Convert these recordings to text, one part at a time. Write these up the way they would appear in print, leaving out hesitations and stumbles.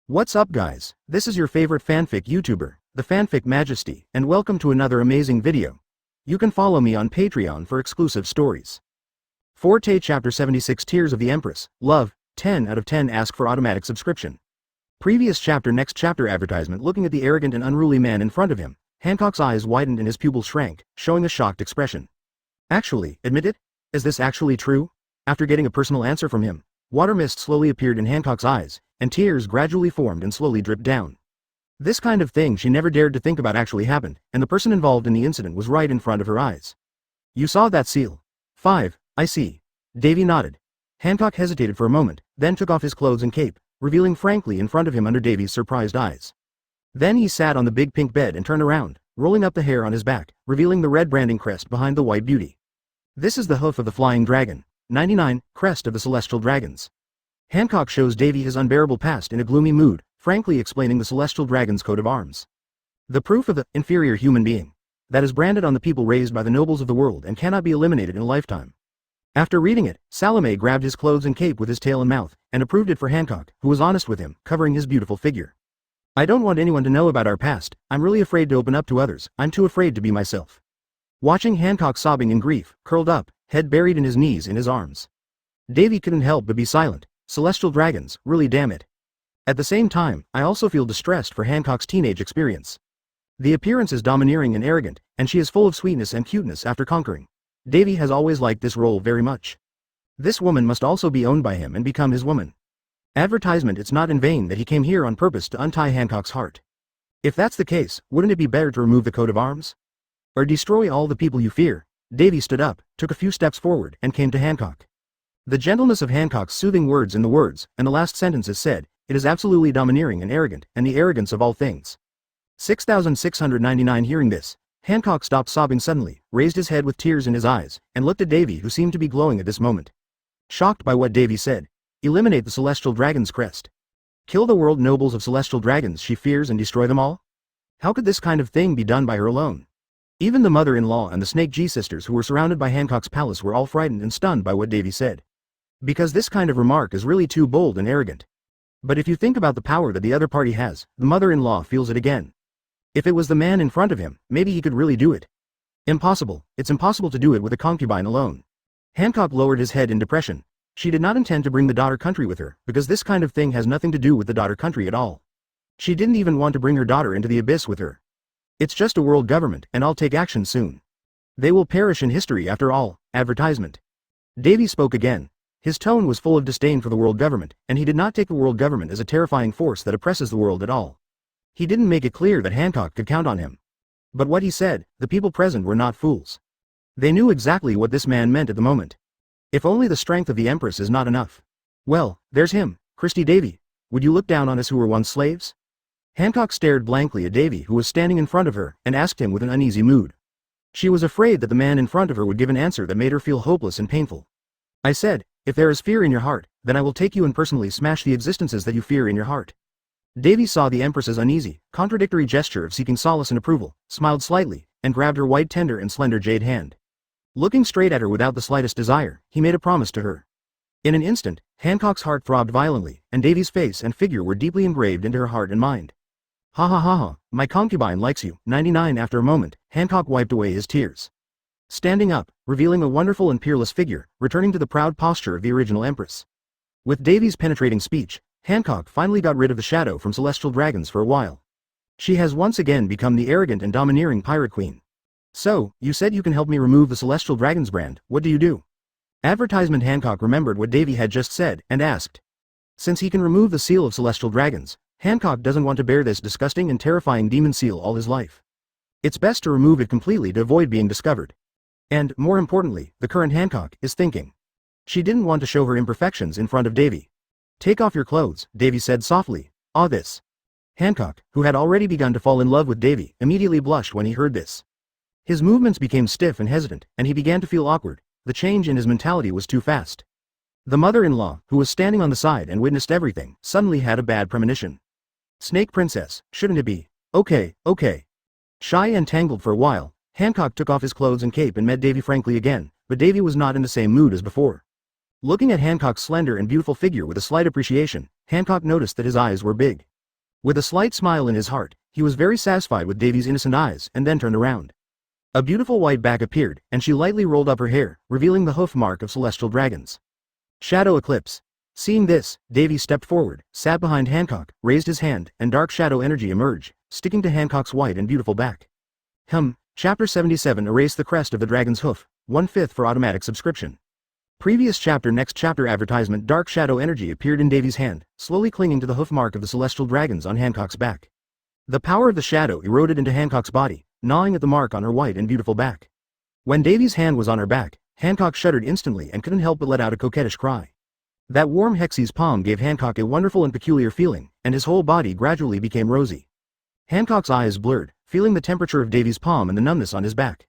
What's up guys, this is your favorite fanfic YouTuber, the Fanfic Majesty, and welcome to another amazing video. You can follow me on Patreon for exclusive stories. Forte Chapter 76 Tears of the Empress, Love, 10 out of 10 ask for automatic subscription. Previous chapter next chapter advertisement looking at the arrogant and unruly man in front of him, Hancock's eyes widened and his pupils shrank, showing a shocked expression. Actually, admit it? Is this actually true? After getting a personal answer from him, water mist slowly appeared in Hancock's eyes, and tears gradually formed and slowly dripped down. This kind of thing she never dared to think about actually happened, and the person involved in the incident was right in front of her eyes. You saw that seal? 5, I see. Davy nodded. Hancock hesitated for a moment, then took off his clothes and cape, revealing frankly in front of him under Davy's surprised eyes. Then he sat on the big pink bed and turned around, rolling up the hair on his back, revealing the red branding crest behind the white beauty. This is the hoof of the flying dragon, 99, crest of the celestial dragons. Hancock shows Davy his unbearable past in a gloomy mood, frankly explaining the celestial dragon's coat of arms. The proof of the inferior human being that is branded on the people raised by the nobles of the world and cannot be eliminated in a lifetime. After reading it, Salome grabbed his clothes and cape with his tail and mouth, and approved it for Hancock, who was honest with him, covering his beautiful figure. I don't want anyone to know about our past, I'm really afraid to open up to others, I'm too afraid to be myself. Watching Hancock sobbing in grief, curled up, head buried in his knees in his arms. Davy couldn't help but be silent. Celestial dragons, really damn it. At the same time, I also feel distressed for Hancock's teenage experience. The appearance is domineering and arrogant, and she is full of sweetness and cuteness after conquering. Davy has always liked this role very much. This woman must also be owned by him and become his woman. Advertisement. It's not in vain that he came here on purpose to untie Hancock's heart. If that's the case, wouldn't it be better to remove the coat of arms? Or destroy all the people you fear? Davy stood up, took a few steps forward, and came to Hancock. The gentleness of Hancock's soothing words in the words, and the last sentences said, it is absolutely domineering and arrogant, and the arrogance of all things. 6,699 Hearing this, Hancock stopped sobbing suddenly, raised his head with tears in his eyes, and looked at Davy who seemed to be glowing at this moment. Shocked by what Davy said. Eliminate the celestial dragon's crest. Kill the world nobles of celestial dragons she fears and destroy them all? How could this kind of thing be done by her alone? Even the mother-in-law and the Snake G sisters who were surrounded by Hancock's palace were all frightened and stunned by what Davy said. Because this kind of remark is really too bold and arrogant. But if you think about the power that the other party has, the mother-in-law feels it again. If it was the man in front of him, maybe he could really do it. Impossible, it's impossible to do it with a concubine alone. Hancock lowered his head in depression. She did not intend to bring the daughter country with her, because this kind of thing has nothing to do with the daughter country at all. She didn't even want to bring her daughter into the abyss with her. It's just a world government, and I'll take action soon. They will perish in history after all. Advertisement. Davy spoke again. His tone was full of disdain for the world government, and he did not take the world government as a terrifying force that oppresses the world at all. He didn't make it clear that Hancock could count on him. But what he said, the people present were not fools. They knew exactly what this man meant at the moment. If only the strength of the Empress is not enough. Well, there's him, Christy Davy. Would you look down on us who were once slaves? Hancock stared blankly at Davy who was standing in front of her, and asked him with an uneasy mood. She was afraid that the man in front of her would give an answer that made her feel hopeless and painful. I said, if there is fear in your heart, then I will take you and personally smash the existences that you fear in your heart. Davy saw the Empress's uneasy, contradictory gesture of seeking solace and approval, smiled slightly, and grabbed her white tender and slender jade hand. Looking straight at her without the slightest desire, he made a promise to her. In an instant, Hancock's heart throbbed violently, and Davy's face and figure were deeply engraved into her heart and mind. Ha ha ha ha, my concubine likes you. 99 After a moment, Hancock wiped away his tears. Standing up, revealing a wonderful and peerless figure, returning to the proud posture of the original Empress. With Davy's penetrating speech, Hancock finally got rid of the shadow from celestial dragons for a while. She has once again become the arrogant and domineering pirate queen. So, you said you can help me remove the celestial dragons brand, what do you do? Advertisement. Hancock remembered what Davy had just said, and asked. Since he can remove the seal of celestial dragons, Hancock doesn't want to bear this disgusting and terrifying demon seal all his life. It's best to remove it completely to avoid being discovered. And, more importantly, the current Hancock is thinking. She didn't want to show her imperfections in front of Davy. Take off your clothes, Davy said softly. Ah, this. Hancock, who had already begun to fall in love with Davy, immediately blushed when he heard this. His movements became stiff and hesitant, and he began to feel awkward. The change in his mentality was too fast. The mother-in-law, who was standing on the side and witnessed everything, suddenly had a bad premonition. Snake Princess, shouldn't it be? Okay. Shy and tangled for a while, Hancock took off his clothes and cape and met Davy frankly again, but Davy was not in the same mood as before. Looking at Hancock's slender and beautiful figure with a slight appreciation, Hancock noticed that his eyes were big. With a slight smile in his heart, he was very satisfied with Devi's innocent eyes and then turned around. A beautiful white back appeared, and she lightly rolled up her hair, revealing the hoof mark of celestial dragons. Shadow eclipse. Seeing this, Devi stepped forward, sat behind Hancock, raised his hand, and dark shadow energy emerged, sticking to Hancock's white and beautiful back. Chapter 77 Erase the crest of the dragon's hoof, 1/5 for automatic subscription. Previous chapter. Next chapter advertisement. Dark shadow energy appeared in Devi's hand, slowly clinging to the hoof mark of the celestial dragons on Hancock's back. The power of the shadow eroded into Hancock's body, gnawing at the mark on her white and beautiful back. When Devi's hand was on her back, Hancock shuddered instantly and couldn't help but let out a coquettish cry. That warm Hexie's palm gave Hancock a wonderful and peculiar feeling, and his whole body gradually became rosy. Hancock's eyes blurred, feeling the temperature of Devi's palm and the numbness on his back.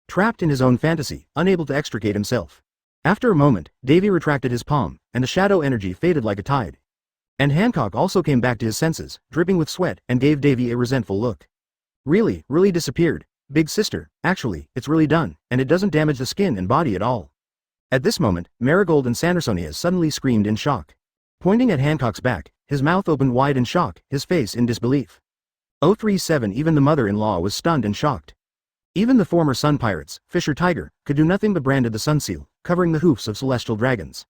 Trapped in his own fantasy, unable to extricate himself. After a moment, Devi retracted his palm, and the shadow energy faded like a tide. And Hancock also came back to his senses, dripping with sweat, and gave Devi a resentful look. Really disappeared. Big sister, actually, it's really done, and it doesn't damage the skin and body at all. At this moment, Marigold and Sandersonia suddenly screamed in shock. Pointing at Hancock's back, his mouth opened wide in shock, his face in disbelief. 037 Even the mother-in-law was stunned and shocked. Even the former sun pirates, Fisher Tiger, could do nothing but branded the sun seal, covering the hoofs of celestial dragons.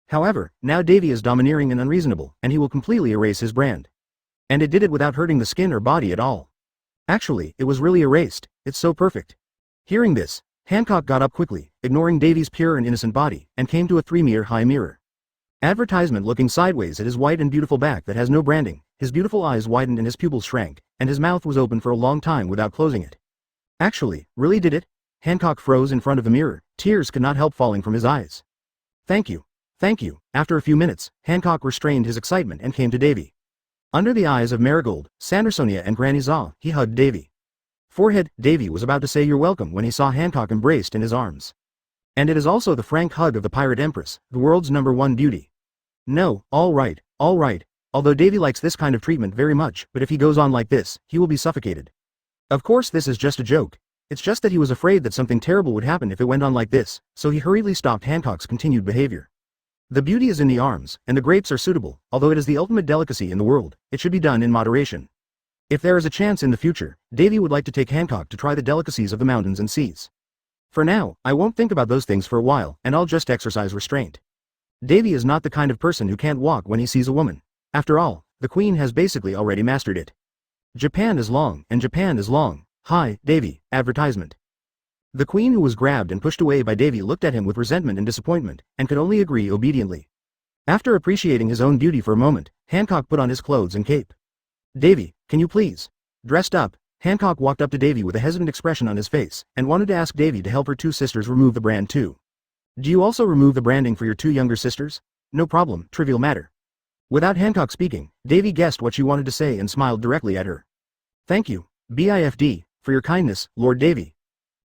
However, now Devi is domineering and unreasonable, and he will completely erase his brand. And it did it without hurting the skin or body at all. Actually, it was really erased, it's so perfect. Hearing this, Hancock got up quickly, ignoring Devi's pure and innocent body, and came to a 3-meter-high mirror. Advertisement. Looking sideways at his white and beautiful back that has no branding, his beautiful eyes widened and his pupils shrank, and his mouth was open for a long time without closing it. Actually, really did it? Hancock froze in front of the mirror, tears could not help falling from his eyes. Thank you. Thank you. After a few minutes, Hancock restrained his excitement and came to Devi. Under the eyes of Marigold, Sandersonia and Granny Zaw, he hugged Devi. Forehead. Devi was about to say you're welcome when he saw Hancock embraced in his arms. And it is also the frank hug of the Pirate Empress, the world's #1 beauty. No, all right, although Devi likes this kind of treatment very much, but if he goes on like this, he will be suffocated. Of course this is just a joke. It's just that he was afraid that something terrible would happen if it went on like this, so he hurriedly stopped Hancock's continued behavior. The beauty is in the arms, and the grapes are suitable, although it is the ultimate delicacy in the world, it should be done in moderation. If there is a chance in the future, Devi would like to take Hancock to try the delicacies of the mountains and seas. For now, I won't think about those things for a while, and I'll just exercise restraint. Devi is not the kind of person who can't walk when he sees a woman. After all, the Queen has basically already mastered it. Japan is long, and Japan is long. Hi, Devi, advertisement. The Queen, who was grabbed and pushed away by Devi, looked at him with resentment and disappointment, and could only agree obediently. After appreciating his own beauty for a moment, Hancock put on his clothes and cape. Devi, can you please? Dressed up, Hancock walked up to Devi with a hesitant expression on his face, and wanted to ask Devi to help her 2 sisters remove the brand too. Do you also remove the branding for your 2 younger sisters? No problem, trivial matter. Without Hancock speaking, Devi guessed what she wanted to say and smiled directly at her. Thank you, BIFD, for your kindness, Lord Devi.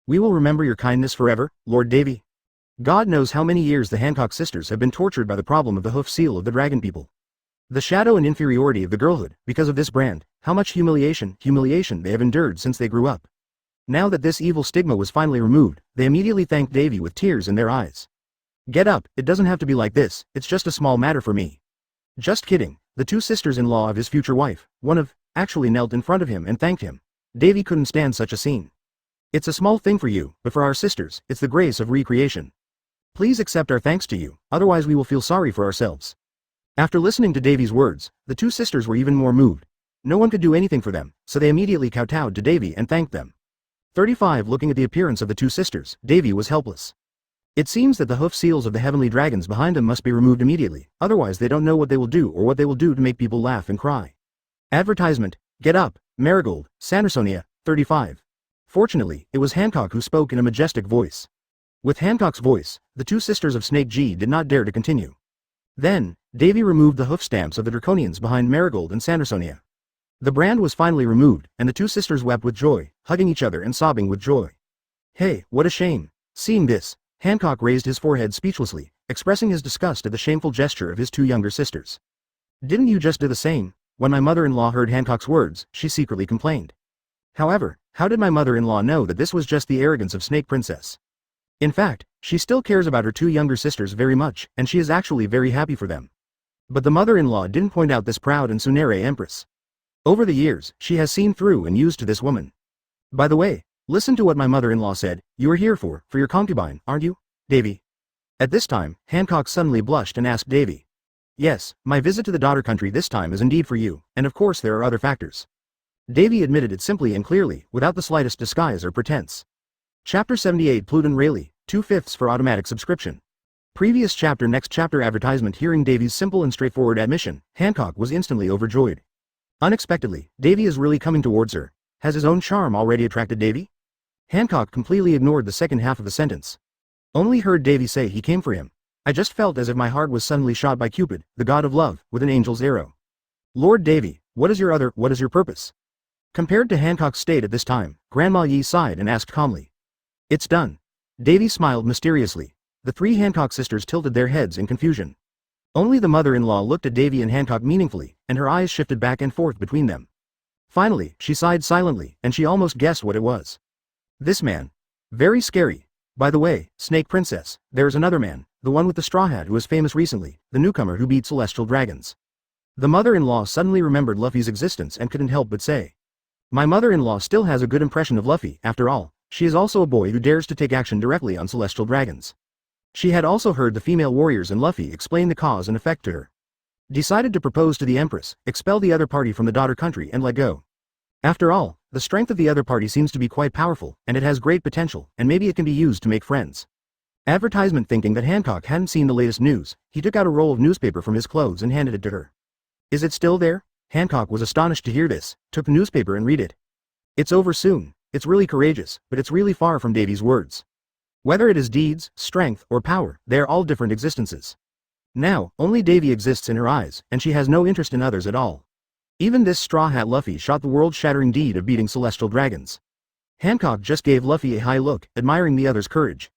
We will remember your kindness forever, Lord Devi. God knows how many years the Hancock sisters have been tortured by the problem of the hoof seal of the dragon people. The shadow and inferiority of the girlhood, because of this brand, how much humiliation they have endured since they grew up. Now that this evil stigma was finally removed, they immediately thanked Devi with tears in their eyes. Get up, it doesn't have to be like this, it's just a small matter for me. Just kidding. The 2 sisters-in-law of his future wife, actually knelt in front of him and thanked him. Devi couldn't stand such a scene. It's a small thing for you, but for our sisters, it's the grace of recreation. Please accept our thanks to you, otherwise we will feel sorry for ourselves. After listening to Devi's words, the 2 sisters were even more moved. No one could do anything for them, so they immediately kowtowed to Devi and thanked them. 35 Looking at the appearance of the 2 sisters, Devi was helpless. It seems that the hoof seals of the heavenly dragons behind them must be removed immediately, otherwise they don't know what they will do or what they will do to make people laugh and cry. Advertisement. Get up, Marigold, Sandersonia, 35. Fortunately, it was Hancock who spoke in a majestic voice. With Hancock's voice, the 2 sisters of Snake G did not dare to continue. Then, Devi removed the hoof stamps of the draconians behind Marigold and Sandersonia. The brand was finally removed, and the 2 sisters wept with joy, hugging each other and sobbing with joy. Hey, what a shame. Seeing this, Hancock raised his forehead speechlessly, expressing his disgust at the shameful gesture of his 2 younger sisters. Didn't you just do the same? When my mother-in-law heard Hancock's words, she secretly complained. However, how did my mother-in-law know that this was just the arrogance of Snake Princess? In fact, she still cares about her 2 younger sisters very much, and she is actually very happy for them. But the mother-in-law didn't point out this proud and Tsunere Empress. Over the years, she has seen through and used to this woman. By the way, listen to what my mother-in-law said. You are here for your concubine, aren't you, Davy? At this time, Hancock suddenly blushed and asked Davy. Yes, my visit to the daughter country this time is indeed for you, and of course there are other factors. Davy admitted it simply and clearly, without the slightest disguise or pretense. Chapter 78 Pluden Rayleigh, 2/5 for automatic subscription. Previous chapter. Next chapter advertisement. Hearing Davy's simple and straightforward admission, Hancock was instantly overjoyed. Unexpectedly, Davy is really coming towards her. Has his own charm already attracted Davy? Hancock completely ignored the second half of the sentence. Only heard Davy say he came for him. I just felt as if my heart was suddenly shot by Cupid, the god of love, with an angel's arrow. Lord Davy, what is your purpose? Compared to Hancock's state at this time, Grandma Yi sighed and asked calmly. It's done. Davy smiled mysteriously. The three Hancock sisters tilted their heads in confusion. Only the mother-in-law looked at Davy and Hancock meaningfully, and her eyes shifted back and forth between them. Finally, she sighed silently, and she almost guessed what it was. This man. Very scary. By the way, Snake Princess, there's another man, the one with the straw hat who was famous recently, the newcomer who beat celestial dragons. The mother-in-law suddenly remembered Luffy's existence and couldn't help but say. My mother-in-law still has a good impression of Luffy, after all. She is also a boy who dares to take action directly on celestial dragons. She had also heard the female warriors and Luffy explain the cause and effect to her. Decided to propose to the Empress, expel the other party from the daughter country and let go. After all, the strength of the other party seems to be quite powerful, and it has great potential, and maybe it can be used to make friends. Advertisement. Thinking that Hancock hadn't seen the latest news, he took out a roll of newspaper from his clothes and handed it to her. Is it still there? Hancock was astonished to hear this, took the newspaper and read it. It's over soon. It's really courageous, but it's really far from Davy's words. Whether it is deeds, strength, or power, they are all different existences. Now, only Davy exists in her eyes, and she has no interest in others at all. Even this straw hat Luffy shot the world-shattering deed of beating celestial dragons. Hancock just gave Luffy a high look, admiring the other's courage.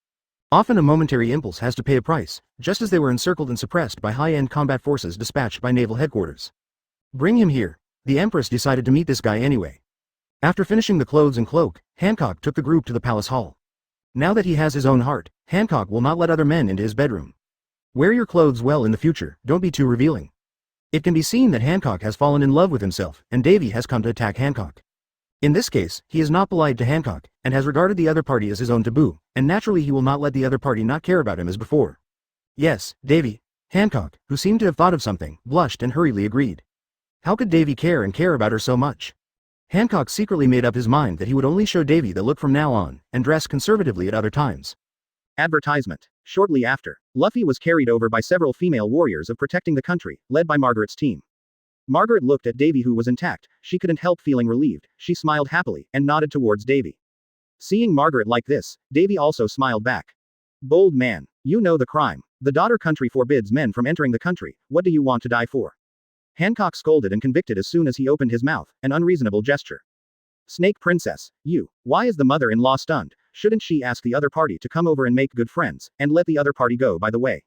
Often a momentary impulse has to pay a price, just as they were encircled and suppressed by high-end combat forces dispatched by naval headquarters. Bring him here. The Empress decided to meet this guy anyway. After finishing the clothes and cloak, Hancock took the group to the palace hall. Now that he has his own heart, Hancock will not let other men into his bedroom. Wear your clothes well in the future, don't be too revealing. It can be seen that Hancock has fallen in love with himself, and Davy has come to attack Hancock. In this case, he is not polite to Hancock, and has regarded the other party as his own taboo, and naturally he will not let the other party not care about him as before. Yes, Davy. Hancock, who seemed to have thought of something, blushed and hurriedly agreed. How could Davy care about her so much? Hancock secretly made up his mind that he would only show Davy the look from now on, and dress conservatively at other times. Advertisement. Shortly after, Luffy was carried over by several female warriors of protecting the country, led by Margaret's team. Margaret looked at Davy, who was intact. She couldn't help feeling relieved. She smiled happily, and nodded towards Davy. Seeing Margaret like this, Davy also smiled back. Bold man, you know the crime. The daughter country forbids men from entering the country. What do you want to die for? Hancock scolded and convicted as soon as he opened his mouth, an unreasonable gesture. Snake Princess, you. Why is the mother-in-law stunned? Shouldn't she ask the other party to come over and make good friends, and let the other party go by the way?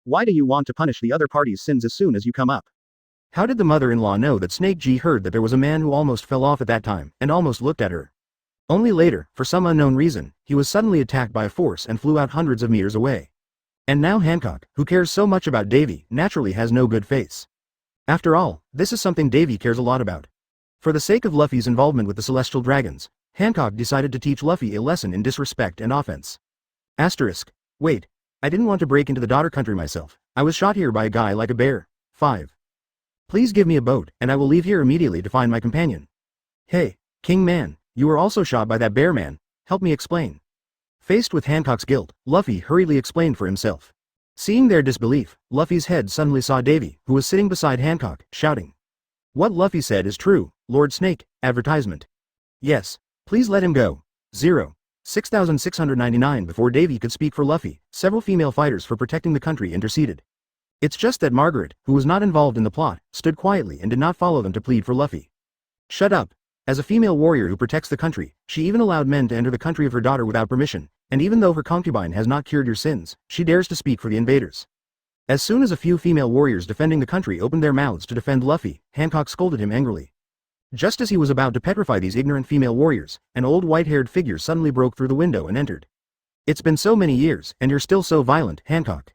Why do you want to punish the other party's sins as soon as you come up? How did the mother-in-law know that Snake G heard that there was a man who almost fell off at that time, and almost looked at her? Only later, for some unknown reason, he was suddenly attacked by a force and flew out hundreds of meters away. And now Hancock, who cares so much about Davy, naturally has no good face. After all, this is something Davy cares a lot about. For the sake of Luffy's involvement with the celestial dragons, Hancock decided to teach Luffy a lesson in disrespect and offense. Asterisk. Wait. I didn't want to break into the daughter country myself. I was shot here by a guy like a bear. 5. Please give me a boat, and I will leave here immediately to find my companion. Hey, King Man, you were also shot by that bear man. Help me explain. Faced with Hancock's guilt, Luffy hurriedly explained for himself. Seeing their disbelief, Luffy's head suddenly saw Davy, who was sitting beside Hancock, shouting. What Luffy said is true, Lord Snake. Advertisement. Yes. Please let him go. 6,699. Before Davy could speak for Luffy, several female fighters for protecting the country interceded. It's just that Margaret, who was not involved in the plot, stood quietly and did not follow them to plead for Luffy. Shut up. As a female warrior who protects the country, she even allowed men to enter the country of her daughter without permission, and even though her concubine has not cured your sins, she dares to speak for the invaders. As soon as a few female warriors defending the country opened their mouths to defend Luffy, Hancock scolded him angrily. Just as he was about to petrify these ignorant female warriors, an old white-haired figure suddenly broke through the window and entered. It's been so many years, and you're still so violent, Hancock.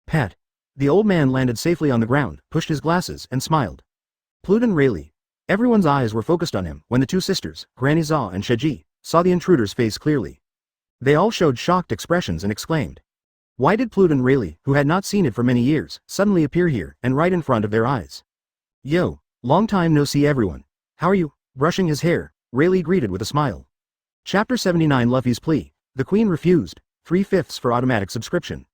Pat. The old man landed safely on the ground, pushed his glasses, and smiled. Pluden Rayleigh. Everyone's eyes were focused on him when the two sisters, Granny Za and Sheji, saw the intruder's face clearly. They all showed shocked expressions and exclaimed. Why did Pluto and Rayleigh, who had not seen it for many years, suddenly appear here and right in front of their eyes? Yo, long time no see everyone. How are you? Brushing his hair, Rayleigh greeted with a smile. Chapter 79 Luffy's Plea. The Queen refused. 3/5 for automatic subscription.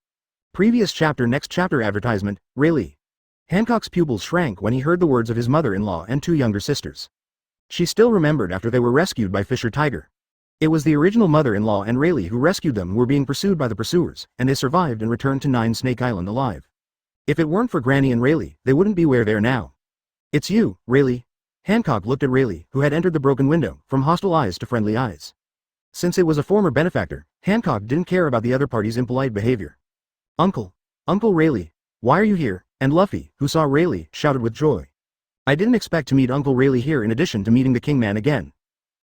Previous chapter. Next chapter advertisement, Rayleigh. Hancock's pupils shrank when he heard the words of his mother-in-law and two younger sisters. She still remembered after they were rescued by Fisher Tiger. It was the original mother-in-law and Rayleigh who rescued them who were being pursued by the pursuers, and they survived and returned to Nine Snake Island alive. If it weren't for Granny and Rayleigh, they wouldn't be where they are now. It's you, Rayleigh. Hancock looked at Rayleigh, who had entered the broken window, from hostile eyes to friendly eyes. Since it was a former benefactor, Hancock didn't care about the other party's impolite behavior. Uncle Rayleigh, why are you here? And Luffy, who saw Rayleigh, shouted with joy. I didn't expect to meet Uncle Rayleigh here in addition to meeting the Kingman again.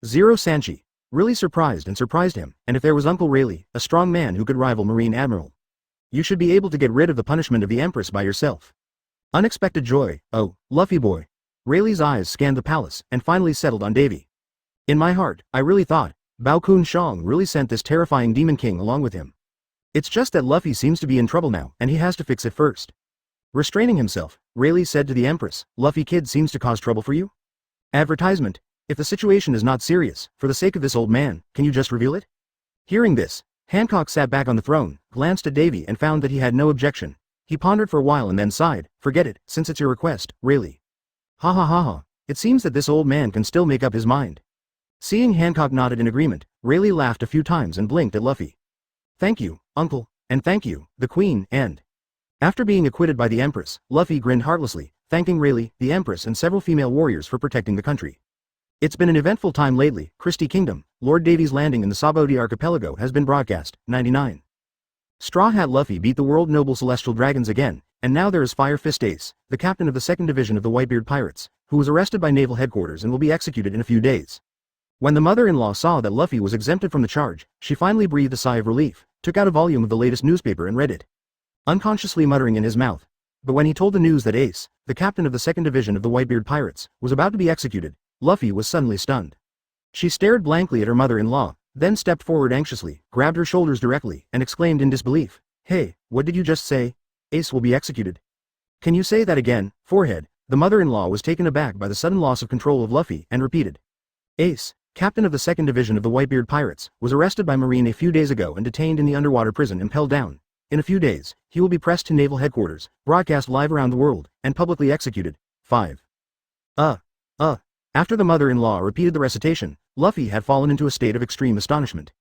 Zero Sanchi, really surprised him, and if there was Uncle Rayleigh, a strong man who could rival Marine Admiral. You should be able to get rid of the punishment of the Empress by yourself. Unexpected joy, oh, Luffy boy. Rayleigh's eyes scanned the palace, and finally settled on Davy. In my heart, I really thought, Bao Kun Shang really sent this terrifying Demon King along with him. It's just that Luffy seems to be in trouble now, and he has to fix it first. Restraining himself, Rayleigh said to the Empress, Luffy kid seems to cause trouble for you? Advertisement. If the situation is not serious, for the sake of this old man, can you just reveal it? Hearing this, Hancock sat back on the throne, glanced at Davy and found that he had no objection. He pondered for a while and then sighed, forget it, since it's your request, Rayleigh. Ha ha ha ha, it seems that this old man can still make up his mind. Seeing Hancock nodded in agreement, Rayleigh laughed a few times and blinked at Luffy. Thank you, Uncle, and thank you, the Queen, and... After being acquitted by the Empress, Luffy grinned heartlessly, thanking Rayleigh, the Empress and several female warriors for protecting the country. It's been an eventful time lately. Christie Kingdom, Lord Davy's landing in the Sabaody Archipelago has been broadcast. 99. Straw Hat Luffy beat the world noble celestial dragons again, and now there is Fire Fist Ace, the captain of the 2nd Division of the Whitebeard Pirates, who was arrested by naval headquarters and will be executed in a few days. When the mother-in-law saw that Luffy was exempted from the charge, she finally breathed a sigh of relief, took out a volume of the latest newspaper and read it. Unconsciously muttering in his mouth. But when he told the news that Ace, the captain of the 2nd Division of the Whitebeard Pirates, was about to be executed, Luffy was suddenly stunned. She stared blankly at her mother-in-law, then stepped forward anxiously, grabbed her shoulders directly, and exclaimed in disbelief, Hey, what did you just say? Ace will be executed. Can you say that again, forehead? The mother-in-law was taken aback by the sudden loss of control of Luffy and repeated. Ace, captain of the 2nd Division of the Whitebeard Pirates, was arrested by Marine a few days ago and detained in the underwater prison Impel Down. In a few days, he will be pressed to naval headquarters, broadcast live around the world, and publicly executed. 5. After the mother-in-law repeated the recitation, Luffy had fallen into a state of extreme astonishment.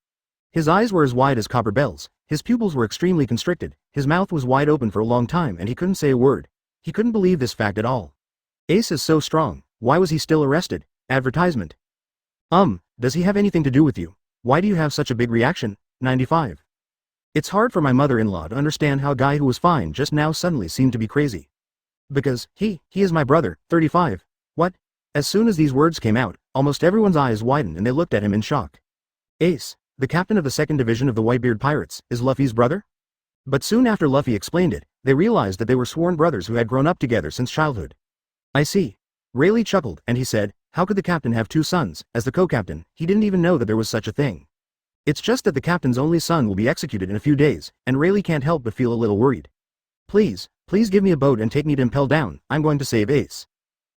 His eyes were as wide as copper bells, his pupils were extremely constricted, his mouth was wide open for a long time and he couldn't say a word. He couldn't believe this fact at all. Ace is so strong, why was he still arrested? Advertisement. Does he have anything to do with you? Why do you have such a big reaction? 95. It's hard for my mother-in-law to understand how a guy who was fine just now suddenly seemed to be crazy. Because, he is my brother. 35. What? As soon as these words came out, almost everyone's eyes widened and they looked at him in shock. Ace, the captain of the 2nd Division of the Whitebeard Pirates, is Luffy's brother? But soon after Luffy explained it, they realized that they were sworn brothers who had grown up together since childhood. I see. Rayleigh chuckled, and he said, how could the captain have two sons? As the co-captain, he didn't even know that there was such a thing. It's just that the captain's only son will be executed in a few days, and Rayleigh can't help but feel a little worried. Please give me a boat and take me to Impel Down, I'm going to save Ace.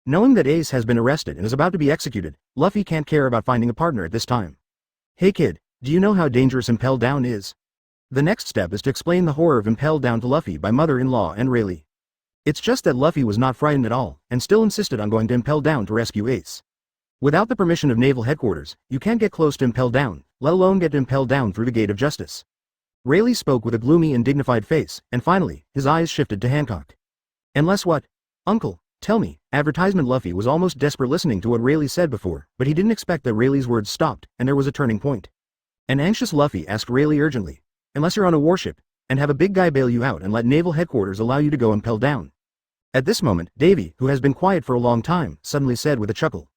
Knowing that Ace has been arrested and is about to be executed, Luffy can't care about finding a partner at this time. Hey kid, do you know how dangerous Impel Down is? The next step is to explain the horror of Impel Down to Luffy by mother-in-law and Rayleigh. It's just that Luffy was not frightened at all, and still insisted on going to Impel Down to rescue Ace. Without the permission of naval headquarters, you can't get close to Impel Down, let alone get to Impel Down through the gate of justice. Rayleigh spoke with a gloomy and dignified face, and finally, his eyes shifted to Hancock. Unless what? Uncle, tell me. Advertisement. Luffy was almost desperate listening to what Rayleigh said before, but he didn't expect that Rayleigh's words stopped, and there was a turning point. An anxious Luffy asked Rayleigh urgently, unless you're on a warship, and have a big guy bail you out and let naval headquarters allow you to go Impel Down. At this moment, Davy, who has been quiet for a long time, suddenly said with a chuckle.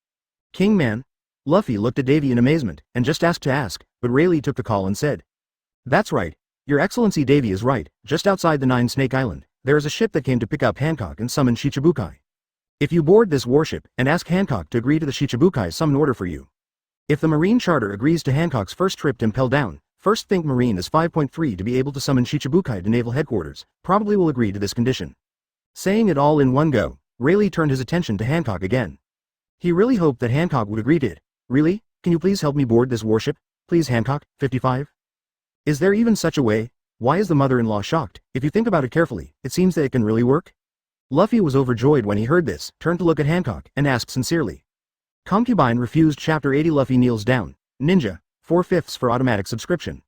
King man? Luffy looked at Davy in amazement, and just asked to ask, but Rayleigh took the call and said. That's right. Your Excellency. Davy is right. Just outside the Nine Snake Island, there is a ship that came to pick up Hancock and summon Shichibukai. If you board this warship and ask Hancock to agree to the Shichibukai summon order for you. If the Marine Charter agrees to Hancock's first trip to Impel Down, first think Marine is 5.3 to be able to summon Shichibukai to Naval Headquarters, probably will agree to this condition. Saying it all in one go, Rayleigh turned his attention to Hancock again. He really hoped that Hancock would agree to it. Really? Can you please help me board this warship? Please Hancock, 55? Is there even such a way? Why is the mother-in-law shocked? If you think about it carefully, it seems that it can really work. Luffy was overjoyed when he heard this, turned to look at Hancock, and asked sincerely. Concubine refused Chapter 80. Luffy kneels down. Ninja, 4/5 for automatic subscription.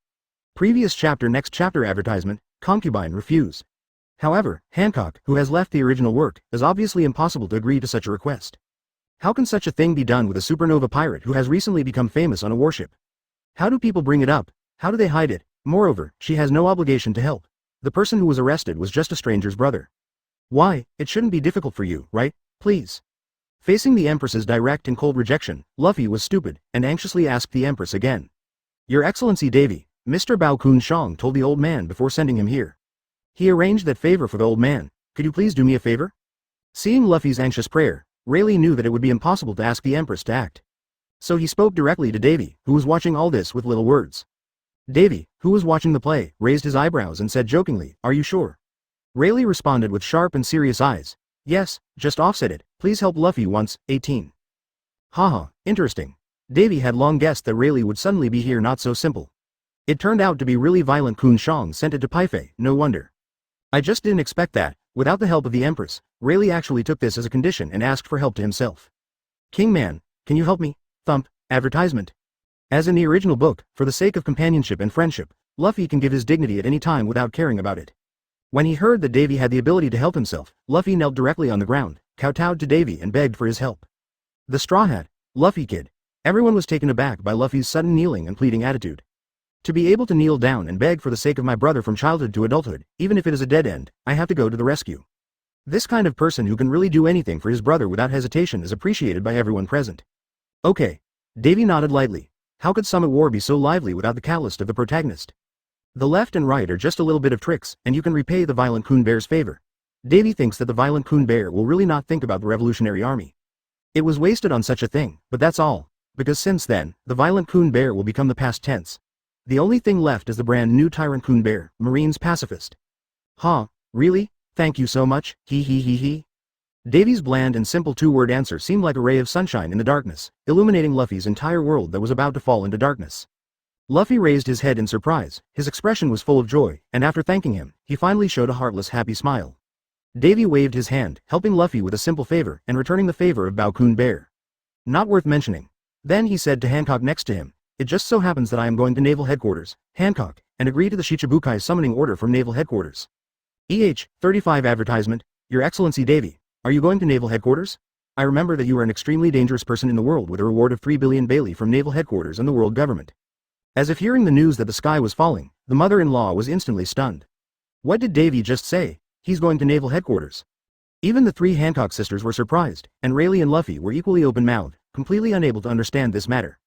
Previous chapter. Next chapter advertisement, Concubine refused. However, Hancock, who has left the original work, is obviously impossible to agree to such a request. How can such a thing be done with a supernova pirate who has recently become famous on a warship? How do people bring it up? How do they hide it? Moreover, she has no obligation to help. The person who was arrested was just a stranger's brother. Why, it shouldn't be difficult for you, right? Please. Facing the Empress's direct and cold rejection, Luffy was stupid, and anxiously asked the Empress again. Your Excellency Davy, Mr. Bao Kun Shang told the old man before sending him here. He arranged that favor for the old man. Could you please do me a favor? Seeing Luffy's anxious prayer, Rayleigh knew that it would be impossible to ask the Empress to act. So he spoke directly to Davy, who was watching all this with little words. Davy, who was watching the play, raised his eyebrows and said jokingly, "Are you sure?" Rayleigh responded with sharp and serious eyes. Yes, just offset it, please help Luffy once, 18. Haha, interesting. Davy had long guessed that Rayleigh would suddenly be here. Not so simple. It turned out to be really violent. Kun Shang sent it to Paifei, no wonder. I just didn't expect that. Without the help of the Empress, Rayleigh actually took this as a condition and asked for help to himself. King Man, can you help me? Thump, advertisement. As in the original book, for the sake of companionship and friendship, Luffy can give his dignity at any time without caring about it. When he heard that Davy had the ability to help himself, Luffy knelt directly on the ground, kowtowed to Davy and begged for his help. The Straw Hat, Luffy Kid. Everyone was taken aback by Luffy's sudden kneeling and pleading attitude. To be able to kneel down and beg for the sake of my brother from childhood to adulthood, even if it is a dead end, I have to go to the rescue. This kind of person who can really do anything for his brother without hesitation is appreciated by everyone present. Okay. Davy nodded lightly. How could Summit War be so lively without the catalyst of the protagonist? The left and right are just a little bit of tricks, and you can repay the violent Coon Bear's favor. Davy thinks that the violent Coon Bear will really not think about the Revolutionary Army. It was wasted on such a thing, but that's all, because since then, the violent Coon Bear will become the past tense. The only thing left is the brand new Tyrant Coon Bear, Marine's pacifist. Huh, really? Thank you so much, he. Davy's bland and simple two-word answer seemed like a ray of sunshine in the darkness, illuminating Luffy's entire world that was about to fall into darkness. Luffy raised his head in surprise, his expression was full of joy, and after thanking him, he finally showed a heartless happy smile. Davy waved his hand, helping Luffy with a simple favor and returning the favor of Bao Kun Bear. Not worth mentioning. Then he said to Hancock next to him, it just so happens that I am going to Naval Headquarters, Hancock, and agree to the Shichibukai summoning order from Naval Headquarters. 35 advertisement, Your Excellency Davy, are you going to Naval Headquarters? I remember that you are an extremely dangerous person in the world with a reward of 3 billion Bailey from Naval Headquarters and the world government. As if hearing the news that the sky was falling, the mother-in-law was instantly stunned. What did Davy just say? He's going to Naval Headquarters. Even the three Hancock sisters were surprised, and Rayleigh and Luffy were equally open-mouthed, completely unable to understand this matter.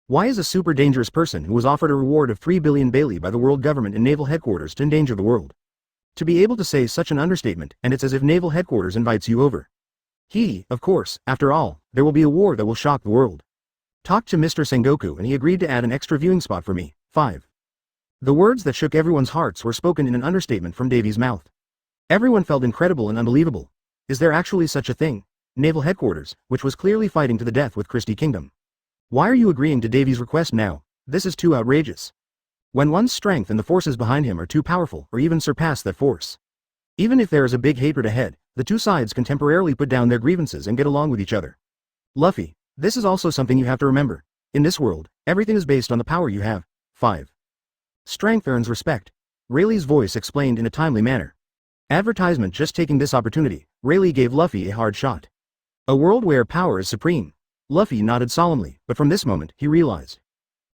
Why is a super dangerous person who was offered a reward of 3 billion Bailey by the world government in Naval Headquarters to endanger the world? To be able to say such an understatement, and it's as if Naval Headquarters invites you over. Of course, after all, there will be a war that will shock the world. Talked to Mr. Sengoku and he agreed to add an extra viewing spot for me, 5. The words that shook everyone's hearts were spoken in an understatement from Davy's mouth. Everyone felt incredible and unbelievable. Is there actually such a thing? Naval Headquarters, which was clearly fighting to the death with Christie Kingdom. Why are you agreeing to Davy's request now? This is too outrageous. When one's strength and the forces behind him are too powerful or even surpass that force. Even if there is a big hatred ahead, the two sides can temporarily put down their grievances and get along with each other. Luffy, this is also something you have to remember. In this world, everything is based on the power you have. 5. Strength earns respect. Rayleigh's voice explained in a timely manner. Advertisement. Just taking this opportunity, Rayleigh gave Luffy a hard shot. A world where power is supreme. Luffy nodded solemnly, but from this moment, he realized.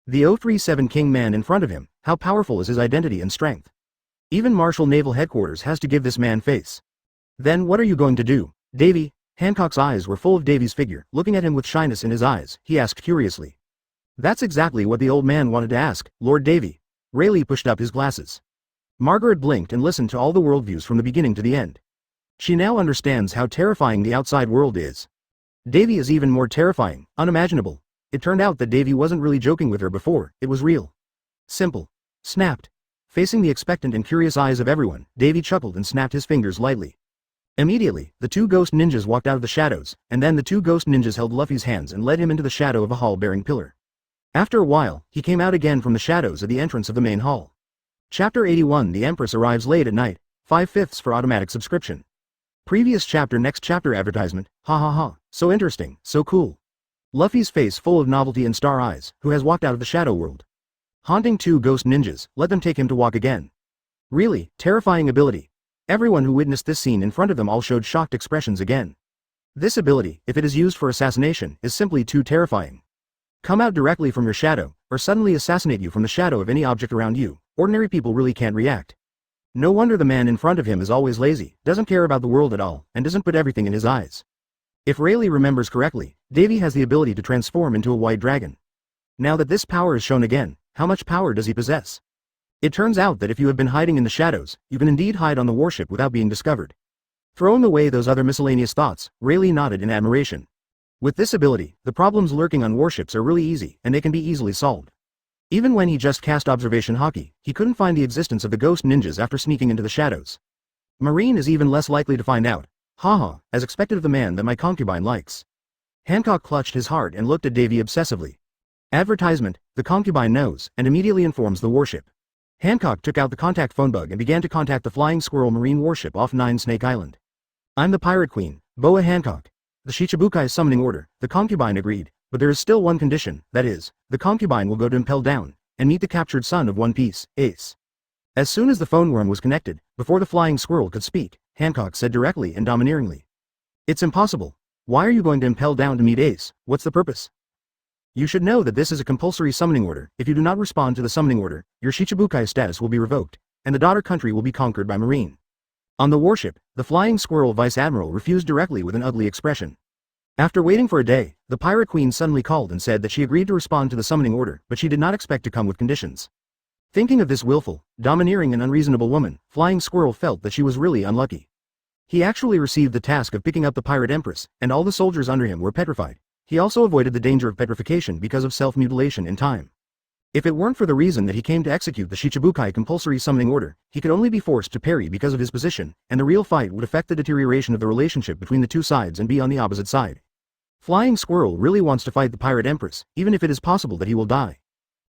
The 037 King man in front of him, how powerful is his identity and strength. Even Marshal Naval Headquarters has to give this man face. Then what are you going to do, Davy? Hancock's eyes were full of Davy's figure, looking at him with shyness in his eyes, he asked curiously. That's exactly what the old man wanted to ask, Lord Davy. Rayleigh pushed up his glasses. Margaret blinked and listened to all the worldviews from the beginning to the end. She now understands how terrifying the outside world is. Davy is even more terrifying, unimaginable. It turned out that Davy wasn't really joking with her before, it was real. Simple. Snapped. Facing the expectant and curious eyes of everyone, Davy chuckled and snapped his fingers lightly. Immediately, the two ghost ninjas walked out of the shadows, and then the two ghost ninjas held Luffy's hands and led him into the shadow of a hall-bearing pillar. After a while, he came out again from the shadows at the entrance of the main hall. Chapter 81 The Empress arrives late at night, 5/5 for automatic subscription. Previous chapter next chapter advertisement, ha ha ha, so interesting, so cool. Luffy's face full of novelty and star eyes, who has walked out of the shadow world. Haunting two ghost ninjas, let them take him to walk again. Really, terrifying ability. Everyone who witnessed this scene in front of them all showed shocked expressions again. This ability, if it is used for assassination, is simply too terrifying. Come out directly from your shadow, or suddenly assassinate you from the shadow of any object around you, ordinary people really can't react. No wonder the man in front of him is always lazy, doesn't care about the world at all, and doesn't put everything in his eyes. If Rayleigh remembers correctly, Davy has the ability to transform into a white dragon. Now that this power is shown again, how much power does he possess? It turns out that if you have been hiding in the shadows, you can indeed hide on the warship without being discovered. Throwing away those other miscellaneous thoughts, Rayleigh nodded in admiration. With this ability, the problems lurking on warships are really easy, and they can be easily solved. Even when he just cast observation hockey, he couldn't find the existence of the ghost ninjas after sneaking into the shadows. Marine is even less likely to find out. Haha, as expected of the man that my concubine likes. Hancock clutched his heart and looked at Davy obsessively. Advertisement, the concubine knows, and immediately informs the warship. Hancock took out the contact phone bug and began to contact the Flying Squirrel Marine warship off Nine Snake Island. I'm the Pirate Queen, Boa Hancock. The Shichibukai summoning order, the concubine agreed, but there is still one condition, that is, the concubine will go to Impel Down, and meet the captured son of One Piece, Ace. As soon as the phone worm was connected, before the flying squirrel could speak, Hancock said directly and domineeringly. It's impossible. Why are you going to Impel Down to meet Ace? What's the purpose? You should know that this is a compulsory summoning order. If you do not respond to the summoning order, your Shichibukai status will be revoked, and the daughter country will be conquered by Marine. On the warship, the Flying Squirrel Vice Admiral refused directly with an ugly expression. After waiting for a day, the Pirate Queen suddenly called and said that she agreed to respond to the summoning order, but she did not expect to come with conditions. Thinking of this willful, domineering and unreasonable woman, Flying Squirrel felt that she was really unlucky. He actually received the task of picking up the Pirate Empress, and all the soldiers under him were petrified. He also avoided the danger of petrification because of self-mutilation in time. If it weren't for the reason that he came to execute the Shichibukai compulsory summoning order, he could only be forced to parry because of his position, and the real fight would affect the deterioration of the relationship between the two sides and be on the opposite side. Flying Squirrel really wants to fight the Pirate Empress, even if it is possible that he will die.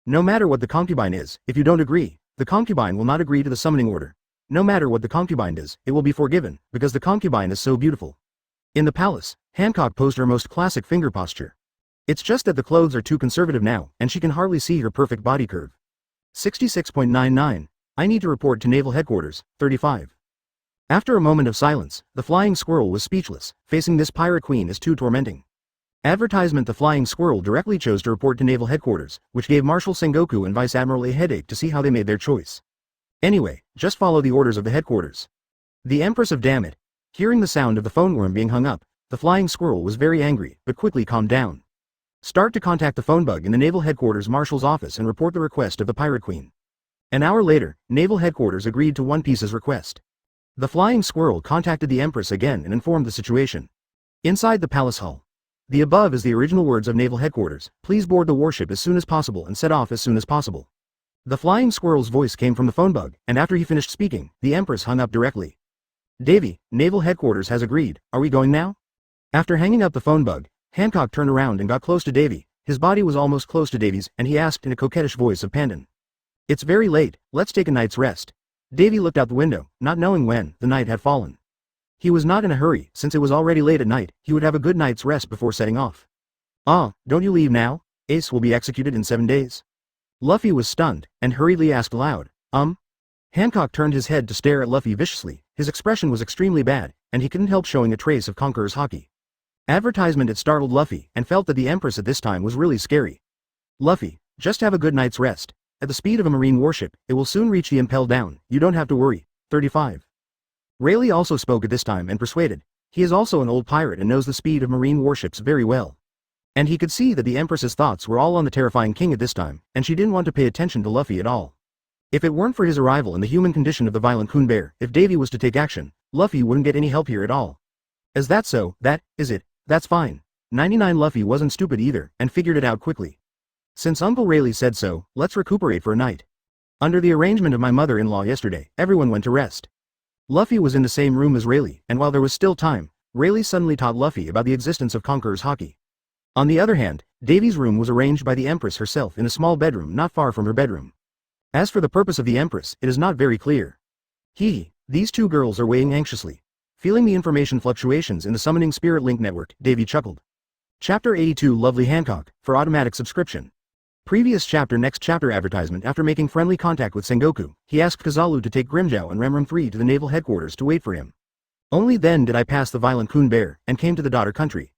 No matter what the concubine is, if you don't agree, the concubine will not agree to the summoning order. No matter what the concubine does, it will be forgiven, because the concubine is so beautiful. In the palace, Hancock posed her most classic finger posture. It's just that the clothes are too conservative now, and she can hardly see her perfect body curve. 66.99. I need to report to Naval Headquarters, 35. After a moment of silence, the Flying Squirrel was speechless. Facing this Pirate Queen is too tormenting. Advertisement. The Flying Squirrel directly chose to report to Naval Headquarters, which gave Marshal Sengoku and Vice Admiral a headache to see how they made their choice. Anyway, just follow the orders of the headquarters. The Empress of Damn It. Hearing the sound of the phone worm being hung up, the Flying Squirrel was very angry, but quickly calmed down. Start to contact the phone bug in the Naval Headquarters Marshal's office and report the request of the Pirate Queen. An hour later, Naval Headquarters agreed to One Piece's request. The Flying Squirrel contacted the Empress again and informed the situation. Inside the palace hall. The above is the original words of Naval Headquarters. Please board the warship as soon as possible and set off as soon as possible. The Flying Squirrel's voice came from the phone bug, and after he finished speaking, the Empress hung up directly. Davy, Naval Headquarters has agreed. Are we going now? After hanging up the phone bug, Hancock turned around and got close to Davy. His body was almost close to Davy's, and he asked in a coquettish voice of Pandan. It's very late, let's take a night's rest. Davy looked out the window, not knowing when the night had fallen. He was not in a hurry, since it was already late at night. He would have a good night's rest before setting off. Ah, don't you leave now? Ace will be executed in 7 days. Luffy was stunned, and hurriedly asked aloud, Hancock turned his head to stare at Luffy viciously. His expression was extremely bad, and he couldn't help showing a trace of Conqueror's haki. Advertisement had startled Luffy, and felt that the Empress at this time was really scary. Luffy, just have a good night's rest. At the speed of a marine warship, it will soon reach the Impel Down. You don't have to worry. 35. Rayleigh also spoke at this time and persuaded. He is also an old pirate and knows the speed of marine warships very well. And he could see that the Empress's thoughts were all on the terrifying king at this time, and she didn't want to pay attention to Luffy at all. If it weren't for his arrival and the human condition of the violent Kun Bear, if Davy was to take action, Luffy wouldn't get any help here at all. Is that so? That is it. That's fine. 99 Luffy wasn't stupid either, and figured it out quickly. Since Uncle Rayleigh said so, let's recuperate for a night. Under the arrangement of my mother-in-law yesterday, everyone went to rest. Luffy was in the same room as Rayleigh, and while there was still time, Rayleigh suddenly taught Luffy about the existence of Conqueror's Haki. On the other hand, Davy's room was arranged by the Empress herself in a small bedroom not far from her bedroom. As for the purpose of the Empress, it is not very clear. These two girls are weighing anxiously. Feeling the information fluctuations in the summoning spirit link network, Davy chuckled. Chapter 82 Lovely Hancock, for automatic subscription. Previous chapter. Next chapter advertisement. After making friendly contact with Sengoku, he asked Kazalu to take Grimjow and Remram 3 to the naval headquarters to wait for him. Only then did I pass the violent Kun Bear, and came to the daughter country.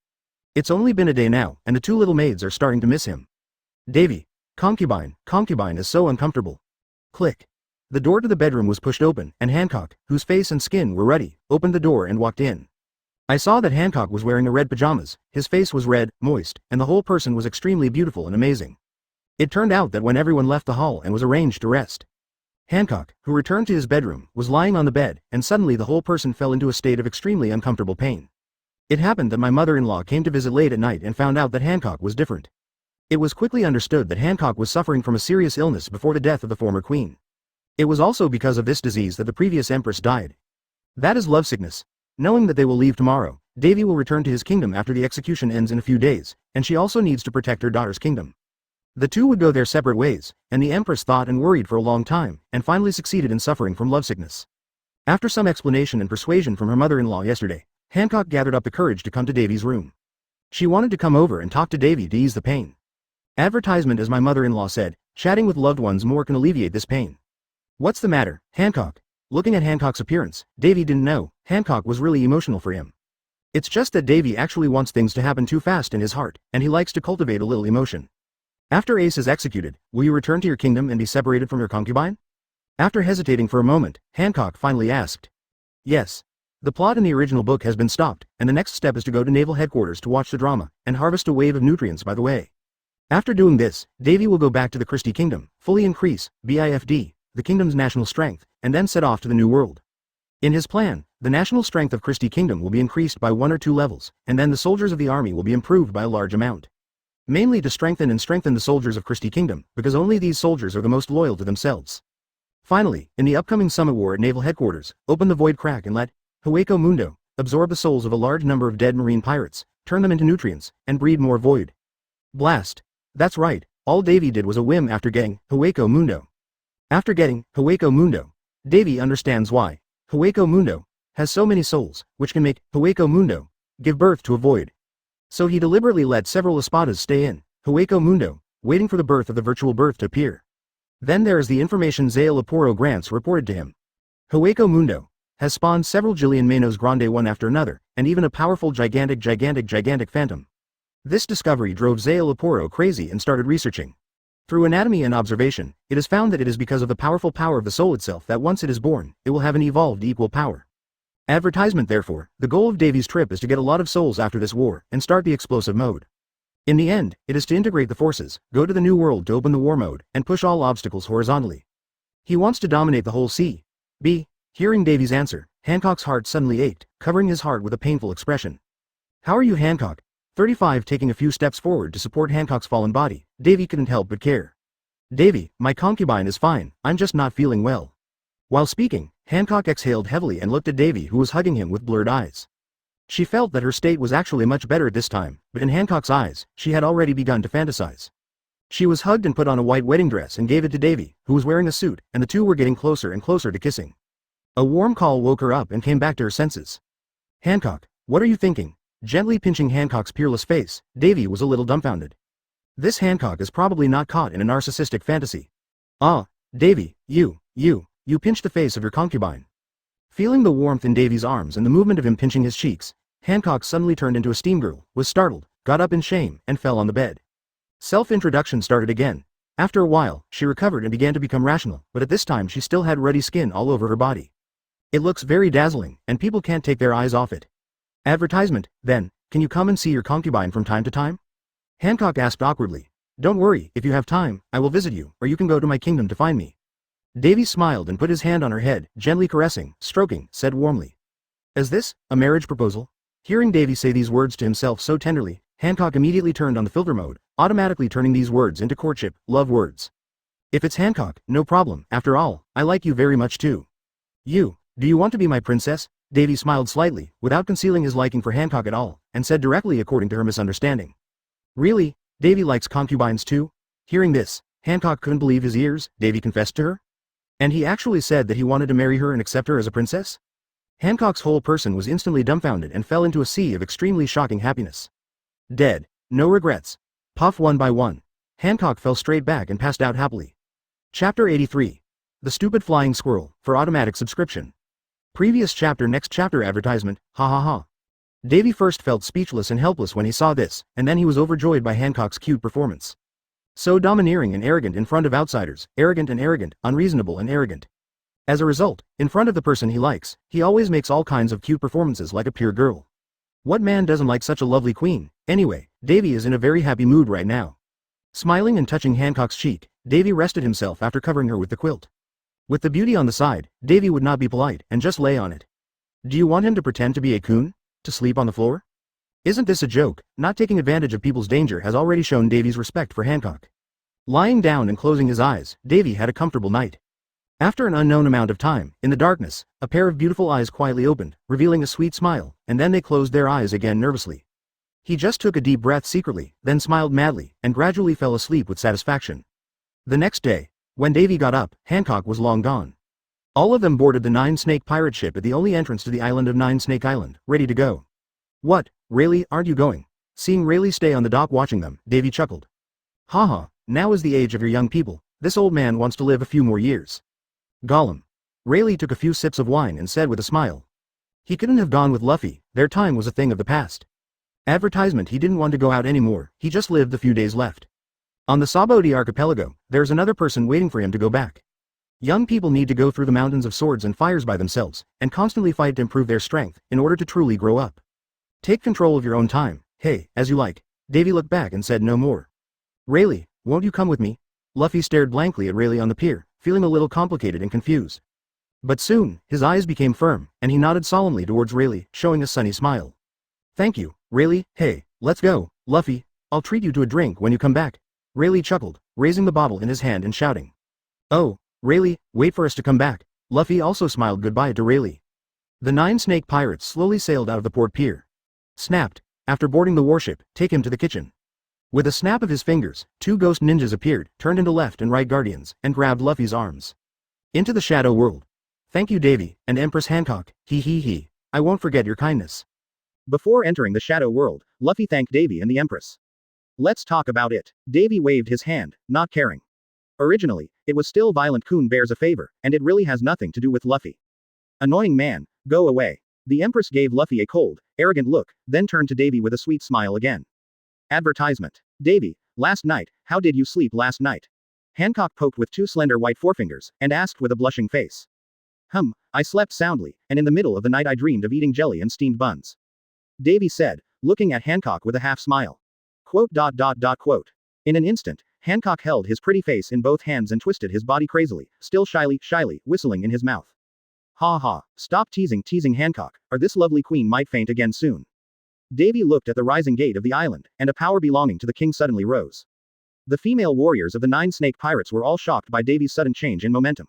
It's only been a day now, and the two little maids are starting to miss him. Davy. Concubine is so uncomfortable. Click. The door to the bedroom was pushed open, and Hancock, whose face and skin were ruddy, opened the door and walked in. I saw that Hancock was wearing a red pajamas, his face was red, moist, and the whole person was extremely beautiful and amazing. It turned out that when everyone left the hall and was arranged to rest, Hancock, who returned to his bedroom, was lying on the bed, and suddenly the whole person fell into a state of extremely uncomfortable pain. It happened that my mother-in-law came to visit late at night and found out that Hancock was different. It was quickly understood that Hancock was suffering from a serious illness before the death of the former queen. It was also because of this disease that the previous empress died. That is lovesickness. Knowing that they will leave tomorrow, Davy will return to his kingdom after the execution ends in a few days, and she also needs to protect her daughter's kingdom. The two would go their separate ways, and the empress thought and worried for a long time, and finally succeeded in suffering from lovesickness. After some explanation and persuasion from her mother-in-law yesterday, Hancock gathered up the courage to come to Davy's room. She wanted to come over and talk to Davy to ease the pain. Advertisement. As my mother-in-law said, chatting with loved ones more can alleviate this pain. What's the matter, Hancock? Looking at Hancock's appearance, Davy didn't know Hancock was really emotional for him. It's just that Davy actually wants things to happen too fast in his heart, and he likes to cultivate a little emotion. After Ace is executed, will you return to your kingdom and be separated from your concubine? After hesitating for a moment, Hancock finally asked. Yes. The plot in the original book has been stopped, and the next step is to go to naval headquarters to watch the drama, and harvest a wave of nutrients by the way. After doing this, Davy will go back to the Christie Kingdom, fully increase, BIFD, the kingdom's national strength, and then set off to the New World. In his plan, the national strength of Christie Kingdom will be increased by 1 or 2 levels, and then the soldiers of the army will be improved by a large amount. Mainly to strengthen the soldiers of Christie Kingdom, because only these soldiers are the most loyal to themselves. Finally, in the upcoming summit war at naval headquarters, open the void crack and let Hueco Mundo absorb the souls of a large number of dead marine pirates, turn them into nutrients, and breed more void. Blast. That's right, all Davy did was a whim after getting Hueco Mundo. After getting Hueco Mundo, Davy understands why Hueco Mundo has so many souls, which can make Hueco Mundo give birth to a void. So he deliberately let several Espadas stay in Hueco Mundo, waiting for the birth of the virtual birth to appear. Then there is the information Zale Aporo grants reported to him. Hueco Mundo has spawned several Jillian Manos Grande one after another, and even a powerful gigantic phantom. This discovery drove Zale Aporo crazy and started researching. Through anatomy and observation, it is found that it is because of the powerful power of the soul itself that once it is born, it will have an evolved equal power. Advertisement. Therefore, the goal of Davy's trip is to get a lot of souls after this war, and start the explosive mode. In the end, it is to integrate the forces, go to the New World to open the war mode, and push all obstacles horizontally. He wants to dominate the whole sea. Hearing Davy's answer, Hancock's heart suddenly ached, covering his heart with a painful expression. How are you, Hancock? 35. Taking a few steps forward to support Hancock's fallen body, Davy couldn't help but care. Davy, my concubine is fine, I'm just not feeling well. While speaking, Hancock exhaled heavily and looked at Davy, who was hugging him with blurred eyes. She felt that her state was actually much better this time, but in Hancock's eyes, she had already begun to fantasize. She was hugged and put on a white wedding dress and gave it to Davy, who was wearing a suit, and the two were getting closer and closer to kissing. A warm call woke her up and came back to her senses. Hancock, what are you thinking? Gently pinching Hancock's peerless face, Davy was a little dumbfounded. This Hancock is probably not caught in a narcissistic fantasy. Ah, Davy, you pinched the face of your concubine. Feeling the warmth in Davy's arms and the movement of him pinching his cheeks, Hancock suddenly turned into a steam girl, was startled, got up in shame, and fell on the bed. Self-introduction started again. After a while, she recovered and began to become rational, but at this time she still had ruddy skin all over her body. It looks very dazzling, and people can't take their eyes off it. Advertisement. Then, can you come and see your concubine from time to time? Hancock asked awkwardly. Don't worry, if you have time, I will visit you, or you can go to my kingdom to find me. Davy smiled and put his hand on her head, gently caressing, stroking, said warmly. Is this a marriage proposal? Hearing Davy say these words to himself so tenderly, Hancock immediately turned on the filter mode, automatically turning these words into courtship, love words. If it's Hancock, no problem, after all, I like you very much too. Do you want to be my princess? Davy smiled slightly, without concealing his liking for Hancock at all, and said directly according to her misunderstanding. Really? Davy likes concubines too? Hearing this, Hancock couldn't believe his ears. Davy confessed to her? And he actually said that he wanted to marry her and accept her as a princess? Hancock's whole person was instantly dumbfounded and fell into a sea of extremely shocking happiness. Dead. No regrets. Puff one by one. Hancock fell straight back and passed out happily. Chapter 83. The Stupid Flying Squirrel, for automatic subscription. Previous chapter next chapter advertisement, ha ha ha. Davy first felt speechless and helpless when he saw this, and then he was overjoyed by Hancock's cute performance. So domineering and arrogant in front of outsiders, arrogant, unreasonable and arrogant. As a result, in front of the person he likes, he always makes all kinds of cute performances like a pure girl. What man doesn't like such a lovely queen? Anyway, Davy is in a very happy mood right now. Smiling and touching Hancock's cheek, Davy rested himself after covering her with the quilt. With the beauty on the side, Davy would not be polite and just lay on it. Do you want him to pretend to be a coon? To sleep on the floor? Isn't this a joke? Not taking advantage of people's danger has already shown Davy's respect for Hancock. Lying down and closing his eyes, Davy had a comfortable night. After an unknown amount of time, in the darkness, a pair of beautiful eyes quietly opened, revealing a sweet smile, and then they closed their eyes again nervously. He just took a deep breath secretly, then smiled madly, and gradually fell asleep with satisfaction. The next day, when Davy got up, Hancock was long gone. All of them boarded the Nine Snake pirate ship at the only entrance to the island of Nine Snake Island, ready to go. What, Rayleigh, aren't you going? Seeing Rayleigh stay on the dock watching them, Davy chuckled. Haha, now is the age of your young people, this old man wants to live a few more years. Gollum. Rayleigh took a few sips of wine and said with a smile. He couldn't have gone with Luffy, their time was a thing of the past. Advertisement, he didn't want to go out anymore, he just lived the few days left. On the Sabaody archipelago, there's another person waiting for him to go back. Young people need to go through the mountains of swords and fires by themselves, and constantly fight to improve their strength, in order to truly grow up. Take control of your own time, hey, as you like. Davy looked back and said no more. Rayleigh, won't you come with me? Luffy stared blankly at Rayleigh on the pier, feeling a little complicated and confused. But soon, his eyes became firm, and he nodded solemnly towards Rayleigh, showing a sunny smile. Thank you, Rayleigh, hey, let's go, Luffy, I'll treat you to a drink when you come back. Rayleigh chuckled, raising the bottle in his hand and shouting. Oh, Rayleigh, wait for us to come back. Luffy also smiled goodbye to Rayleigh. The Nine Snake pirates slowly sailed out of the port pier. Snapped, after boarding the warship, take him to the kitchen. With a snap of his fingers, two ghost ninjas appeared, turned into left and right guardians, and grabbed Luffy's arms. Into the shadow world. Thank you Davy, and Empress Hancock, he. I won't forget your kindness. Before entering the shadow world, Luffy thanked Davy and the Empress. Let's talk about it. Davy waved his hand, not caring. Originally, it was still Violent Coon bears a favor, and it really has nothing to do with Luffy. Annoying man, go away. The Empress gave Luffy a cold, arrogant look, then turned to Davy with a sweet smile again. Advertisement. Davy, last night, how did you sleep last night? Hancock poked with two slender white forefingers, and asked with a blushing face. I slept soundly, and in the middle of the night I dreamed of eating jelly and steamed buns. Davy said, looking at Hancock with a half smile. Quote. In an instant, Hancock held his pretty face in both hands and twisted his body crazily, still shyly, whistling in his mouth. Ha ha, stop teasing Hancock, or this lovely queen might faint again soon. Davy looked at the rising gate of the island, and a power belonging to the king suddenly rose. The female warriors of the Nine Snake Pirates were all shocked by Davy's sudden change in momentum.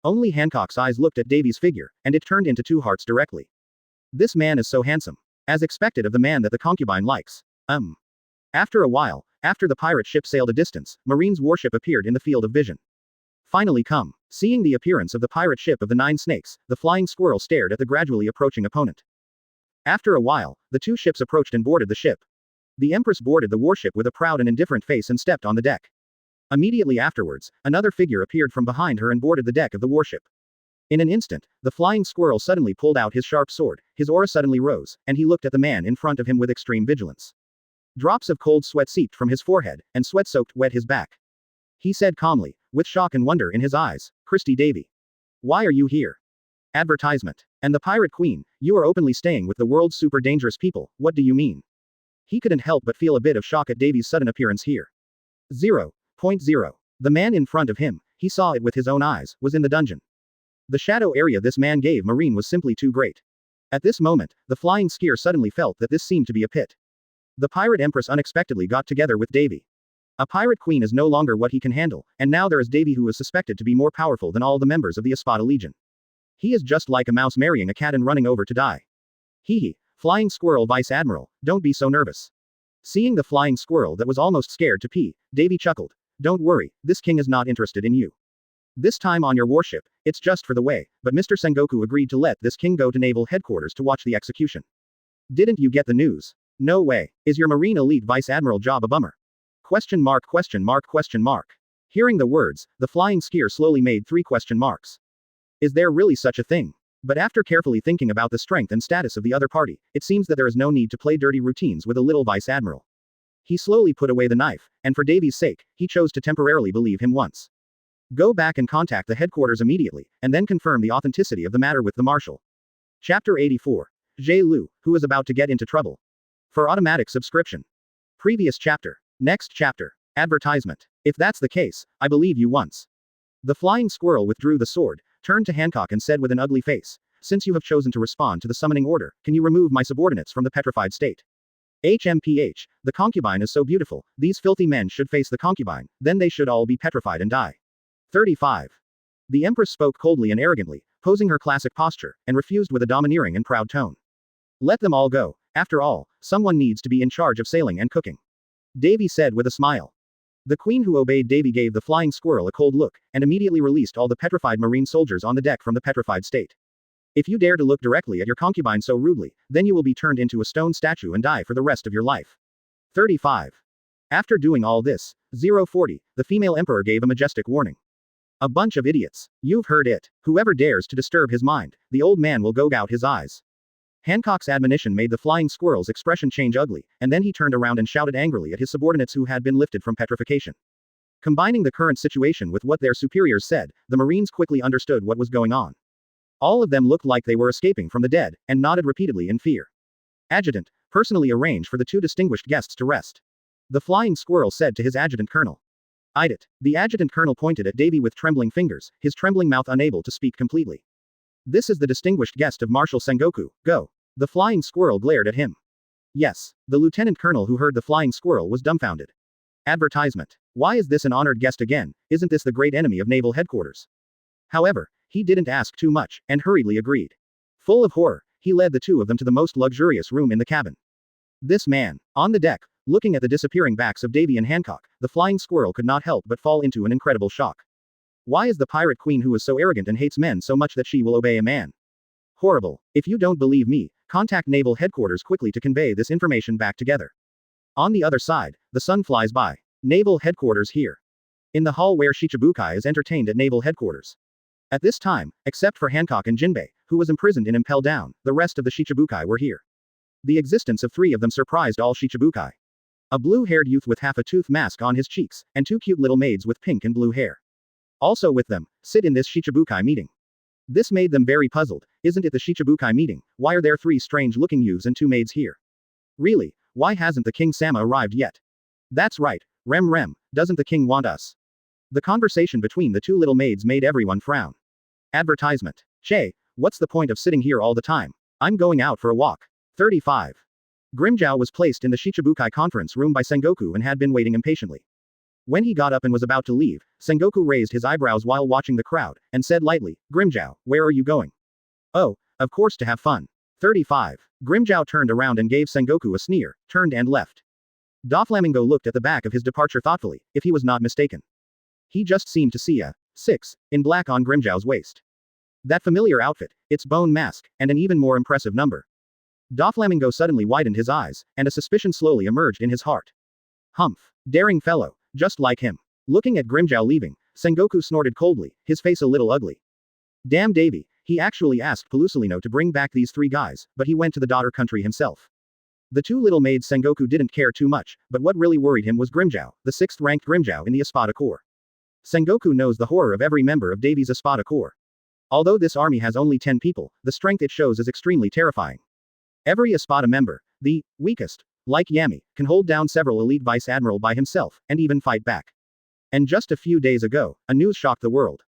Only Hancock's eyes looked at Davy's figure, and it turned into two hearts directly. This man is so handsome. As expected of the man that the concubine likes. After a while, after the pirate ship sailed a distance, Marine's warship appeared in the field of vision. Finally come. Seeing the appearance of the pirate ship of the Nine Snakes, the flying squirrel stared at the gradually approaching opponent. After a while, the two ships approached and boarded the ship. The Empress boarded the warship with a proud and indifferent face and stepped on the deck. Immediately afterwards, another figure appeared from behind her and boarded the deck of the warship. In an instant, the flying squirrel suddenly pulled out his sharp sword, his aura suddenly rose, and he looked at the man in front of him with extreme vigilance. Drops of cold sweat seeped from his forehead, and sweat-soaked wet his back. He said calmly, with shock and wonder in his eyes, Christy Davy. Why are you here? Advertisement. And the Pirate Queen, you are openly staying with the world's super dangerous people, what do you mean? He couldn't help but feel a bit of shock at Davy's sudden appearance here. 0.0. The man in front of him, he saw it with his own eyes, was in the dungeon. The shadow area this man gave Marine was simply too great. At this moment, the flying skier suddenly felt that this seemed to be a pit. The pirate empress unexpectedly got together with Davy. A pirate queen is no longer what he can handle, and now there is Davy who is suspected to be more powerful than all the members of the Espada Legion. He is just like a mouse marrying a cat and running over to die. Hee hee, flying squirrel vice admiral, don't be so nervous. Seeing the flying squirrel that was almost scared to pee, Davy chuckled. Don't worry, this king is not interested in you. This time on your warship, it's just for the way, but Mr. Sengoku agreed to let this king go to naval headquarters to watch the execution. Didn't you get the news? No way. Is your Marine Elite Vice Admiral job a bummer? Question mark question mark question mark. Hearing the words, the flying skier slowly made 3 question marks. Is there really such a thing? But after carefully thinking about the strength and status of the other party, it seems that there is no need to play dirty routines with a little Vice Admiral. He slowly put away the knife, and for Davy's sake, he chose to temporarily believe him once. Go back and contact the headquarters immediately, and then confirm the authenticity of the matter with the marshal. Chapter 84. Jie Lu, who is about to get into trouble. For automatic subscription. Previous chapter. Next chapter. Advertisement. If that's the case, I believe you once. The flying squirrel withdrew the sword, turned to Hancock and said with an ugly face, since you have chosen to respond to the summoning order, can you remove my subordinates from the petrified state? HMPH, the concubine is so beautiful, these filthy men should face the concubine, then they should all be petrified and die. 35. The Empress spoke coldly and arrogantly, posing her classic posture, and refused with a domineering and proud tone. Let them all go. After all, someone needs to be in charge of sailing and cooking. Davy said with a smile. The queen who obeyed Davy gave the flying squirrel a cold look, and immediately released all the petrified marine soldiers on the deck from the petrified state. If you dare to look directly at your concubine so rudely, then you will be turned into a stone statue and die for the rest of your life. 35. After doing all this, 040, the female emperor gave a majestic warning. A bunch of idiots. You've heard it. Whoever dares to disturb his mind, the old man will gouge out his eyes. Hancock's admonition made the flying squirrel's expression change ugly, and then he turned around and shouted angrily at his subordinates who had been lifted from petrification. Combining the current situation with what their superiors said, the Marines quickly understood what was going on. All of them looked like they were escaping from the dead, and nodded repeatedly in fear. Adjutant, personally arrange for the 2 distinguished guests to rest. The flying squirrel said to his adjutant colonel. It. The adjutant colonel pointed at Davy with trembling fingers, his trembling mouth unable to speak completely. This is the distinguished guest of Marshal Sengoku, go. The flying squirrel glared at him. Yes. The lieutenant colonel who heard the flying squirrel was dumbfounded. Advertisement. Why is this an honored guest again? Isn't this the great enemy of naval headquarters? However, he didn't ask too much, and hurriedly agreed. Full of horror, he led the 2 of them to the most luxurious room in the cabin. This man, on the deck, looking at the disappearing backs of Davy and Hancock, the flying squirrel could not help but fall into an incredible shock. Why is the pirate queen who is so arrogant and hates men so much that she will obey a man? Horrible. If you don't believe me, contact naval headquarters quickly to convey this information back together. On the other side, the sun flies by. Naval headquarters here. In the hall where Shichibukai is entertained at naval headquarters. At this time, except for Hancock and Jinbei, who was imprisoned in Impel Down, the rest of the Shichibukai were here. The existence of 3 of them surprised all Shichibukai. A blue-haired youth with half a tooth mask on his cheeks, and 2 cute little maids with pink and blue hair. Also with them, sit in this Shichibukai meeting. This made them very puzzled. Isn't it the Shichibukai meeting? Why are there 3 strange-looking youths and 2 maids here? Really, why hasn't the King-sama arrived yet? That's right, Rem, doesn't the king want us? The conversation between the 2 little maids made everyone frown. Advertisement. Che, what's the point of sitting here all the time? I'm going out for a walk. 35. Grimjow was placed in the Shichibukai conference room by Sengoku and had been waiting impatiently. When he got up and was about to leave, Sengoku raised his eyebrows while watching the crowd, and said lightly, Grimjow, where are you going? Oh, of course to have fun. 35. Grimjow turned around and gave Sengoku a sneer, turned and left. Doflamingo looked at the back of his departure thoughtfully, if he was not mistaken. He just seemed to see a 6 in black on Grimjow's waist. That familiar outfit, its bone mask, and an even more impressive number. Doflamingo suddenly widened his eyes, and a suspicion slowly emerged in his heart. Humph. Daring fellow, just like him. Looking at Grimjow leaving, Sengoku snorted coldly, his face a little ugly. Damn Davy, he actually asked Pelusolino to bring back these 3 guys, but he went to the daughter country himself. The 2 little maids Sengoku didn't care too much, but what really worried him was Grimjow, the 6th ranked Grimjow in the Espada Corps. Sengoku knows the horror of every member of Davy's Espada Corps. Although this army has only 10 people, the strength it shows is extremely terrifying. Every Espada member, the weakest, like Yami, can hold down several elite vice admiral by himself, and even fight back. And just a few days ago, a news shocked the world.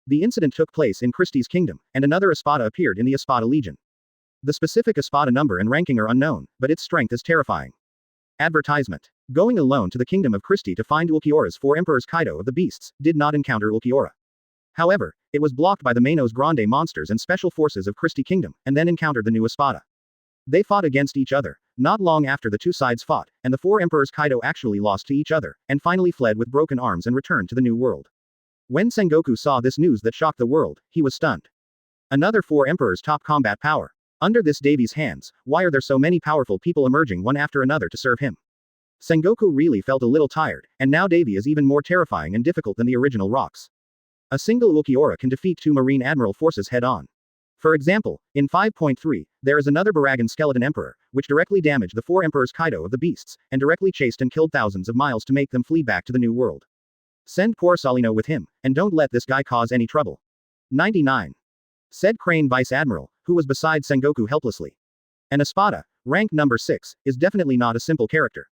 The incident took place in Christie's kingdom, and another Espada appeared in the Espada Legion. The specific Espada number and ranking are unknown, but its strength is terrifying. Advertisement. Going alone to the kingdom of Christie to find Ulquiorra's 4 emperors Kaido of the beasts, did not encounter Ulquiorra. However, it was blocked by the Manos Grande monsters and special forces of Christie Kingdom, and then encountered the new Espada. They fought against each other. Not long after the two sides fought, and the 4 emperors Kaido actually lost to each other, and finally fled with broken arms and returned to the new world. When Sengoku saw this news that shocked the world, he was stunned. Another 4 emperors top combat power. Under this Davy's hands, why are there so many powerful people emerging one after another to serve him? Sengoku really felt a little tired, and now Davy is even more terrifying and difficult than the original rocks. A single Ulquiorra can defeat 2 Marine Admiral forces head-on. For example, in 5.3, there is another Baragan Skeleton Emperor, which directly damaged the 4 Emperors Kaido of the beasts, and directly chased and killed thousands of miles to make them flee back to the new world. Send Porsalino with him, and don't let this guy cause any trouble. 99. Said Crane Vice Admiral, who was beside Sengoku helplessly. An Espada, rank number 6, is definitely not a simple character.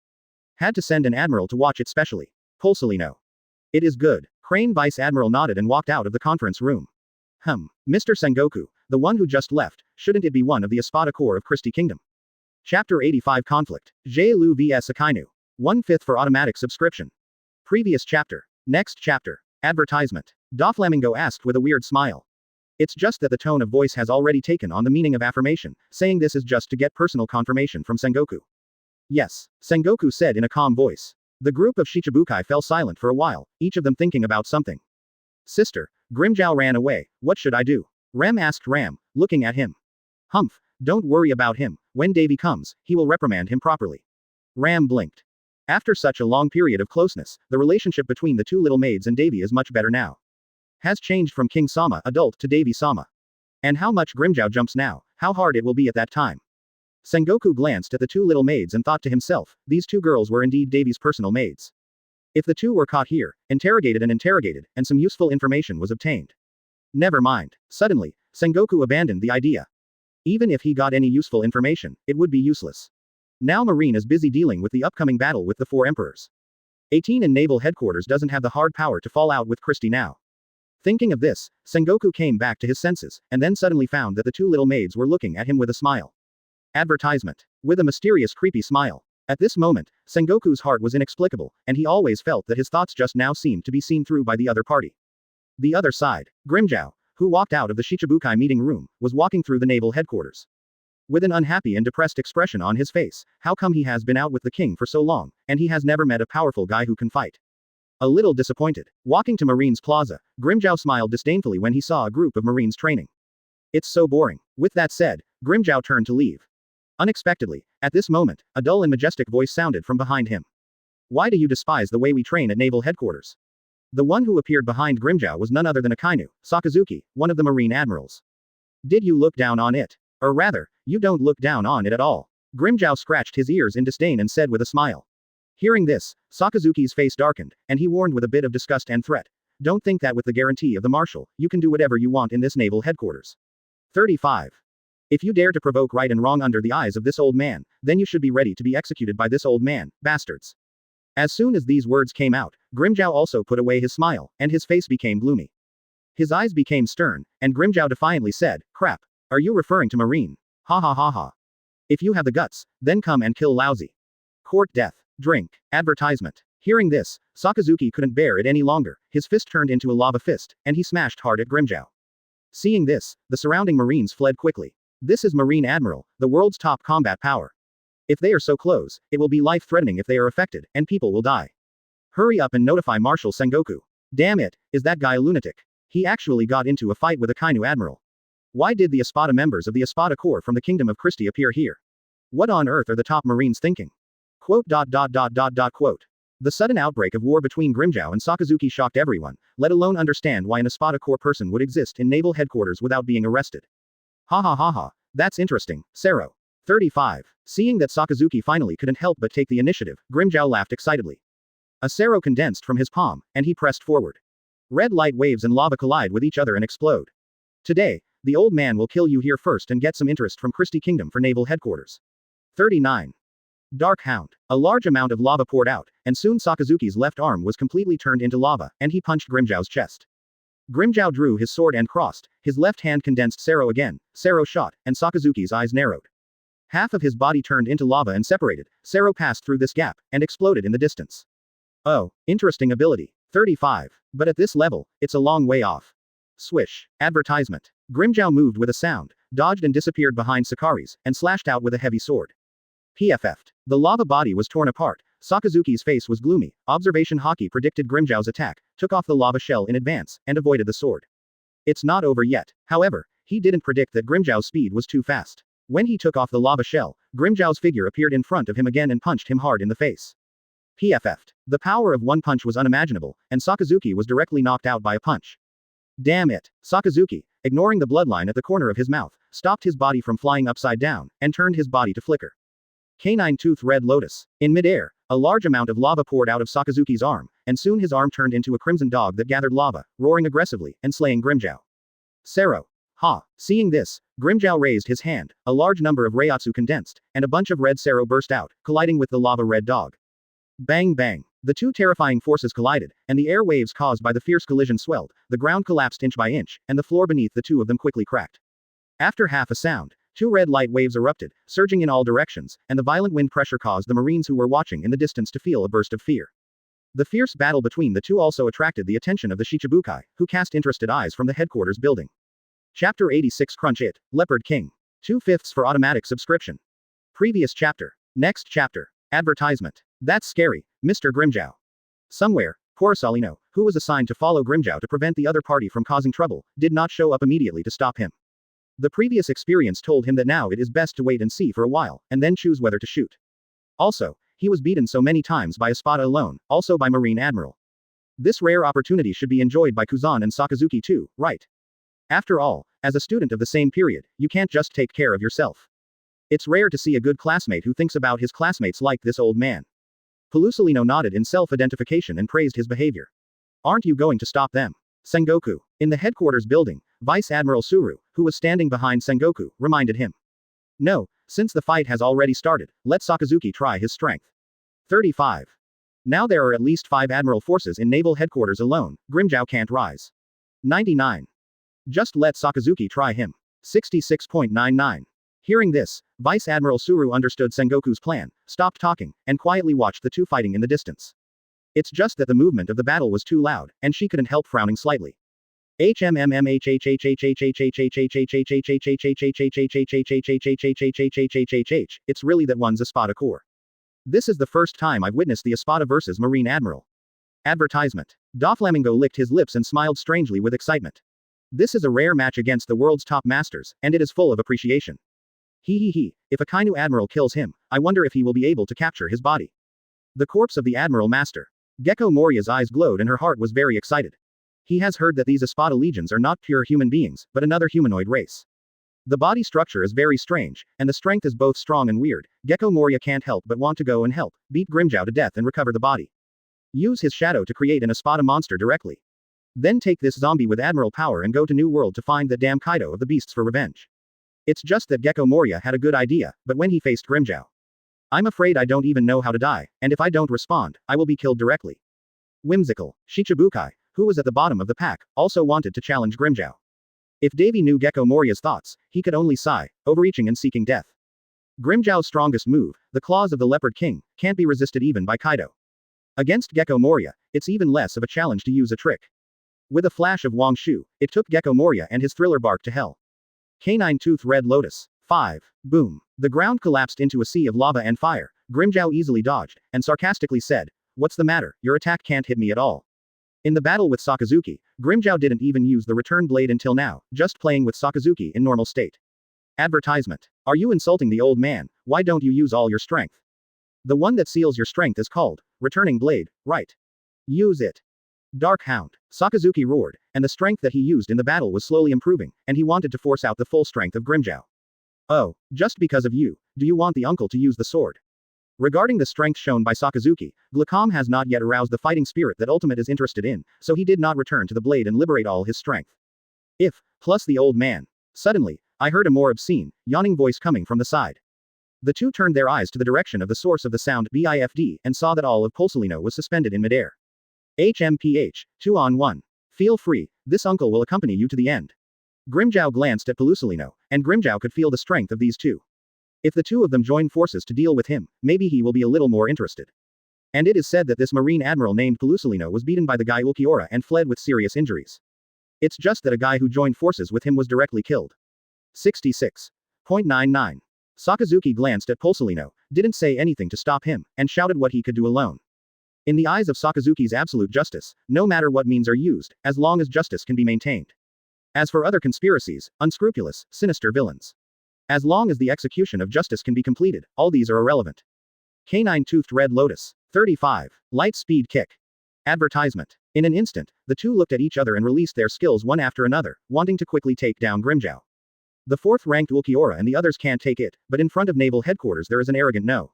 Had to send an admiral to watch it specially. Porsalino. It is good. Crane Vice Admiral nodded and walked out of the conference room. Mr. Sengoku, the one who just left, shouldn't it be one of the Espada Corps of Christie Kingdom? Chapter 85 Conflict. Lu vs Akainu. 1/5 for automatic subscription. Previous chapter. Next chapter. Advertisement. Doflamingo asked with a weird smile. It's just that the tone of voice has already taken on the meaning of affirmation, saying this is just to get personal confirmation from Sengoku. Yes, Sengoku said in a calm voice. The group of Shichibukai fell silent for a while, each of them thinking about something. Sister, Grimjow ran away, what should I do? Ram asked Ram, looking at him. Humph, don't worry about him, when Davy comes, he will reprimand him properly. Ram blinked. After such a long period of closeness, the relationship between the two little maids and Davy is much better now. Has changed from King Sama adult to Davy Sama. And how much Grimjow jumps now, how hard it will be at that time. Sengoku glanced at the two little maids and thought to himself, these two girls were indeed Davy's personal maids. If the two were caught here, interrogated, and some useful information was obtained. Never mind. Suddenly, Sengoku abandoned the idea. Even if he got any useful information, it would be useless. Now Marine is busy dealing with the upcoming battle with the 4 emperors. 18 and Naval Headquarters doesn't have the hard power to fall out with Christie now. Thinking of this, Sengoku came back to his senses, and then suddenly found that the two little maids were looking at him with a smile. Advertisement. With a mysterious creepy smile. At this moment, Sengoku's heart was inexplicable, and he always felt that his thoughts just now seemed to be seen through by the other party. The other side, Grimjow, who walked out of the Shichibukai meeting room, was walking through the naval headquarters. With an unhappy and depressed expression on his face, how come he has been out with the king for so long, and he has never met a powerful guy who can fight? A little disappointed. Walking to Marine's Plaza, Grimjow smiled disdainfully when he saw a group of Marines training. It's so boring. With that said, Grimjow turned to leave. Unexpectedly, at this moment, a dull and majestic voice sounded from behind him. Why do you despise the way we train at naval headquarters? The one who appeared behind Grimjow was none other than Akainu, Sakazuki, one of the Marine admirals. Did you look down on it? Or rather, you don't look down on it at all. Grimjow scratched his ears in disdain and said with a smile. Hearing this, Sakazuki's face darkened, and he warned with a bit of disgust and threat. Don't think that with the guarantee of the marshal, you can do whatever you want in this naval headquarters. 35. If you dare to provoke right and wrong under the eyes of this old man, then you should be ready to be executed by this old man, bastards. As soon as these words came out, Grimjow also put away his smile, and his face became gloomy. His eyes became stern, and Grimjow defiantly said, crap. Are you referring to Marine? Ha ha ha ha. If you have the guts, then come and kill Lousy. Court death. Drink. Advertisement. Hearing this, Sakazuki couldn't bear it any longer, his fist turned into a lava fist, and he smashed hard at Grimjow. Seeing this, the surrounding Marines fled quickly. This is Marine Admiral, the world's top combat power. If they are so close, it will be life-threatening if they are affected, and people will die. Hurry up and notify Marshal Sengoku. Damn it, is that guy a lunatic? He actually got into a fight with Akainu Admiral. Why did the Espada members of the Espada Corps from the Kingdom of Christie appear here? What on earth are the top Marines thinking? Quote. The sudden outbreak of war between Grimjow and Sakazuki shocked everyone, let alone understand why an Espada Corps person would exist in naval headquarters without being arrested. Ha ha ha ha, that's interesting, Sero. 35. Seeing that Sakazuki finally couldn't help but take the initiative, Grimjow laughed excitedly. A Sero condensed from his palm, and he pressed forward. Red light waves and lava collide with each other and explode. Today, the old man will kill you here first and get some interest from Christie Kingdom for naval headquarters. 39. Dark Hound. A large amount of lava poured out, and soon Sakazuki's left arm was completely turned into lava, and he punched Grimjiao's chest. Grimjiao drew his sword and crossed, his left hand condensed Sero again, Sero shot, and Sakazuki's eyes narrowed. Half of his body turned into lava and separated, Sero passed through this gap, and exploded in the distance. Oh, interesting ability. 35. But at this level, it's a long way off. Swish. Advertisement. Grimjiao moved with a sound, dodged and disappeared behind Sakari's, and slashed out with a heavy sword. PFF'd. The lava body was torn apart, Sakazuki's face was gloomy, observation Haki predicted Grimjiao's attack, took off the lava shell in advance, and avoided the sword. It's not over yet, however, he didn't predict that Grimjiao's speed was too fast. When he took off the lava shell, Grimjiao's figure appeared in front of him again and punched him hard in the face. PFF'd. The power of one punch was unimaginable, and Sakazuki was directly knocked out by a punch. Damn it. Sakazuki, ignoring the bloodline at the corner of his mouth, stopped his body from flying upside down, and turned his body to flicker. Canine-toothed red lotus. In midair, a large amount of lava poured out of Sakazuki's arm, and soon his arm turned into a crimson dog that gathered lava, roaring aggressively, and slaying Grimjiao. Sero. Ha. Seeing this, Grimjiao raised his hand, a large number of Reiatsu condensed, and a bunch of red Sero burst out, colliding with the lava red dog. Bang bang. The two terrifying forces collided, and the air waves caused by the fierce collision swelled, the ground collapsed inch by inch, and the floor beneath the two of them quickly cracked. After half a sound, two red light waves erupted, surging in all directions, and the violent wind pressure caused the Marines who were watching in the distance to feel a burst of fear. The fierce battle between the two also attracted the attention of the Shichibukai, who cast interested eyes from the headquarters building. Chapter 86 Crunch It, Leopard King. 2/5 for automatic subscription. Previous chapter. Next chapter. Advertisement. That's scary, Mr. Grimjiao. Somewhere, Corisolino, who was assigned to follow Grimjiao to prevent the other party from causing trouble, did not show up immediately to stop him. The previous experience told him that now it is best to wait and see for a while, and then choose whether to shoot. Also, he was beaten so many times by Espada alone, also by Marine Admiral. This rare opportunity should be enjoyed by Kuzan and Sakazuki too, right? After all, as a student of the same period, you can't just take care of yourself. It's rare to see a good classmate who thinks about his classmates like this old man. Pelusolino nodded in self-identification and praised his behavior. Aren't you going to stop them? Sengoku. In the headquarters building, Vice Admiral Suru, who was standing behind Sengoku, reminded him. No, since the fight has already started, let Sakazuki try his strength. 35. Now there are at least 5 admiral forces in naval headquarters alone, Grimjiao can't rise. 99. Just let Sakazuki try him. 66.99. Hearing this, Vice Admiral Suru understood Sengoku's plan, stopped talking, and quietly watched the two fighting in the distance. It's just that the movement of the battle was too loud, and she couldn't help frowning slightly. It's really that one's Espada core. This is the first time I've witnessed the Espada versus Marine Admiral. Advertisement. Doflamingo licked his lips and smiled strangely with excitement. This is a rare match against the world's top masters, and it is full of appreciation. If Akainu Admiral kills him, I wonder if he will be able to capture his body. The corpse of the Admiral Master. Gecko Moria's eyes glowed and her heart was very excited. He has heard that these Espada legions are not pure human beings, but another humanoid race. The body structure is very strange, and the strength is both strong and weird. Gecko Moria can't help but want to go and help, beat Grimjiao to death and recover the body. Use his shadow to create an Espada monster directly. Then take this zombie with Admiral power and go to New World to find the damn Kaido of the beasts for revenge. It's just that Gecko Moria had a good idea, but when he faced Grimjiao. I'm afraid I don't even know how to die, and if I don't respond, I will be killed directly. Whimsical. Shichibukai, who was at the bottom of the pack, also wanted to challenge Grimjiao. If Davy knew Gecko Moria's thoughts, he could only sigh, overreaching and seeking death. Grimjiao's strongest move, the claws of the Leopard King, can't be resisted even by Kaido. Against Gecko Moria, it's even less of a challenge to use a trick. With a flash of Wang Shu, it took Gecko Moria and his thriller bark to hell. Canine-toothed red lotus. 5. Boom. The ground collapsed into a sea of lava and fire. Grimjiao easily dodged, and sarcastically said, "What's the matter, your attack can't hit me at all." In the battle with Sakazuki, Grimjiao didn't even use the return blade until now, just playing with Sakazuki in normal state. Advertisement. Are you insulting the old man? Why don't you use all your strength? The one that seals your strength is called returning blade, right? Use it. Dark Hound. Sakazuki roared, and the strength that he used in the battle was slowly improving, and he wanted to force out the full strength of Grimjiao. Oh, just because of you, do you want the uncle to use the sword? Regarding the strength shown by Sakazuki, Glacom has not yet aroused the fighting spirit that Ultimate is interested in, so he did not return to the blade and liberate all his strength. Plus the old man. Suddenly, I heard a more obscene, yawning voice coming from the side. The two turned their eyes to the direction of the source of the sound BIFD and saw that all of Pulsolino was suspended in midair. HMPH, 2 on 1. Feel free, this uncle will accompany you to the end. Grimjow glanced at Pulsolino, and Grimjow could feel the strength of these two. If the two of them join forces to deal with him, maybe he will be a little more interested. And it is said that this marine admiral named Pulsolino was beaten by the guy Ulquiorra and fled with serious injuries. It's just that a guy who joined forces with him was directly killed. 66.99. Sakazuki glanced at Pulsolino, didn't say anything to stop him, and shouted what he could do alone. In the eyes of Sakazuki's absolute justice, no matter what means are used, as long as justice can be maintained. As for other conspiracies, unscrupulous, sinister villains. As long as the execution of justice can be completed, all these are irrelevant. Canine-toothed red lotus. 35. Light speed kick. Advertisement. In an instant, the two looked at each other and released their skills one after another, wanting to quickly take down Grimjow. The fourth-ranked Ulquiorra and the others can't take it, but in front of naval headquarters there is an arrogant no.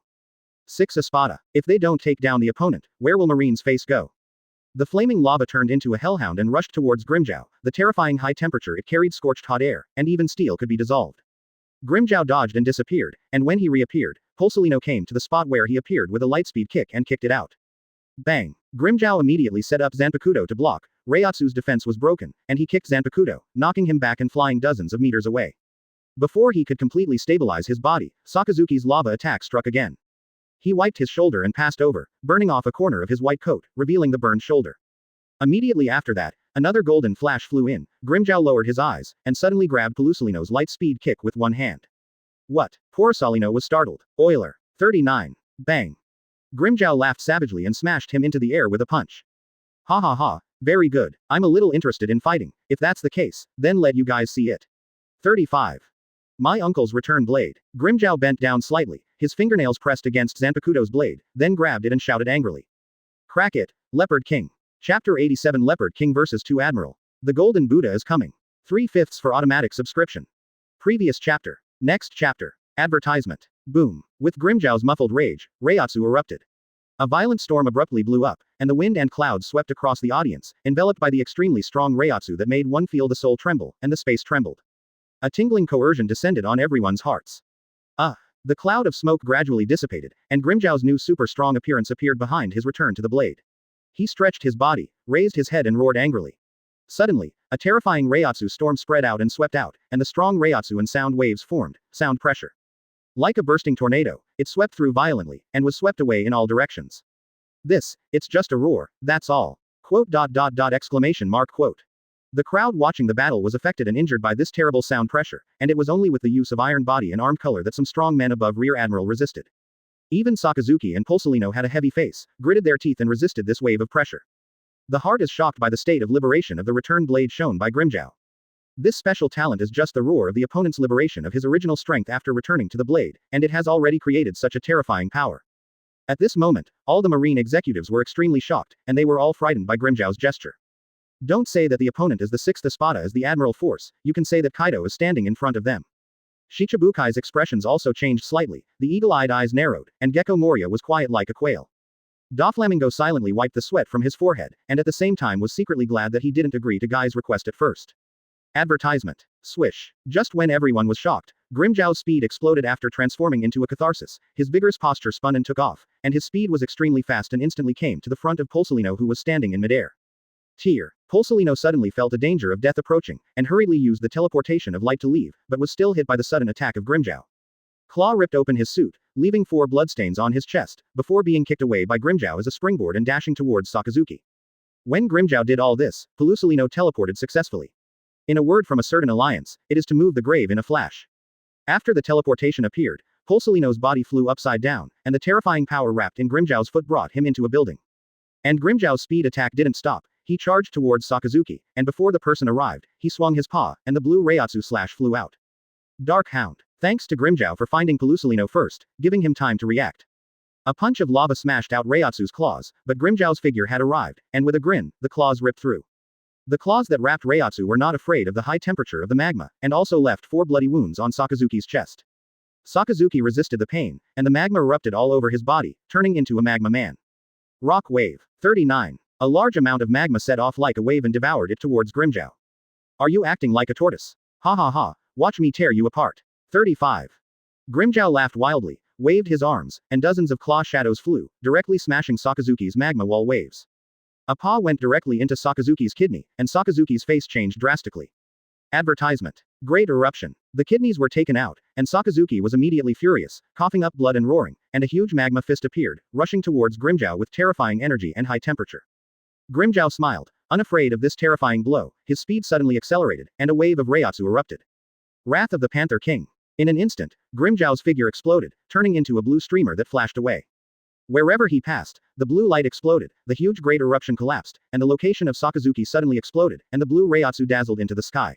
6 Espada. If they don't take down the opponent, where will Marine's face go? The flaming lava turned into a hellhound and rushed towards Grimjow. The terrifying high temperature it carried scorched hot air, and even steel could be dissolved. Grimjow dodged and disappeared, and when he reappeared, Pulsolino came to the spot where he appeared with a lightspeed kick and kicked it out. Bang! Grimjow immediately set up Zanpakuto to block. Reiatsu's defense was broken, and he kicked Zanpakuto, knocking him back and flying dozens of meters away. Before he could completely stabilize his body, Sakazuki's lava attack struck again. He wiped his shoulder and passed over, burning off a corner of his white coat, revealing the burned shoulder. Immediately after that, another golden flash flew in. Grimjow lowered his eyes, and suddenly grabbed Pulsolino's light-speed kick with one hand. What? Pulsolino was startled. Euler. 39. Bang. Grimjow laughed savagely and smashed him into the air with a punch. Ha ha ha, very good, I'm a little interested in fighting, if that's the case, then let you guys see it. 35. My uncle's return blade. Grimjow bent down slightly, his fingernails pressed against Zanpakuto's blade, then grabbed it and shouted angrily. Crack it, Leopard King. Chapter 87 Leopard King vs. 2 Admiral. The Golden Buddha is coming. 3/5 for automatic subscription. Previous chapter. Next chapter. Advertisement. Boom. With Grimjow's muffled rage, Reiatsu erupted. A violent storm abruptly blew up, and the wind and clouds swept across the audience, enveloped by the extremely strong Reiatsu that made one feel the soul tremble, and the space trembled. A tingling coercion descended on everyone's hearts. The cloud of smoke gradually dissipated, and Grimjow's new super strong appearance appeared behind his return to the blade. He stretched his body, raised his head and roared angrily. Suddenly, a terrifying Reiatsu storm spread out and swept out, and the strong Reiatsu and sound waves formed, sound pressure. Like a bursting tornado, it swept through violently, and was swept away in all directions. It's just a roar, that's all. Exclamation mark quote. The crowd watching the battle was affected and injured by this terrible sound pressure, and it was only with the use of iron body and armed color that some strong men above Rear Admiral resisted. Even Sakazuki and Pulsolino had a heavy face, gritted their teeth and resisted this wave of pressure. The heart is shocked by the state of liberation of the return blade shown by Grimjow. This special talent is just the roar of the opponent's liberation of his original strength after returning to the blade, and it has already created such a terrifying power. At this moment, all the marine executives were extremely shocked, and they were all frightened by Grimjow's gesture. Don't say that the opponent is the 6th Espada as the Admiral Force, you can say that Kaido is standing in front of them. Shichibukai's expressions also changed slightly, the eagle-eyed eyes narrowed, and Gecko Moria was quiet like a quail. Doflamingo silently wiped the sweat from his forehead, and at the same time was secretly glad that he didn't agree to Guy's request at first. Advertisement. Swish. Just when everyone was shocked, Grimjow's speed exploded after transforming into a catharsis, his vigorous posture spun and took off, and his speed was extremely fast and instantly came to the front of Pulsolino who was standing in midair. Tear. Pulsolino suddenly felt a danger of death approaching, and hurriedly used the teleportation of light to leave, but was still hit by the sudden attack of Grimjow. Claw ripped open his suit, leaving 4 bloodstains on his chest, before being kicked away by Grimjow as a springboard and dashing towards Sakazuki. When Grimjow did all this, Pulsolino teleported successfully. In a word from a certain alliance, it is to move the grave in a flash. After the teleportation appeared, Pulsolino's body flew upside down, and the terrifying power wrapped in Grimjow's foot brought him into a building. And Grimjow's speed attack didn't stop. He charged towards Sakazuki, and before the person arrived, he swung his paw, and the blue Reiatsu slash flew out. Dark Hound. Thanks to Grimjow for finding Pulsolino first, giving him time to react. A punch of lava smashed out Reiatsu's claws, but Grimjow's figure had arrived, and with a grin, the claws ripped through. The claws that wrapped Reiatsu were not afraid of the high temperature of the magma, and also left 4 bloody wounds on Sakazuki's chest. Sakazuki resisted the pain, and the magma erupted all over his body, turning into a magma man. Rock Wave. 39. A large amount of magma set off like a wave and devoured it towards Grimjow. Are you acting like a tortoise? Ha ha ha, watch me tear you apart. 35. Grimjow laughed wildly, waved his arms, and dozens of claw shadows flew, directly smashing Sakazuki's magma wall waves. A paw went directly into Sakazuki's kidney, and Sakazuki's face changed drastically. Advertisement. Great eruption. The kidneys were taken out, and Sakazuki was immediately furious, coughing up blood and roaring, and a huge magma fist appeared, rushing towards Grimjow with terrifying energy and high temperature. Grimjow smiled, unafraid of this terrifying blow. His speed suddenly accelerated, and a wave of Reiatsu erupted. Wrath of the Panther King. In an instant, Grimjow's figure exploded, turning into a blue streamer that flashed away. Wherever he passed, the blue light exploded, the huge great eruption collapsed, and the location of Sakazuki suddenly exploded, and the blue Reiatsu dazzled into the sky.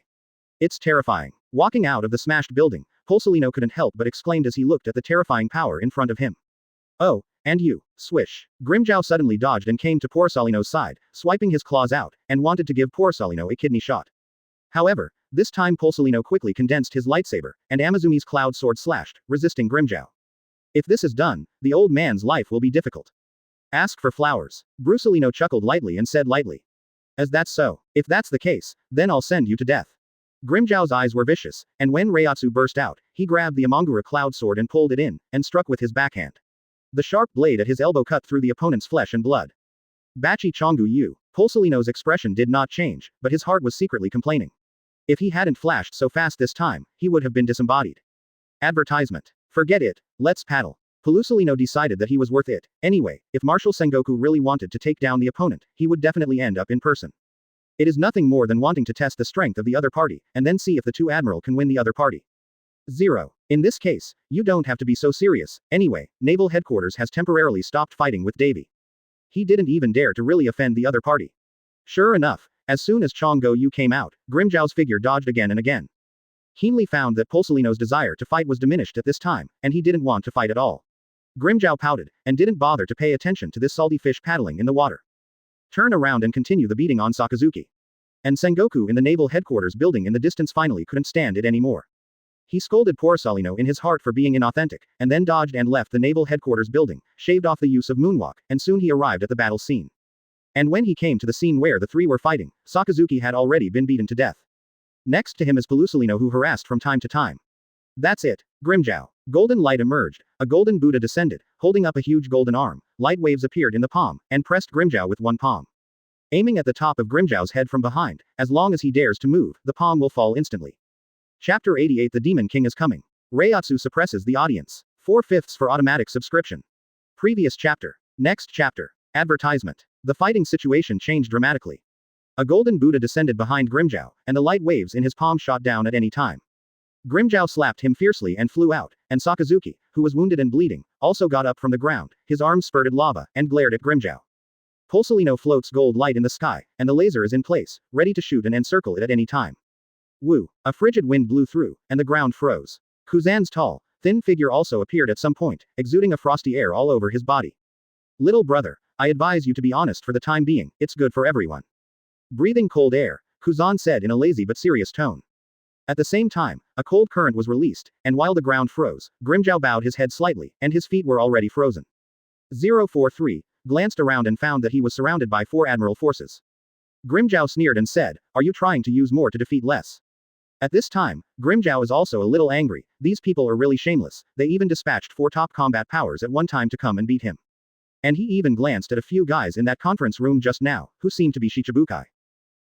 It's terrifying. Walking out of the smashed building, Pulsalino couldn't help but exclaimed as he looked at the terrifying power in front of him. Oh, and you, swish. Grimjow suddenly dodged and came to Pulsalino's side, swiping his claws out, and wanted to give Pulsalino a kidney shot. However, this time Pulsalino quickly condensed his lightsaber, and Amazumi's cloud sword slashed, resisting Grimjow. If this is done, the old man's life will be difficult. Ask for flowers. Brusalino chuckled lightly and said lightly. As that's so. If that's the case, then I'll send you to death. Grimjow's eyes were vicious, and when Reiatsu burst out, he grabbed the Amangura cloud sword and pulled it in, and struck with his backhand. The sharp blade at his elbow cut through the opponent's flesh and blood. Bachi Chongu Yu. Pulsalino's expression did not change, but his heart was secretly complaining. If he hadn't flashed so fast this time, he would have been disembodied. Advertisement. Forget it, let's paddle. Pulsalino decided that he was worth it. Anyway, if Marshal Sengoku really wanted to take down the opponent, he would definitely end up in person. It is nothing more than wanting to test the strength of the other party, and then see if the two admiral can win the other party. 0. In this case, you don't have to be so serious. Anyway, Naval Headquarters has temporarily stopped fighting with Davy. He didn't even dare to really offend the other party. Sure enough, as soon as Chongo Yu came out, Grimjow's figure dodged again and again. Heenley found that Pulsalino's desire to fight was diminished at this time, and he didn't want to fight at all. Grimjow pouted, and didn't bother to pay attention to this salty fish paddling in the water. Turn around and continue the beating on Sakazuki. And Sengoku in the Naval Headquarters building in the distance finally couldn't stand it anymore. He scolded Pulsalino in his heart for being inauthentic, and then dodged and left the Naval Headquarters building, shaved off the use of moonwalk, and soon he arrived at the battle scene. And when he came to the scene where the three were fighting, Sakazuki had already been beaten to death. Next to him is Pulsalino, who harassed from time to time. That's it. Grimjow. Golden light emerged, a golden Buddha descended, holding up a huge golden arm, light waves appeared in the palm, and pressed Grimjow with one palm. Aiming at the top of Grimjow's head from behind, as long as he dares to move, the palm will fall instantly. Chapter 88. The Demon King is coming. Reiatsu suppresses the audience. 4/5 for automatic subscription. Previous chapter. Next chapter. Advertisement. The fighting situation changed dramatically. A golden Buddha descended behind Grimjow, and the light waves in his palm shot down at any time. Grimjow slapped him fiercely and flew out, and Sakazuki, who was wounded and bleeding, also got up from the ground, his arms spurted lava, and glared at Grimjow. Pulsalino floats gold light in the sky, and the laser is in place, ready to shoot and encircle it at any time. Woo! A frigid wind blew through, and the ground froze. Kuzan's tall, thin figure also appeared at some point, exuding a frosty air all over his body. Little brother, I advise you to be honest for the time being, it's good for everyone. Breathing cold air, Kuzan said in a lazy but serious tone. At the same time, a cold current was released, and while the ground froze, Grimjow bowed his head slightly, and his feet were already frozen. 043 glanced around and found that he was surrounded by 4 admiral forces. Grimjow sneered and said, "Are you trying to use more to defeat less?" At this time, Grimjow is also a little angry. These people are really shameless. They even dispatched 4 top combat powers at one time to come and beat him. And he even glanced at a few guys in that conference room just now, who seemed to be Shichibukai.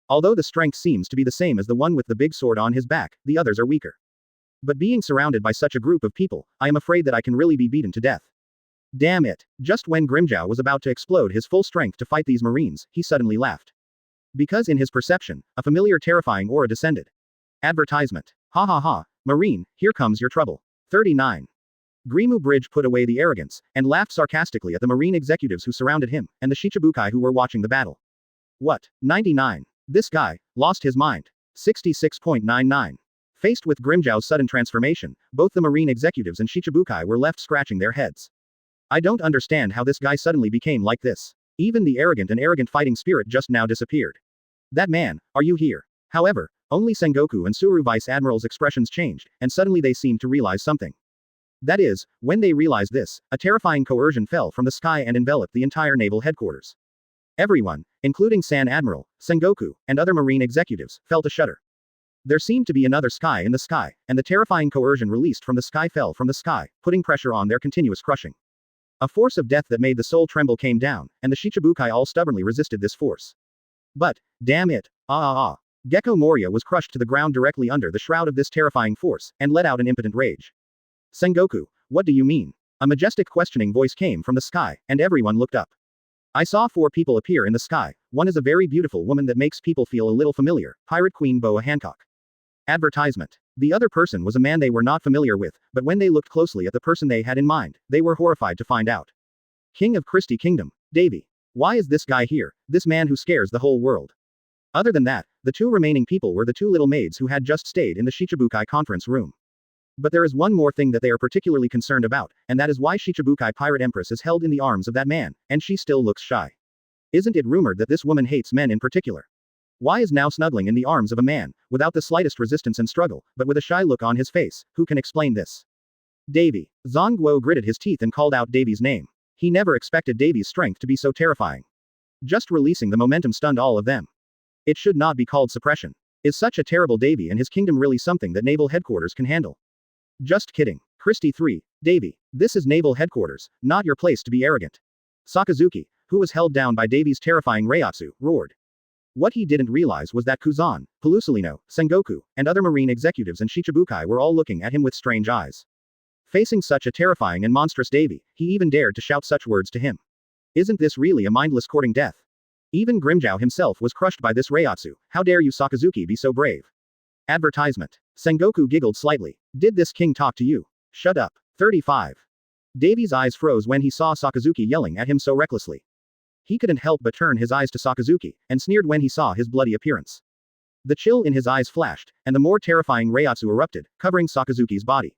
Although the strength seems to be the same as the one with the big sword on his back, the others are weaker. But being surrounded by such a group of people, I am afraid that I can really be beaten to death. Damn it. Just when Grimjow was about to explode his full strength to fight these marines, he suddenly laughed. Because in his perception, a familiar terrifying aura descended. Advertisement. Ha ha ha, Marine, here comes your trouble. 39. Grimu Bridge put away the arrogance, and laughed sarcastically at the marine executives who surrounded him, and the Shichibukai who were watching the battle. What? 99. This guy, lost his mind. 66.99. Faced with Grimjow's sudden transformation, both the marine executives and Shichibukai were left scratching their heads. I don't understand how this guy suddenly became like this. Even the arrogant fighting spirit just now disappeared. That man, are you here? However, only Sengoku and Suru Vice Admiral's expressions changed, and suddenly they seemed to realize something. That is, when they realized this, a terrifying coercion fell from the sky and enveloped the entire naval headquarters. Everyone, including San Admiral, Sengoku, and other marine executives, felt a shudder. There seemed to be another sky in the sky, and the terrifying coercion released from the sky fell from the sky, putting pressure on their continuous crushing. A force of death that made the soul tremble came down, and the Shichibukai all stubbornly resisted this force. But, damn it, Gecko Moria was crushed to the ground directly under the shroud of this terrifying force, and let out an impotent rage. Sengoku, what do you mean? A majestic questioning voice came from the sky, and everyone looked up. I saw 4 people appear in the sky. One is a very beautiful woman that makes people feel a little familiar, Pirate Queen Boa Hancock. Advertisement. The other person was a man they were not familiar with, but when they looked closely at the person they had in mind, they were horrified to find out. King of Christie Kingdom, Davy. Why is this guy here, this man who scares the whole world? Other than that, the 2 remaining people were the 2 little maids who had just stayed in the Shichibukai conference room. But there is one more thing that they are particularly concerned about, and that is why Shichibukai Pirate Empress is held in the arms of that man, and she still looks shy. Isn't it rumored that this woman hates men in particular? Why is now snuggling in the arms of a man, without the slightest resistance and struggle, but with a shy look on his face? Who can explain this? Davy. Zongguo gritted his teeth and called out Davy's name. He never expected Davy's strength to be so terrifying. Just releasing the momentum stunned all of them. It should not be called suppression. Is such a terrible Davy and his kingdom really something that naval headquarters can handle? Just kidding. Christie 3. Davy. This is naval headquarters, not your place to be arrogant. Sakazuki, who was held down by Davy's terrifying Reiatsu, roared. What he didn't realize was that Kuzan, Pelusolino, Sengoku, and other marine executives and Shichibukai were all looking at him with strange eyes. Facing such a terrifying and monstrous Davy, he even dared to shout such words to him. Isn't this really a mindless courting death? Even Grimjow himself was crushed by this Reiatsu. How dare you Sakazuki be so brave? Advertisement. Sengoku giggled slightly. Did this king talk to you? Shut up. 35. Davy's eyes froze when he saw Sakazuki yelling at him so recklessly. He couldn't help but turn his eyes to Sakazuki, and sneered when he saw his bloody appearance. The chill in his eyes flashed, and the more terrifying Reiatsu erupted, covering Sakazuki's body.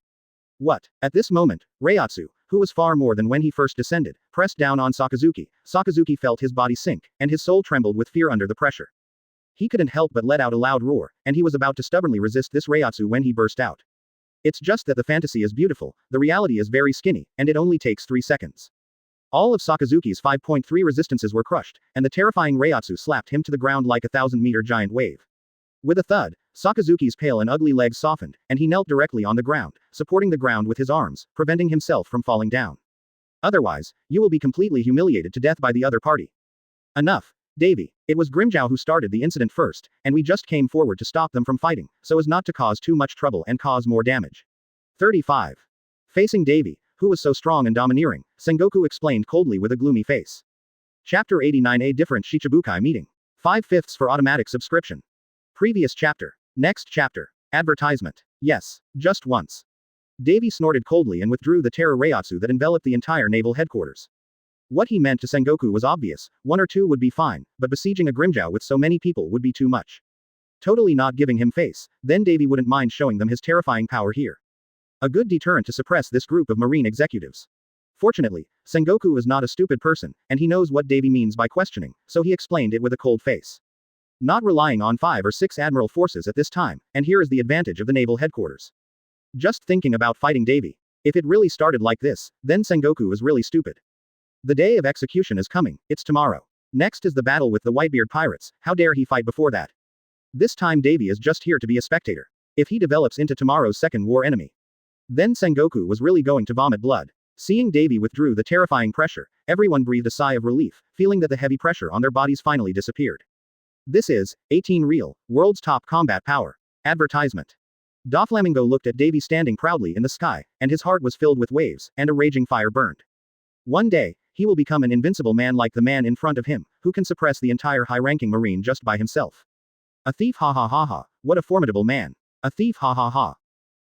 What? At this moment, Reiatsu, who was far more than when he first descended, pressed down on Sakazuki. Sakazuki felt his body sink, and his soul trembled with fear under the pressure. He couldn't help but let out a loud roar, and he was about to stubbornly resist this Reiatsu when he burst out. It's just that the fantasy is beautiful, the reality is very skinny, and it only takes 3 seconds. All of Sakazuki's 5.3 resistances were crushed, and the terrifying Reiatsu slapped him to the ground like a 1,000-meter giant wave. With a thud, Sakazuki's pale and ugly legs softened, and he knelt directly on the ground, supporting the ground with his arms, preventing himself from falling down. Otherwise, you will be completely humiliated to death by the other party. Enough, Davy. It was Grimjow who started the incident first, and we just came forward to stop them from fighting, so as not to cause too much trouble and cause more damage. 35. Facing Davy, who was so strong and domineering, Sengoku explained coldly with a gloomy face. Chapter 89. A different Shichibukai meeting. 5/5 for automatic subscription. Previous chapter. Next chapter. Advertisement. Yes, just once. Davy snorted coldly and withdrew the terror Reiatsu that enveloped the entire naval headquarters. What he meant to Sengoku was obvious, 1 or 2 would be fine, but besieging a Grimjow with so many people would be too much. Totally not giving him face, then Davy wouldn't mind showing them his terrifying power here. A good deterrent to suppress this group of marine executives. Fortunately, Sengoku is not a stupid person, and he knows what Davy means by questioning, so he explained it with a cold face. Not relying on 5 or 6 admiral forces at this time, and here is the advantage of the naval headquarters. Just thinking about fighting Davy. If it really started like this, then Sengoku is really stupid. The day of execution is coming, it's tomorrow. Next is the battle with the Whitebeard pirates, how dare he fight before that? This time Davy is just here to be a spectator. If he develops into tomorrow's second war enemy, then Sengoku was really going to vomit blood. Seeing Davy withdrew the terrifying pressure, everyone breathed a sigh of relief, feeling that the heavy pressure on their bodies finally disappeared. This is 18 Real, world's top combat power. Advertisement. Doflamingo looked at Davy standing proudly in the sky, and his heart was filled with waves, and a raging fire burned. One day, he will become an invincible man like the man in front of him, who can suppress the entire high-ranking marine just by himself. A thief ha ha ha ha, what a formidable man. A thief ha ha ha.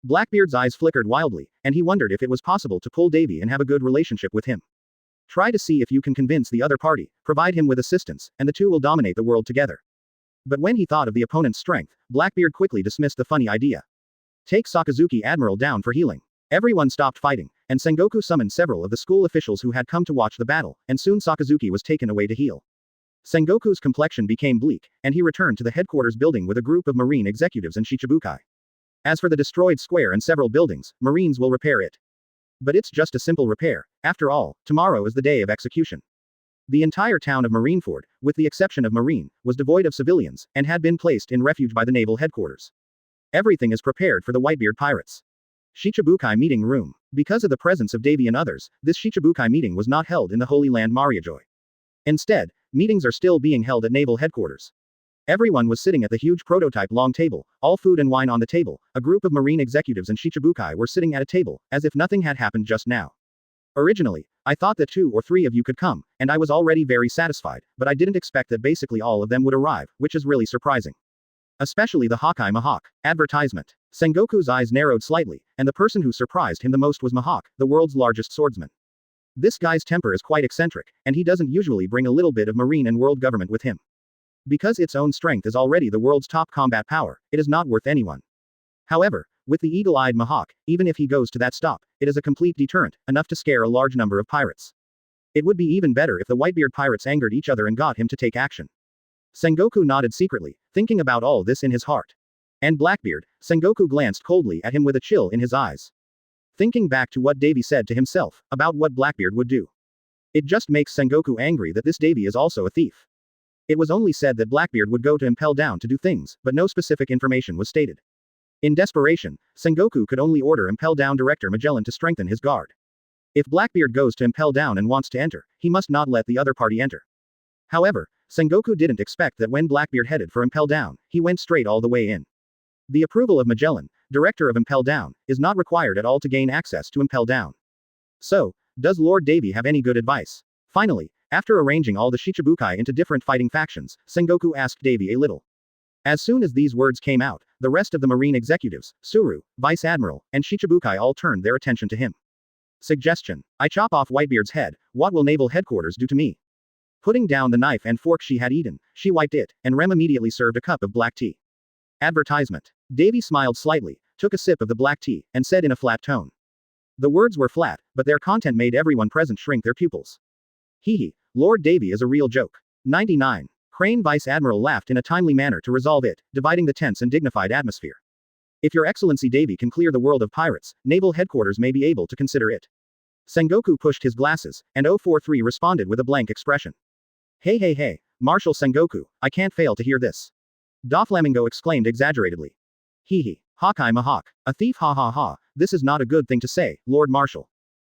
Blackbeard's eyes flickered wildly, and he wondered if it was possible to pull Davy and have a good relationship with him. Try to see if you can convince the other party, provide him with assistance, and the 2 will dominate the world together. But when he thought of the opponent's strength, Blackbeard quickly dismissed the funny idea. Take Sakazuki Admiral down for healing. Everyone stopped fighting, and Sengoku summoned several of the school officials who had come to watch the battle, and soon Sakazuki was taken away to heal. Sengoku's complexion became bleak, and he returned to the headquarters building with a group of marine executives and Shichibukai. As for the destroyed square and several buildings, Marines will repair it. But it's just a simple repair. After all, tomorrow is the day of execution. The entire town of Marineford, with the exception of Marine, was devoid of civilians, and had been placed in refuge by the naval headquarters. Everything is prepared for the Whitebeard pirates. Shichibukai meeting room. Because of the presence of Davy and others, this Shichibukai meeting was not held in the Holy Land Mariajoy. Instead, meetings are still being held at naval headquarters. Everyone was sitting at the huge prototype long table, all food and wine on the table. A group of marine executives and Shichibukai were sitting at a table, as if nothing had happened just now. Originally, I thought that 2 or 3 of you could come, and I was already very satisfied, but I didn't expect that basically all of them would arrive, which is really surprising. Especially the Hawkeye Mihawk. Advertisement. Sengoku's eyes narrowed slightly, and the person who surprised him the most was Mihawk, the world's largest swordsman. This guy's temper is quite eccentric, and he doesn't usually bring a little bit of marine and world government with him. Because its own strength is already the world's top combat power, it is not worth anyone. However, with the eagle-eyed Mihawk, even if he goes to that stop, it is a complete deterrent, enough to scare a large number of pirates. It would be even better if the Whitebeard pirates angered each other and got him to take action. Sengoku nodded secretly, thinking about all this in his heart. And Blackbeard, Sengoku glanced coldly at him with a chill in his eyes. Thinking back to what Davy said to himself, about what Blackbeard would do. It just makes Sengoku angry that this Davy is also a thief. It was only said that Blackbeard would go to Impel Down to do things, but no specific information was stated. In desperation, Sengoku could only order Impel Down Director Magellan to strengthen his guard. If Blackbeard goes to Impel Down and wants to enter, he must not let the other party enter. However, Sengoku didn't expect that when Blackbeard headed for Impel Down, he went straight all the way in. The approval of Magellan, director of Impel Down, is not required at all to gain access to Impel Down. So, does Lord Davy have any good advice? Finally, after arranging all the Shichibukai into different fighting factions, Sengoku asked Davy a little. As soon as these words came out, the rest of the marine executives, Suru, Vice Admiral, and Shichibukai all turned their attention to him. Suggestion. I chop off Whitebeard's head, what will naval headquarters do to me? Putting down the knife and fork she had eaten, she wiped it, and Rem immediately served a cup of black tea. Advertisement. Davy smiled slightly, took a sip of the black tea, and said in a flat tone. The words were flat, but their content made everyone present shrink their pupils. Hee, Lord Davy is a real joke. 99. Crane Vice Admiral laughed in a timely manner to resolve it, dividing the tense and dignified atmosphere. If Your Excellency Davy can clear the world of pirates, naval headquarters may be able to consider it. Sengoku pushed his glasses, and 043 responded with a blank expression. Hey, Marshal Sengoku, I can't fail to hear this. Doflamingo exclaimed exaggeratedly. Hee, Hawkeye Mihawk, a thief ha ha ha, this is not a good thing to say, Lord Marshal.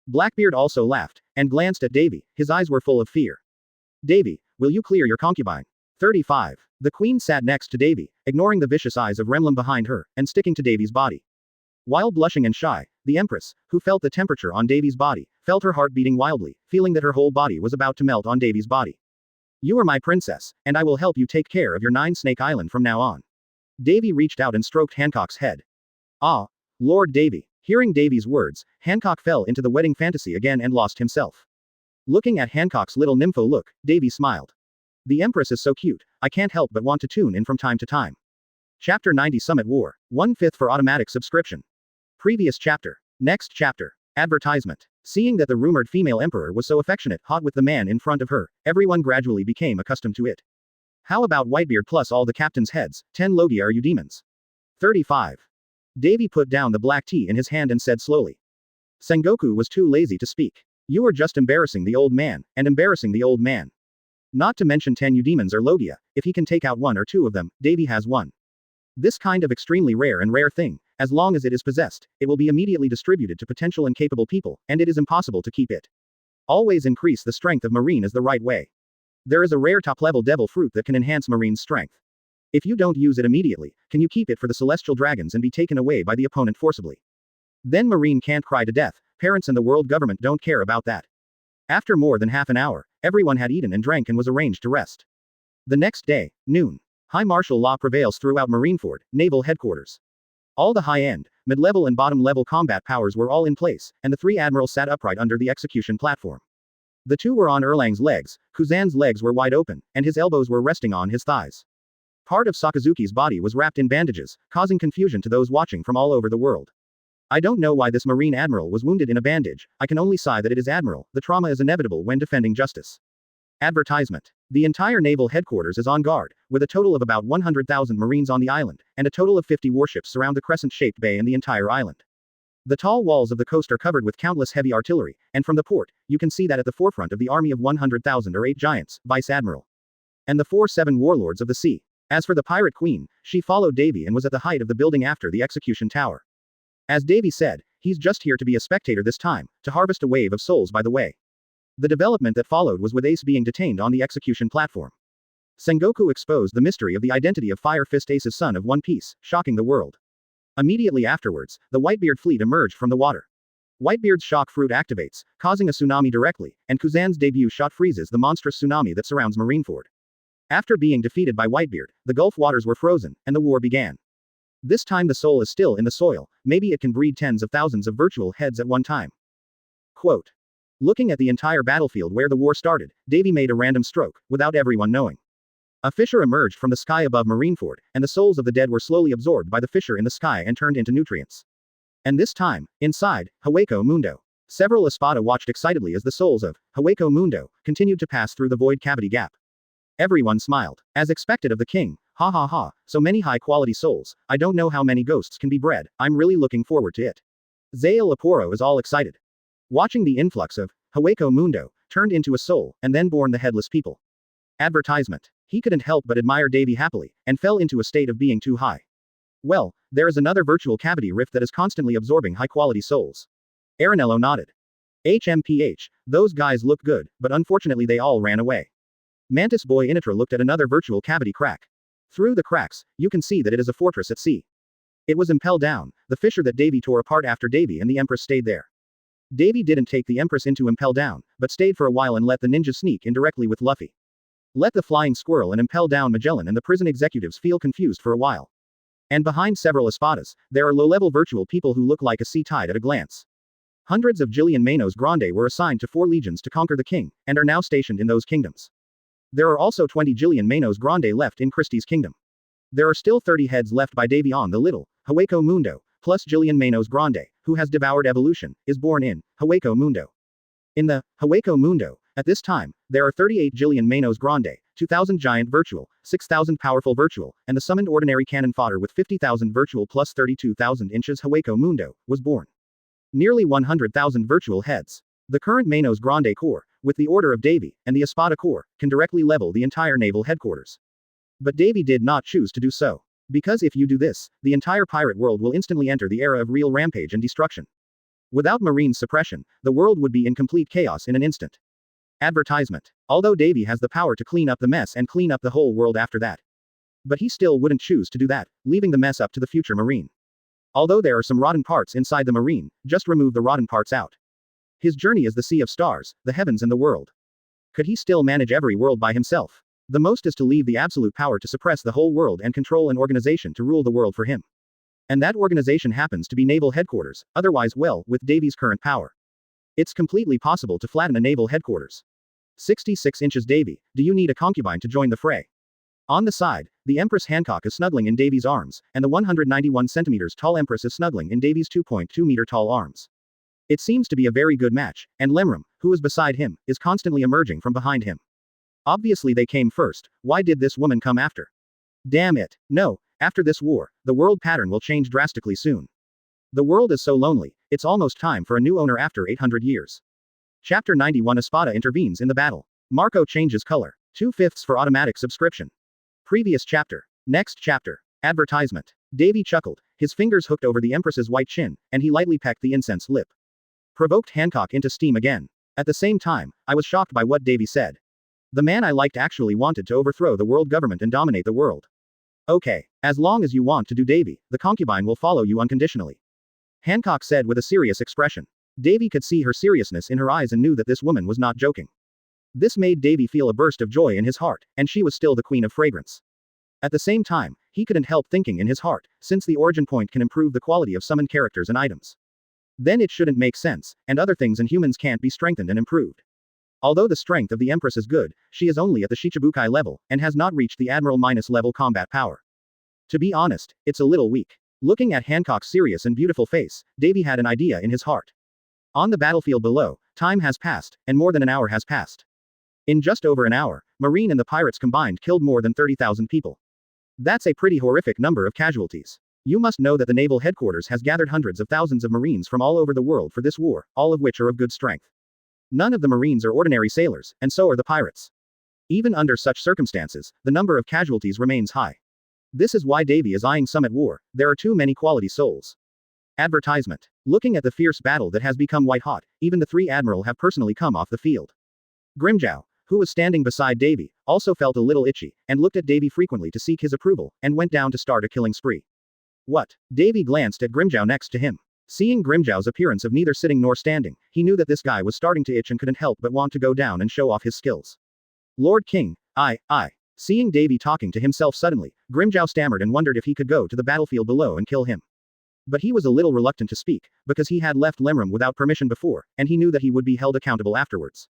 Blackbeard also laughed, and glanced at Davy, his eyes were full of fear. Davy, will you clear your concubine? 35. The queen sat next to Davy, ignoring the vicious eyes of Remlin behind her, and sticking to Davy's body. While blushing and shy, the Empress, who felt the temperature on Davy's body, felt her heart beating wildly, feeling that her whole body was about to melt on Davy's body. You are my princess, and I will help you take care of your 9-Snake Island from now on. Davy reached out and stroked Hancock's head. Ah, Lord Davy. Hearing Davy's words, Hancock fell into the wedding fantasy again and lost himself. Looking at Hancock's little nympho look, Davy smiled. The Empress is so cute, I can't help but want to tune in from time to time. Chapter 90 Summit War. 1/5 for automatic subscription. Previous chapter. Next chapter. Advertisement. Seeing that the rumored female emperor was so affectionate, hot with the man in front of her, everyone gradually became accustomed to it. How about Whitebeard plus all the captain's heads, 10 Logia are you demons? 35. Davy put down the black tea in his hand and said slowly. Sengoku was too lazy to speak. You are just embarrassing the old man, and embarrassing the old man. Not to mention 10 Eudemons or Logia, if he can take out 1 or 2 of them, Davy has 1. This kind of extremely rare thing, as long as it is possessed, it will be immediately distributed to potential and capable people, and it is impossible to keep it. Always increase the strength of Marine is the right way. There is a rare top-level devil fruit that can enhance Marine's strength. If you don't use it immediately, can you keep it for the celestial dragons and be taken away by the opponent forcibly? Then Marine can't cry to death, parents and the world government don't care about that. After more than half an hour, everyone had eaten and drank and was arranged to rest. The next day, noon. High martial law prevails throughout Marineford, naval headquarters. All the high-end, mid-level and bottom-level combat powers were all in place, and the 3 admirals sat upright under the execution platform. The 2 were on Erlang's legs, Kuzan's legs were wide open, and his elbows were resting on his thighs. Part of Sakazuki's body was wrapped in bandages, causing confusion to those watching from all over the world. I don't know why this Marine admiral was wounded in a bandage, I can only sigh that it is admiral, the trauma is inevitable when defending justice. Advertisement. The entire naval headquarters is on guard, with a total of about 100,000 Marines on the island, and a total of 50 warships surround the crescent-shaped bay and the entire island. The tall walls of the coast are covered with countless heavy artillery, and from the port, you can see that at the forefront of the army of 100,000 are 8 giants, Vice Admiral. And the 4-7 warlords of the sea. As for the Pirate Queen, she followed Davy and was at the height of the building after the execution tower. As Davy said, he's just here to be a spectator this time, to harvest a wave of souls by the way. The development that followed was with Ace being detained on the execution platform. Sengoku exposed the mystery of the identity of Fire Fist Ace's son of One Piece, shocking the world. Immediately afterwards, the Whitebeard fleet emerged from the water. Whitebeard's shock fruit activates, causing a tsunami directly, and Kuzan's debut shot freezes the monstrous tsunami that surrounds Marineford. After being defeated by Whitebeard, the Gulf waters were frozen, and the war began. This time the soul is still in the soil, maybe it can breed tens of thousands of virtual heads at one time. Quote. Looking at the entire battlefield where the war started, Davy made a random stroke, without everyone knowing. A fissure emerged from the sky above Marineford, and the souls of the dead were slowly absorbed by the fissure in the sky and turned into nutrients. And this time, inside, Hueco Mundo. Several Espada watched excitedly as the souls of Hueco Mundo continued to pass through the void cavity gap. Everyone smiled. As expected of the king, ha ha ha, so many high-quality souls, I don't know how many ghosts can be bred, I'm really looking forward to it. Zael Aporo is all excited. Watching the influx of Hueco Mundo turned into a soul, and then born the headless people. Advertisement. He couldn't help but admire Davy happily, and fell into a state of being too high. Well, there is another virtual cavity rift that is constantly absorbing high-quality souls. Aranello nodded. HMPH, those guys look good, but unfortunately they all ran away. Mantis Boy Initra looked at another virtual cavity crack. Through the cracks, you can see that it is a fortress at sea. It was impelled down, the fissure that Davy tore apart after Davy and the Empress stayed there. Davy didn't take the Empress into impel down, but stayed for a while and let the ninja sneak in directly with Luffy. Let the flying squirrel and impel down Magellan and the prison executives feel confused for a while. And behind several espadas, there are low-level virtual people who look like a sea tide at a glance. Hundreds of Jillian Manos Grande were assigned to 4 legions to conquer the king, and are now stationed in those kingdoms. There are also 20 Jillian Manos Grande left in Christie's kingdom. There are still 30 heads left by Davy on the little Hueco Mundo, plus Jillian Manos Grande, who has devoured evolution, is born in Hueco Mundo. In the Hueco Mundo, at this time, there are 38 Jillian Manos Grande, 2,000 giant virtual, 6,000 powerful virtual, and the summoned ordinary cannon fodder with 50,000 virtual plus 32,000 inches Hueco Mundo, was born. Nearly 100,000 virtual heads. The current Manos Grande Corps, with the order of Davy, and the Espada Corps, can directly level the entire naval headquarters. But Davy did not choose to do so. Because if you do this, the entire pirate world will instantly enter the era of real rampage and destruction. Without marine suppression, the world would be in complete chaos in an instant. Advertisement. Although Davy has the power to clean up the mess and clean up the whole world after that. But he still wouldn't choose to do that, leaving the mess up to the future marine. Although there are some rotten parts inside the marine, just remove the rotten parts out. His journey is the sea of stars, the heavens and the world. Could he still manage every world by himself? The most is to leave the absolute power to suppress the whole world and control an organization to rule the world for him. And that organization happens to be naval headquarters, otherwise well, with Davy's current power. It's completely possible to flatten a naval headquarters. 66 inches Davy, do you need a concubine to join the fray? On the side, the Empress Hancock is snuggling in Davy's arms, and the 191 centimeters tall Empress is snuggling in Davy's 2.2 meter tall arms. It seems to be a very good match, and Lemrum, who is beside him, is constantly emerging from behind him. Obviously they came first, why did this woman come after? Damn it, no, after this war, the world pattern will change drastically soon. The world is so lonely, it's almost time for a new owner after 800 years. Chapter 91 Espada intervenes in the battle. Marco changes color. 2/5 for automatic subscription. Previous chapter. Next chapter. Advertisement. Davy chuckled, his fingers hooked over the Empress's white chin, and he lightly pecked the incense lip. Provoked Hancock into steam again. At the same time, I was shocked by what Davy said. The man I liked actually wanted to overthrow the world government and dominate the world. Okay, as long as you want to do Davy, the concubine will follow you unconditionally. Hancock said with a serious expression. Davy could see her seriousness in her eyes and knew that this woman was not joking. This made Davy feel a burst of joy in his heart, and she was still the queen of fragrance. At the same time, he couldn't help thinking in his heart, since the origin point can improve the quality of summoned characters and items. Then it shouldn't make sense, and other things and humans can't be strengthened and improved. Although the strength of the Empress is good, she is only at the Shichibukai level, and has not reached the Admiral minus level combat power. To be honest, it's a little weak. Looking at Hancock's serious and beautiful face, Davy had an idea in his heart. On the battlefield below, time has passed, and more than an hour has passed. In just over an hour, Marine and the pirates combined killed more than 30,000 people. That's a pretty horrific number of casualties. You must know that the naval headquarters has gathered hundreds of thousands of Marines from all over the world for this war, all of which are of good strength. None of the Marines are ordinary sailors, and so are the pirates. Even under such circumstances, the number of casualties remains high. This is why Davy is eyeing some at war. There are too many quality souls. Advertisement. Looking at the fierce battle that has become white hot, even the three admiral have personally come off the field. Grimjow, who was standing beside Davy, also felt a little itchy, and looked at Davy frequently to seek his approval, and went down to start a killing spree. What? Davy glanced at Grimjow next to him. Seeing Grimjow's appearance of neither sitting nor standing, he knew that this guy was starting to itch and couldn't help but want to go down and show off his skills. Lord King, I. Seeing Davy talking to himself suddenly, Grimjow stammered and wondered if he could go to the battlefield below and kill him. But he was a little reluctant to speak, because he had left Lemrum without permission before, and he knew that he would be held accountable afterwards.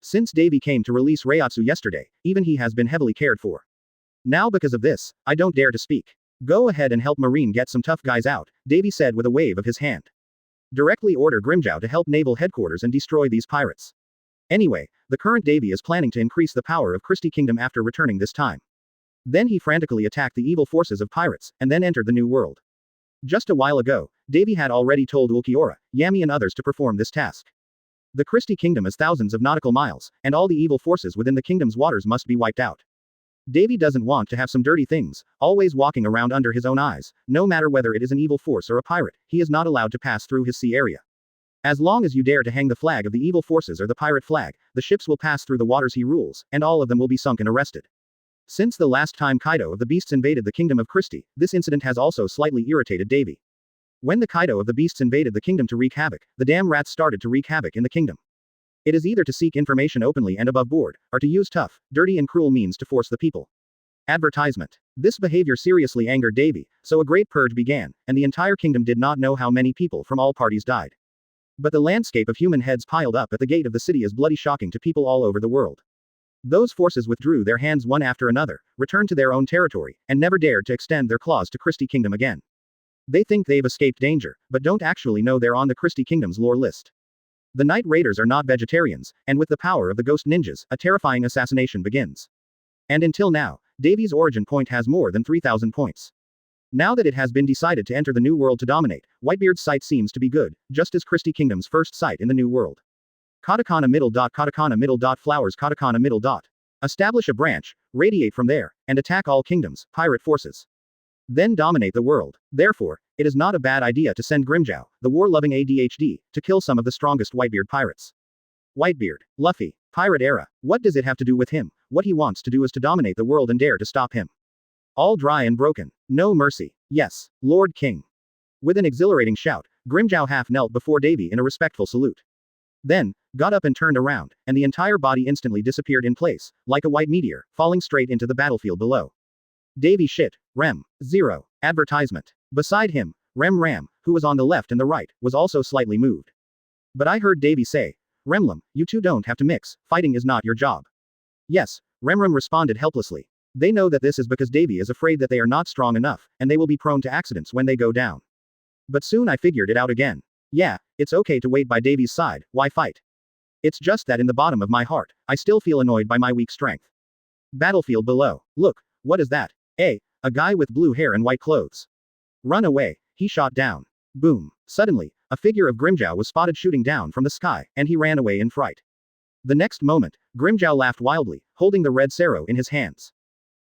Since Davy came to release Reiatsu yesterday, even he has been heavily cared for. Now because of this, I don't dare to speak. Go ahead and help Marine get some tough guys out, Davy said with a wave of his hand. Directly order Grimjow to help naval headquarters and destroy these pirates. Anyway, the current Davy is planning to increase the power of Christie Kingdom after returning this time. Then he frantically attacked the evil forces of pirates, and then entered the New World. Just a while ago, Davy had already told Ulquiorra, Yami and others to perform this task. The Christie Kingdom is thousands of nautical miles, and all the evil forces within the kingdom's waters must be wiped out. Davy doesn't want to have some dirty things, always walking around under his own eyes, no matter whether it is an evil force or a pirate, he is not allowed to pass through his sea area. As long as you dare to hang the flag of the evil forces or the pirate flag, the ships will pass through the waters he rules, and all of them will be sunk and arrested. Since the last time Kaido of the Beasts invaded the kingdom of Christie, this incident has also slightly irritated Davy. When the Kaido of the Beasts invaded the kingdom to wreak havoc, the damn rats started to wreak havoc in the kingdom. It is either to seek information openly and above board, or to use tough, dirty and cruel means to force the people. Advertisement. This behavior seriously angered Davy, so a great purge began, and the entire kingdom did not know how many people from all parties died. But the landscape of human heads piled up at the gate of the city is bloody shocking to people all over the world. Those forces withdrew their hands one after another, returned to their own territory, and never dared to extend their claws to Christie Kingdom again. They think they've escaped danger, but don't actually know they're on the Christie Kingdom's lore list. The Night Raiders are not vegetarians, and with the power of the Ghost Ninjas, a terrifying assassination begins. And until now, Davy's origin point has more than 3,000 points. Now that it has been decided to enter the New World to dominate, Whitebeard's site seems to be good, just as Christie Kingdom's first site in the New World. Katakana middle dot flowers katakana middle dot. Establish a branch, radiate from there, and attack all kingdoms, pirate forces. Then dominate the world. Therefore, it is not a bad idea to send Grimjow, the war-loving ADHD, to kill some of the strongest Whitebeard pirates. Whitebeard, Luffy, pirate era, what does it have to do with him? What he wants to do is to dominate the world and dare to stop him. All dry and broken. No mercy. Yes, Lord King. With an exhilarating shout, Grimjow half knelt before Davy in a respectful salute. Then, got up and turned around, and the entire body instantly disappeared in place, like a white meteor, falling straight into the battlefield below. Davy shit. Rem. 0. Advertisement. Beside him, Ram, who was on the left and the right, was also slightly moved. But I heard Davy say, Remlum, you two don't have to mix, fighting is not your job. Yes, Remram responded helplessly. They know that this is because Davy is afraid that they are not strong enough, and they will be prone to accidents when they go down. But soon I figured it out again. Yeah, it's okay to wait by Davy's side, why fight? It's just that in the bottom of my heart, I still feel annoyed by my weak strength. Battlefield below. Look, what is that? A guy with blue hair and white clothes. Run away, he shot down. Boom. Suddenly, a figure of Grimjow was spotted shooting down from the sky, and he ran away in fright. The next moment, Grimjow laughed wildly, holding the red Sero in his hands.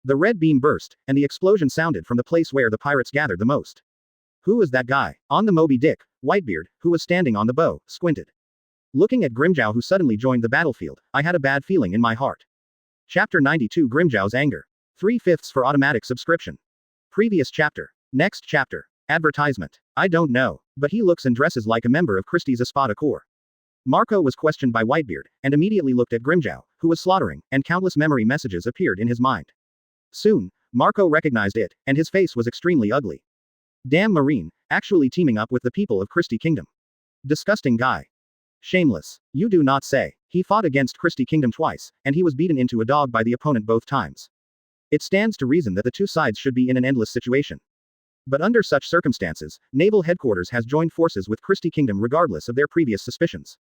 The red beam burst, and the explosion sounded from the place where the pirates gathered the most. Who was that guy? On the Moby Dick, Whitebeard, who was standing on the bow, squinted. Looking at Grimjow who suddenly joined the battlefield, I had a bad feeling in my heart. Chapter 92 Grimjow's Anger. 3/5 for automatic subscription. Previous chapter. Next chapter. Advertisement. I don't know, but he looks and dresses like a member of Christie's Espada Corps. Marco was questioned by Whitebeard, and immediately looked at Grimjow, who was slaughtering, and countless memory messages appeared in his mind. Soon, Marco recognized it, and his face was extremely ugly. Damn Marine, actually teaming up with the people of Christie Kingdom. Disgusting guy. Shameless. You do not say. He fought against Christie Kingdom twice, and he was beaten into a dog by the opponent both times. It stands to reason that the two sides should be in an endless situation. But under such circumstances, Naval Headquarters has joined forces with Christie Kingdom regardless of their previous suspicions.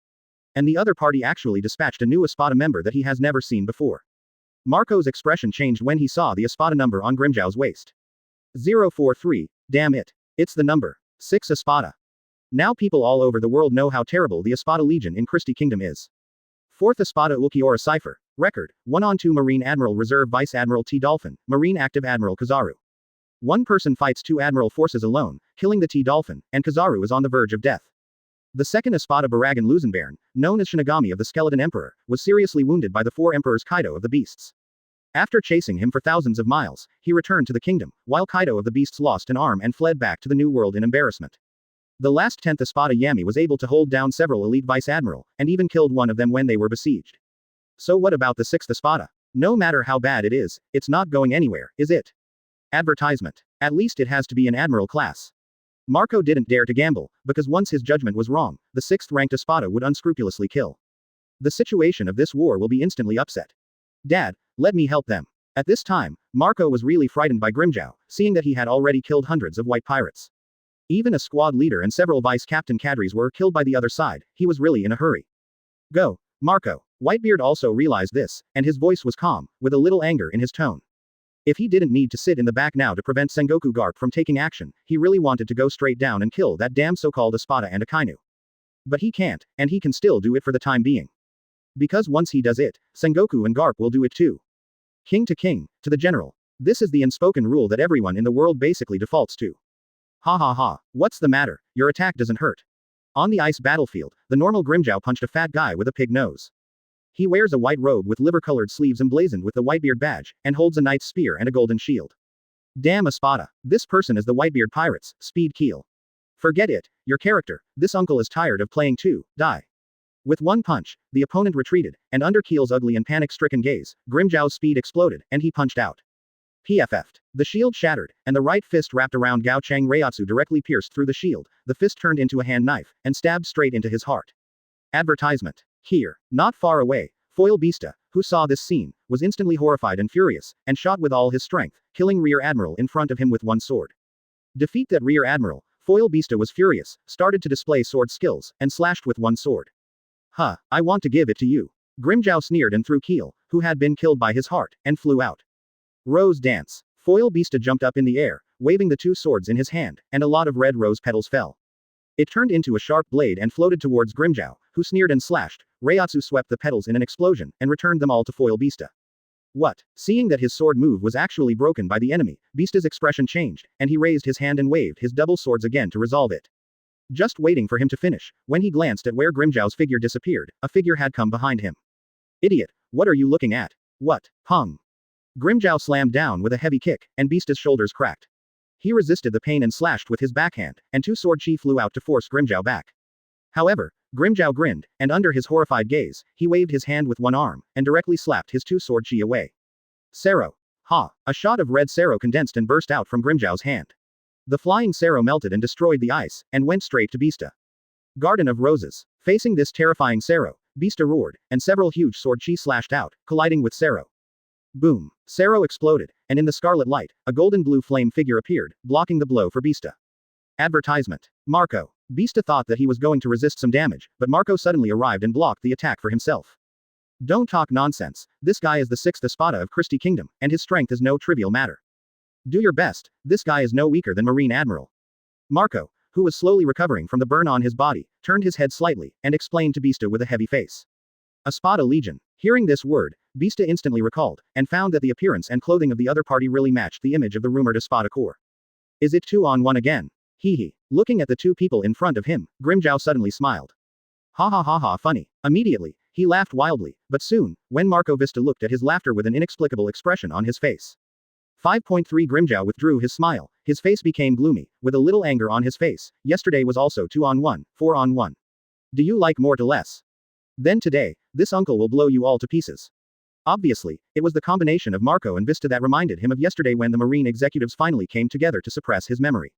And the other party actually dispatched a new Espada member that he has never seen before. Marco's expression changed when he saw the Espada number on Grimjow's waist. 043, damn it. It's the number 6 Espada. Now people all over the world know how terrible the Espada Legion in Christie Kingdom is. 4th Espada Ulquiorra cipher, Record, 1-on-2 Marine Admiral Reserve Vice Admiral T. Dolphin, Marine Active Admiral Kizaru. One person fights two admiral forces alone, killing the T. Dolphin, and Kizaru is on the verge of death. The second Espada Baragan Lusenbairn, known as Shinigami of the Skeleton Emperor, was seriously wounded by the four emperors Kaido of the Beasts. After chasing him for thousands of miles, he returned to the kingdom, while Kaido of the Beasts lost an arm and fled back to the New World in embarrassment. The last 10th Espada Yami was able to hold down several elite vice admiral, and even killed one of them when they were besieged. So what about the 6th Espada? No matter how bad it is, it's not going anywhere, is it? Advertisement. At least it has to be an admiral class. Marco didn't dare to gamble, because once his judgment was wrong, the 6th ranked Espada would unscrupulously kill. The situation of this war will be instantly upset. Dad, let me help them. At this time, Marco was really frightened by Grimjow, seeing that he had already killed hundreds of white pirates. Even a squad leader and several vice captain cadres were killed by the other side. He was really in a hurry. Go, Marco. Whitebeard also realized this, and his voice was calm, with a little anger in his tone. If he didn't need to sit in the back now to prevent Sengoku Garp from taking action, he really wanted to go straight down and kill that damn so-called Espada and Akainu. But he can't, and he can still do it for the time being. Because once he does it, Sengoku and Garp will do it too. King, to the general. This is the unspoken rule that everyone in the world basically defaults to. Ha ha ha, what's the matter, your attack doesn't hurt. On the ice battlefield, the normal Grimjow punched a fat guy with a pig nose. He wears a white robe with liver-colored sleeves emblazoned with the Whitebeard badge, and holds a knight's spear and a golden shield. Damn Espada, this person is the Whitebeard pirates, Speed Keel. Forget it, your character, this uncle is tired of playing too, die. With one punch, the opponent retreated, and under Keel's ugly and panic-stricken gaze, Grimjow's speed exploded, and he punched out. PFF'd. The shield shattered, and the right fist wrapped around Gao Chang Reiatsu directly pierced through the shield, the fist turned into a hand knife, and stabbed straight into his heart. Advertisement. Here, not far away, Foil Beasta, who saw this scene, was instantly horrified and furious, and shot with all his strength, killing Rear Admiral in front of him with one sword. Defeat that Rear Admiral, Foil Beasta was furious, started to display sword skills, and slashed with one sword. Huh, I want to give it to you. Grimjow sneered and threw Keel, who had been killed by his heart, and flew out. Rose dance. Foil Beasta jumped up in the air, waving the two swords in his hand, and a lot of red rose petals fell. It turned into a sharp blade and floated towards Grimjow, who sneered and slashed. Reiatsu swept the petals in an explosion, and returned them all to Foil Beasta. What? Seeing that his sword move was actually broken by the enemy, Beasta's expression changed, and he raised his hand and waved his double swords again to resolve it. Just waiting for him to finish, when he glanced at where Grimjow's figure disappeared, a figure had come behind him. Idiot, what are you looking at? What? Hung. Grimjow slammed down with a heavy kick, and Beasta's shoulders cracked. He resisted the pain and slashed with his backhand, and two sword chi flew out to force Grimjow back. However, Grimjow grinned, and under his horrified gaze, he waved his hand with one arm, and directly slapped his two sword chi away. Sero. Ha! A shot of red Sero condensed and burst out from Grimjow's hand. The flying Sero melted and destroyed the ice, and went straight to Beasta. Garden of Roses. Facing this terrifying Sero, Beasta roared, and several huge sword chi slashed out, colliding with Sero. Boom. Sero exploded, and in the scarlet light, a golden-blue flame figure appeared, blocking the blow for Beasta. Advertisement. Marco. Beasta thought that he was going to resist some damage, but Marco suddenly arrived and blocked the attack for himself. Don't talk nonsense, this guy is the 6th Espada of Christie Kingdom, and his strength is no trivial matter. Do your best, this guy is no weaker than Marine Admiral. Marco, who was slowly recovering from the burn on his body, turned his head slightly, and explained to Beasta with a heavy face. Espada Legion. Hearing this word, Beasta instantly recalled, and found that the appearance and clothing of the other party really matched the image of the rumored Espada Corps. Is it 2-on-1 again? Hee. Looking at the two people in front of him, Grimjow suddenly smiled. Ha ha ha ha funny. Immediately, he laughed wildly, but soon, when Marco Vista looked at his laughter with an inexplicable expression on his face. 5.3 Grimjow withdrew his smile, his face became gloomy, with a little anger on his face. Yesterday was also 2-on-1, 4-on-1. Do you like more to less? Then today, this uncle will blow you all to pieces. Obviously, it was the combination of Marco and Vista that reminded him of yesterday when the Marine executives finally came together to suppress his memory.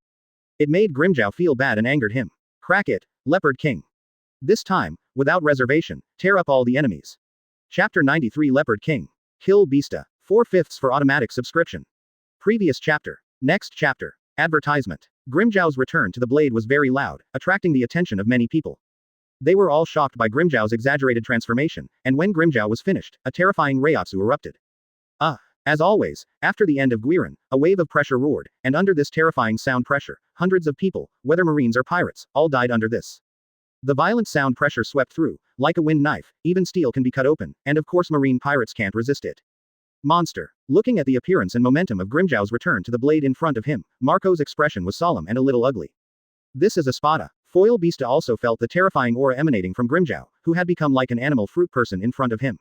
It made Grimjow feel bad and angered him. Crack it, Leopard King. This time, without reservation, tear up all the enemies. Chapter 93 Leopard King. Kill Beasta. 4/5 for automatic subscription. Previous chapter. Next chapter. Advertisement. Grimjow's return to the blade was very loud, attracting the attention of many people. They were all shocked by Grimjow's exaggerated transformation, and when Grimjow was finished, a terrifying Reiatsu erupted. As always, after the end of Guiron, a wave of pressure roared, and under this terrifying sound pressure, hundreds of people, whether Marines or pirates, all died under this. The violent sound pressure swept through, like a wind knife, even steel can be cut open, and of course marine pirates can't resist it. Monster. Looking at the appearance and momentum of Grimjow's return to the blade in front of him, Marco's expression was solemn and a little ugly. This is Espada. Foil Beasta also felt the terrifying aura emanating from Grimjow, who had become like an animal fruit person in front of him.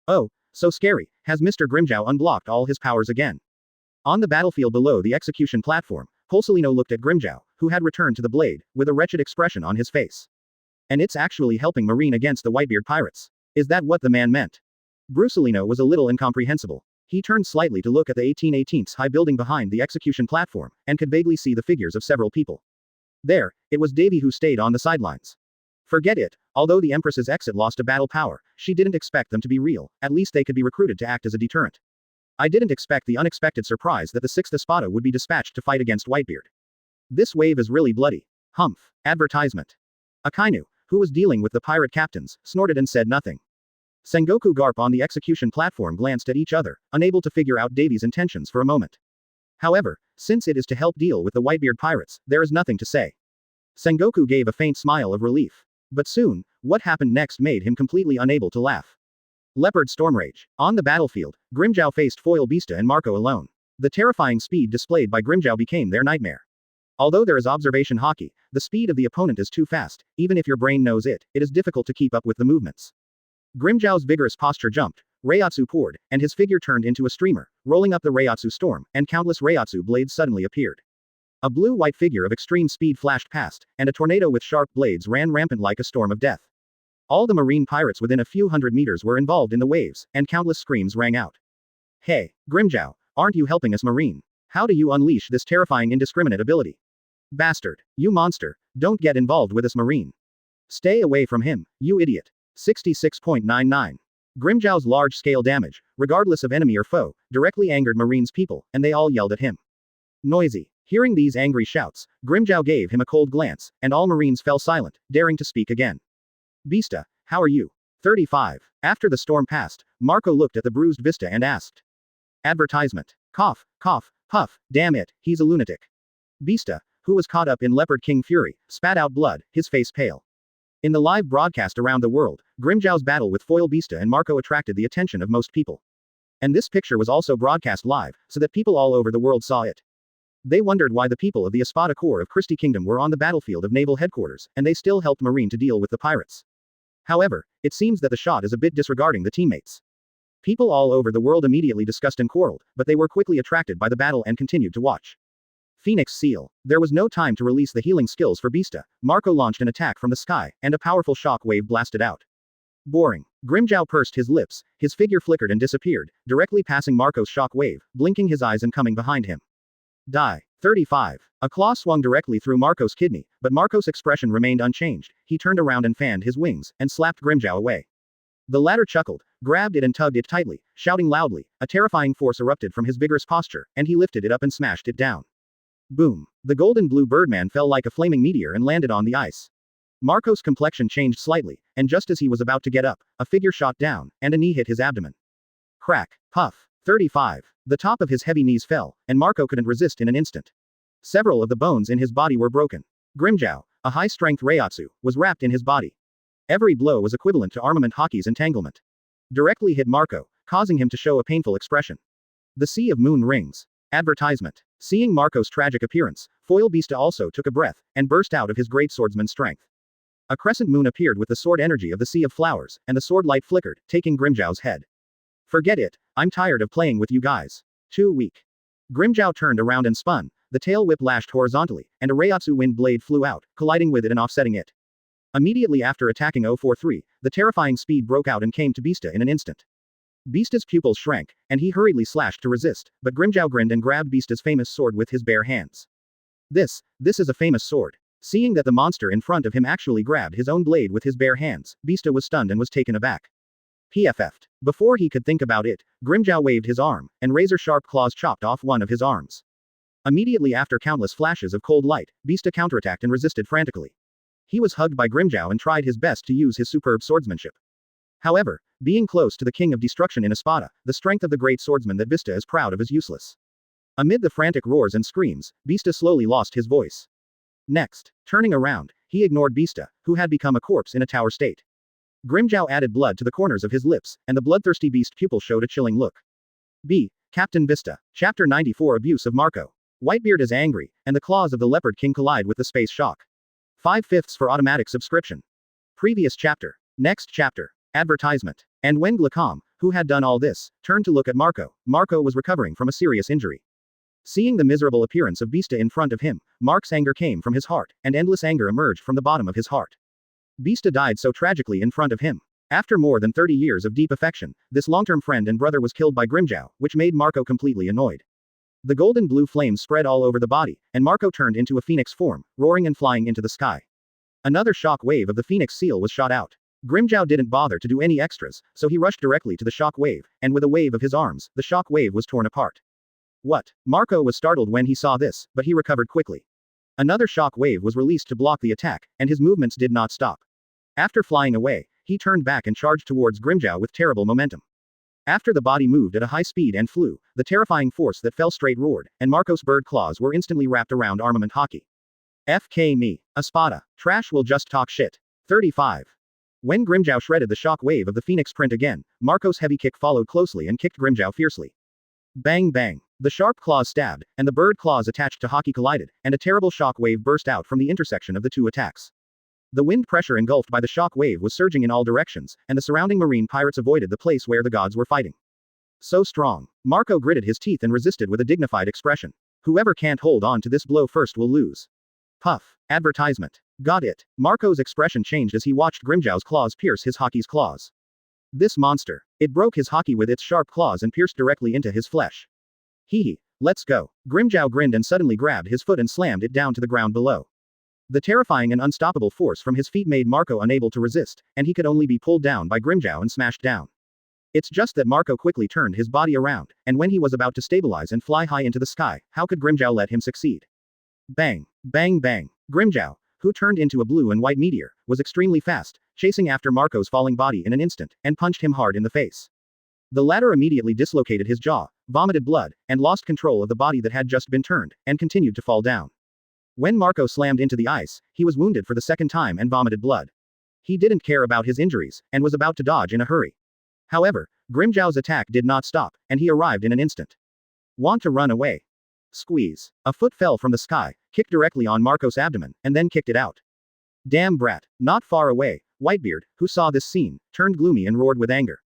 Oh, so scary. Has Mr. Grimjow unblocked all his powers again? On the battlefield below the execution platform, Pulsalino looked at Grimjow, who had returned to the blade, with a wretched expression on his face. And it's actually helping Marine against the Whitebeard pirates. Is that what the man meant? Brucelino was a little incomprehensible. He turned slightly to look at the 1818's high building behind the execution platform, and could vaguely see the figures of several people. There, it was Davy who stayed on the sidelines. Forget it, although the Empress's exit lost a battle power, she didn't expect them to be real, at least they could be recruited to act as a deterrent. I didn't expect the unexpected surprise that the 6th Espada would be dispatched to fight against Whitebeard. This wave is really bloody. Humph. Advertisement. Akainu, who was dealing with the pirate captains, snorted and said nothing. Sengoku Garp on the execution platform glanced at each other, unable to figure out Davy's intentions for a moment. However, since it is to help deal with the Whitebeard pirates, there is nothing to say. Sengoku gave a faint smile of relief. But soon, what happened next made him completely unable to laugh. Leopard Stormrage. On the battlefield, Grimjow faced Foil Beasta and Marco alone. The terrifying speed displayed by Grimjow became their nightmare. Although there is observation hockey, the speed of the opponent is too fast, even if your brain knows it, it is difficult to keep up with the movements. Grimjow's vigorous posture jumped, Reiatsu poured, and his figure turned into a streamer, rolling up the Reiatsu storm, and countless Reiatsu blades suddenly appeared. A blue-white figure of extreme speed flashed past, and a tornado with sharp blades ran rampant like a storm of death. All the marine pirates within a few hundred meters were involved in the waves, and countless screams rang out. Hey, Grimjow, aren't you helping us, Marine? How do you unleash this terrifying indiscriminate ability? Bastard, you monster, don't get involved with us, Marine. Stay away from him, you idiot. 66.99. Grimjow's large-scale damage, regardless of enemy or foe, directly angered Marine's people, and they all yelled at him. Noisy. Hearing these angry shouts, Grimjow gave him a cold glance, and all Marines fell silent, daring to speak again. Beasta, how are you? 35. After the storm passed, Marco looked at the bruised Vista and asked. Advertisement. Cough, cough, puff, damn it, he's a lunatic. Beasta, who was caught up in Leopard King fury, spat out blood, his face pale. In the live broadcast around the world, Grimjow's battle with Foil Beasta and Marco attracted the attention of most people. And this picture was also broadcast live, so that people all over the world saw it. They wondered why the people of the Espada Corps of Christie Kingdom were on the battlefield of naval headquarters, and they still helped Marine to deal with the pirates. However, it seems that the shot is a bit disregarding the teammates. People all over the world immediately discussed and quarreled, but they were quickly attracted by the battle and continued to watch. Phoenix Seal. There was no time to release the healing skills for Beasta. Marco launched an attack from the sky, and a powerful shock wave blasted out. Boring. Grimjow pursed his lips, his figure flickered and disappeared, directly passing Marco's shock wave, blinking his eyes and coming behind him. Die. 35. A claw swung directly through Marco's kidney, but Marco's expression remained unchanged. He turned around and fanned his wings, and slapped Grimjow away. The latter chuckled, grabbed it and tugged it tightly, shouting loudly. A terrifying force erupted from his vigorous posture, and he lifted it up and smashed it down. Boom. The golden-blue birdman fell like a flaming meteor and landed on the ice. Marco's complexion changed slightly, and just as he was about to get up, a figure shot down, and a knee hit his abdomen. Crack. Puff. 35. The top of his heavy knees fell, and Marco couldn't resist in an instant. Several of the bones in his body were broken. Grimjow, a high-strength Reiatsu, was wrapped in his body. Every blow was equivalent to armament hockey's entanglement. Directly hit Marco, causing him to show a painful expression. The Sea of Moon Rings. Advertisement. Seeing Marco's tragic appearance, Foil Beasta also took a breath, and burst out of his great swordsman's strength. A crescent moon appeared with the sword energy of the Sea of Flowers, and the sword light flickered, taking Grimjow's head. Forget it, I'm tired of playing with you guys. Too weak. Grimjow turned around and spun, the tail whip lashed horizontally, and a Reiatsu wind blade flew out, colliding with it and offsetting it. Immediately after attacking 043, the terrifying speed broke out and came to Beasta in an instant. Beasta's pupils shrank, and he hurriedly slashed to resist, but Grimjow grinned and grabbed Beasta's famous sword with his bare hands. This is a famous sword. Seeing that the monster in front of him actually grabbed his own blade with his bare hands, Beasta was stunned and was taken aback. PFF'd. Before he could think about it, Grimjow waved his arm, and razor-sharp claws chopped off one of his arms. Immediately after countless flashes of cold light, Beasta counterattacked and resisted frantically. He was hugged by Grimjow and tried his best to use his superb swordsmanship. However, being close to the King of Destruction in Espada, the strength of the great swordsman that Beasta is proud of is useless. Amid the frantic roars and screams, Beasta slowly lost his voice. Next, turning around, he ignored Beasta, who had become a corpse in a tower state. Grimjow added blood to the corners of his lips, and the bloodthirsty beast pupil showed a chilling look. B. Captain Beasta. Chapter 94 Abuse of Marco. Whitebeard is angry, and the claws of the Leopard King collide with the space shock. 5/5 for automatic subscription. Previous chapter. Next chapter. Advertisement. And when Glacom, who had done all this, turned to look at Marco, Marco was recovering from a serious injury. Seeing the miserable appearance of Beasta in front of him, Mark's anger came from his heart, and endless anger emerged from the bottom of his heart. Beasta died so tragically in front of him. After more than 30 years of deep affection, this long-term friend and brother was killed by Grimjow, which made Marco completely annoyed. The golden blue flames spread all over the body, and Marco turned into a phoenix form, roaring and flying into the sky. Another shock wave of the phoenix seal was shot out. Grimjow didn't bother to do any extras, so he rushed directly to the shock wave, and with a wave of his arms, the shock wave was torn apart. What? Marco was startled when he saw this, but he recovered quickly. Another shock wave was released to block the attack, and his movements did not stop. After flying away, he turned back and charged towards Grimjow with terrible momentum. After the body moved at a high speed and flew, the terrifying force that fell straight roared, and Marco's bird claws were instantly wrapped around armament hockey. FK me. Espada. Trash will just talk shit. 35. When Grimjow shredded the shock wave of the phoenix print again, Marco's heavy kick followed closely and kicked Grimjow fiercely. Bang bang. The sharp claws stabbed, and the bird claws attached to hockey collided, and a terrible shock wave burst out from the intersection of the two attacks. The wind pressure engulfed by the shock wave was surging in all directions, and the surrounding marine pirates avoided the place where the gods were fighting. So strong. Marco gritted his teeth and resisted with a dignified expression. Whoever can't hold on to this blow first will lose. Puff. Advertisement. Got it. Marco's expression changed as he watched Grimjow's claws pierce his hockey's claws. This monster. It broke his hockey with its sharp claws and pierced directly into his flesh. Hee. Let's go. Grimjow grinned and suddenly grabbed his foot and slammed it down to the ground below. The terrifying and unstoppable force from his feet made Marco unable to resist, and he could only be pulled down by Grimjow and smashed down. It's just that Marco quickly turned his body around, and when he was about to stabilize and fly high into the sky, how could Grimjow let him succeed? Bang. Bang bang. Grimjow, who turned into a blue and white meteor, was extremely fast, chasing after Marco's falling body in an instant, and punched him hard in the face. The latter immediately dislocated his jaw, vomited blood, and lost control of the body that had just been turned, and continued to fall down. When Marco slammed into the ice, he was wounded for the second time and vomited blood. He didn't care about his injuries, and was about to dodge in a hurry. However, Grimjow's attack did not stop, and he arrived in an instant. Want to run away? Squeeze. A foot fell from the sky, kicked directly on Marco's abdomen, and then kicked it out. Damn brat. Not far away, Whitebeard, who saw this scene, turned gloomy and roared with anger.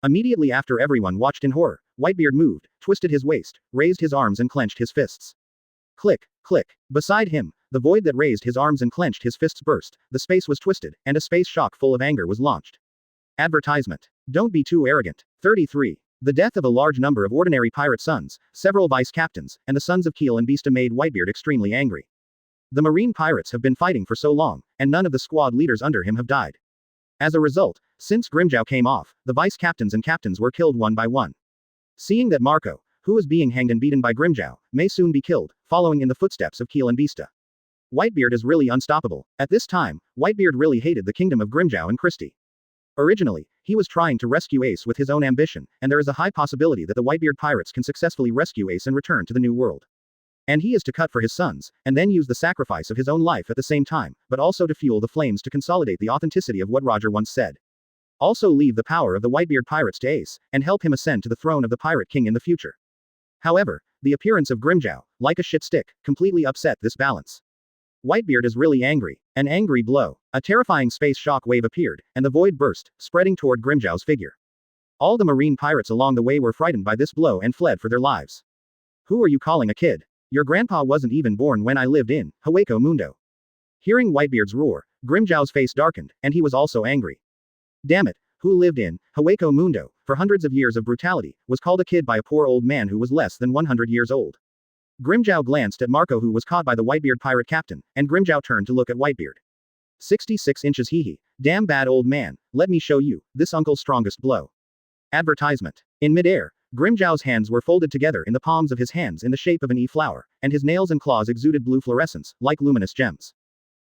Immediately after everyone watched in horror, Whitebeard moved, twisted his waist, raised his arms and clenched his fists. Click, click. Beside him, the void that raised his arms and clenched his fists burst, the space was twisted, and a space shock full of anger was launched. Advertisement. Don't be too arrogant. 33. The death of a large number of ordinary pirate sons, several vice captains, and the sons of Keel and Beasta made Whitebeard extremely angry. The marine pirates have been fighting for so long, and none of the squad leaders under him have died. As a result, since Grimjow came off, the vice captains and captains were killed one by one. Seeing that Marco, who was being hanged and beaten by Grimjow, may soon be killed, following in the footsteps of Keel and Beasta. Whitebeard is really unstoppable. At this time, Whitebeard really hated the kingdom of Grimjow and Christie. Originally, he was trying to rescue Ace with his own ambition, and there is a high possibility that the Whitebeard pirates can successfully rescue Ace and return to the New World. And he is to cut for his sons, and then use the sacrifice of his own life at the same time, but also to fuel the flames to consolidate the authenticity of what Roger once said. Also leave the power of the Whitebeard pirates to Ace, and help him ascend to the throne of the Pirate King in the future. However, the appearance of Grimjow, like a shit stick, completely upset this balance. Whitebeard is really angry. An angry blow. A terrifying space shock wave appeared, and the void burst, spreading toward Grimjow's figure. All the marine pirates along the way were frightened by this blow and fled for their lives. Who are you calling a kid? Your grandpa wasn't even born when I lived in Hueco Mundo. Hearing Whitebeard's roar, Grimjow's face darkened, and he was also angry. Damn it, who lived in Hueco Mundo, for hundreds of years of brutality, was called a kid by a poor old man who was less than 100 years old. Grimjow glanced at Marco, who was caught by the Whitebeard pirate captain, and Grimjow turned to look at Whitebeard. 66 inches hee. Damn bad old man, let me show you, this uncle's strongest blow. Advertisement. In midair, Grimjow's hands were folded together in the palms of his hands in the shape of an E-flower, and his nails and claws exuded blue fluorescence, like luminous gems.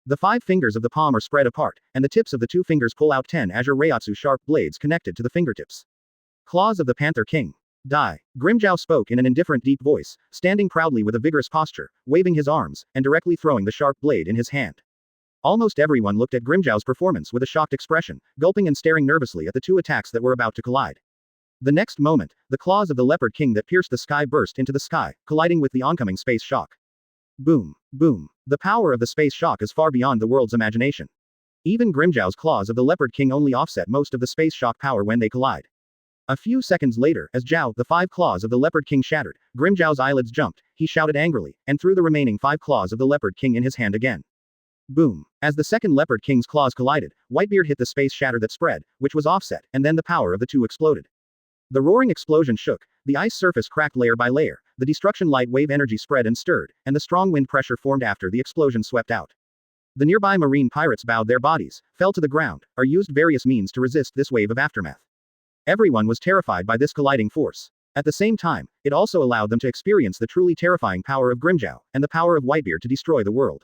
The 5 fingers of the palm are spread apart, and the tips of the 2 fingers pull out 10 azure Reiatsu sharp blades connected to the fingertips. Claws of the Panther King. Die. Grimjow spoke in an indifferent deep voice, standing proudly with a vigorous posture, waving his arms, and directly throwing the sharp blade in his hand. Almost everyone looked at Grimjow's performance with a shocked expression, gulping and staring nervously at the two attacks that were about to collide. The next moment, the claws of the Leopard King that pierced the sky burst into the sky, colliding with the oncoming space shock. Boom. Boom. The power of the space shock is far beyond the world's imagination. Even Grimjow's claws of the Leopard King only offset most of the space shock power when they collide. A few seconds later, as the 5 claws of the Leopard King shattered, Grimjow's eyelids jumped, he shouted angrily, and threw the remaining 5 claws of the Leopard King in his hand again. Boom. As the second Leopard King's claws collided, Whitebeard hit the space shatter that spread, which was offset, and then the power of the two exploded. The roaring explosion shook, the ice surface cracked layer by layer, the destruction light wave energy spread and stirred, and the strong wind pressure formed after the explosion swept out. The nearby marine pirates bowed their bodies, fell to the ground, or used various means to resist this wave of aftermath. Everyone was terrified by this colliding force. At the same time, it also allowed them to experience the truly terrifying power of Grimjow, and the power of Whitebeard to destroy the world.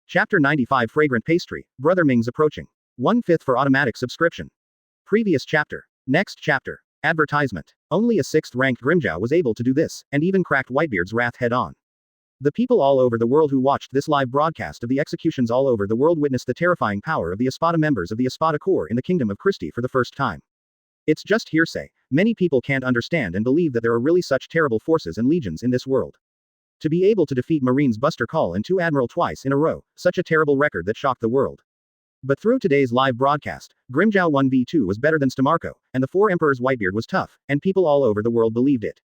Chapter 95 Fragrant Pastry, Brother Ming's approaching. 1/5 for automatic subscription. Previous chapter. Next chapter. Advertisement. Only a 6th-ranked Grimjow was able to do this, and even cracked Whitebeard's wrath head-on. The people all over the world who watched this live broadcast of the executions all over the world witnessed the terrifying power of the Espada members of the Espada Corps in the Kingdom of Christi for the first time. It's just hearsay. Many people can't understand and believe that there are really such terrible forces and legions in this world. To be able to defeat Marines Buster Call and 2 Admiral twice in a row, such a terrible record that shocked the world. But through today's live broadcast, Grimjow 1v2 was better than Stamarco, and the 4 Emperors Whitebeard was tough, and people all over the world believed it.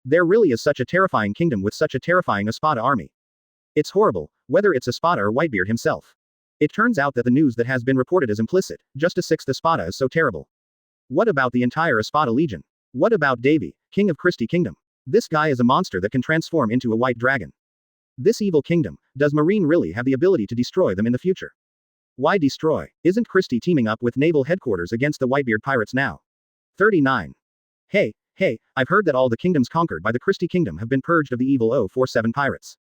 There really is such a terrifying kingdom with such a terrifying Espada army. It's horrible, whether it's Espada or Whitebeard himself. It turns out that the news that has been reported is implicit, just a 6th Espada is so terrible. What about the entire Espada Legion? What about Davy, King of Christi Kingdom? This guy is a monster that can transform into a white dragon. This evil kingdom, does Marine really have the ability to destroy them in the future? Why destroy? Isn't Christi teaming up with naval headquarters against the Whitebeard pirates now? 39. Hey, I've heard that all the kingdoms conquered by the Christi Kingdom have been purged of the evil 047 pirates.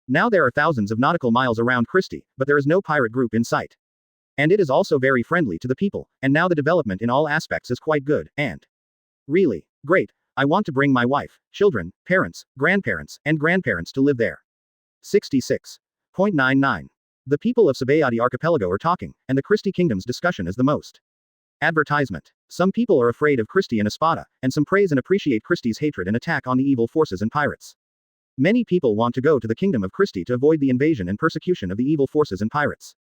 Now there are thousands of nautical miles around Christi, but there is no pirate group in sight. And it is also very friendly to the people, and now the development in all aspects is quite good, and really great. I want to bring my wife, children, parents, grandparents, and grandparents to live there. 66.99. The people of Sabayati Archipelago are talking, and the Christi Kingdom's discussion is the most. Advertisement. Some people are afraid of Christi and Espada, and some praise and appreciate Christi's hatred and attack on the evil forces and pirates. Many people want to go to the Kingdom of Christi to avoid the invasion and persecution of the evil forces and pirates.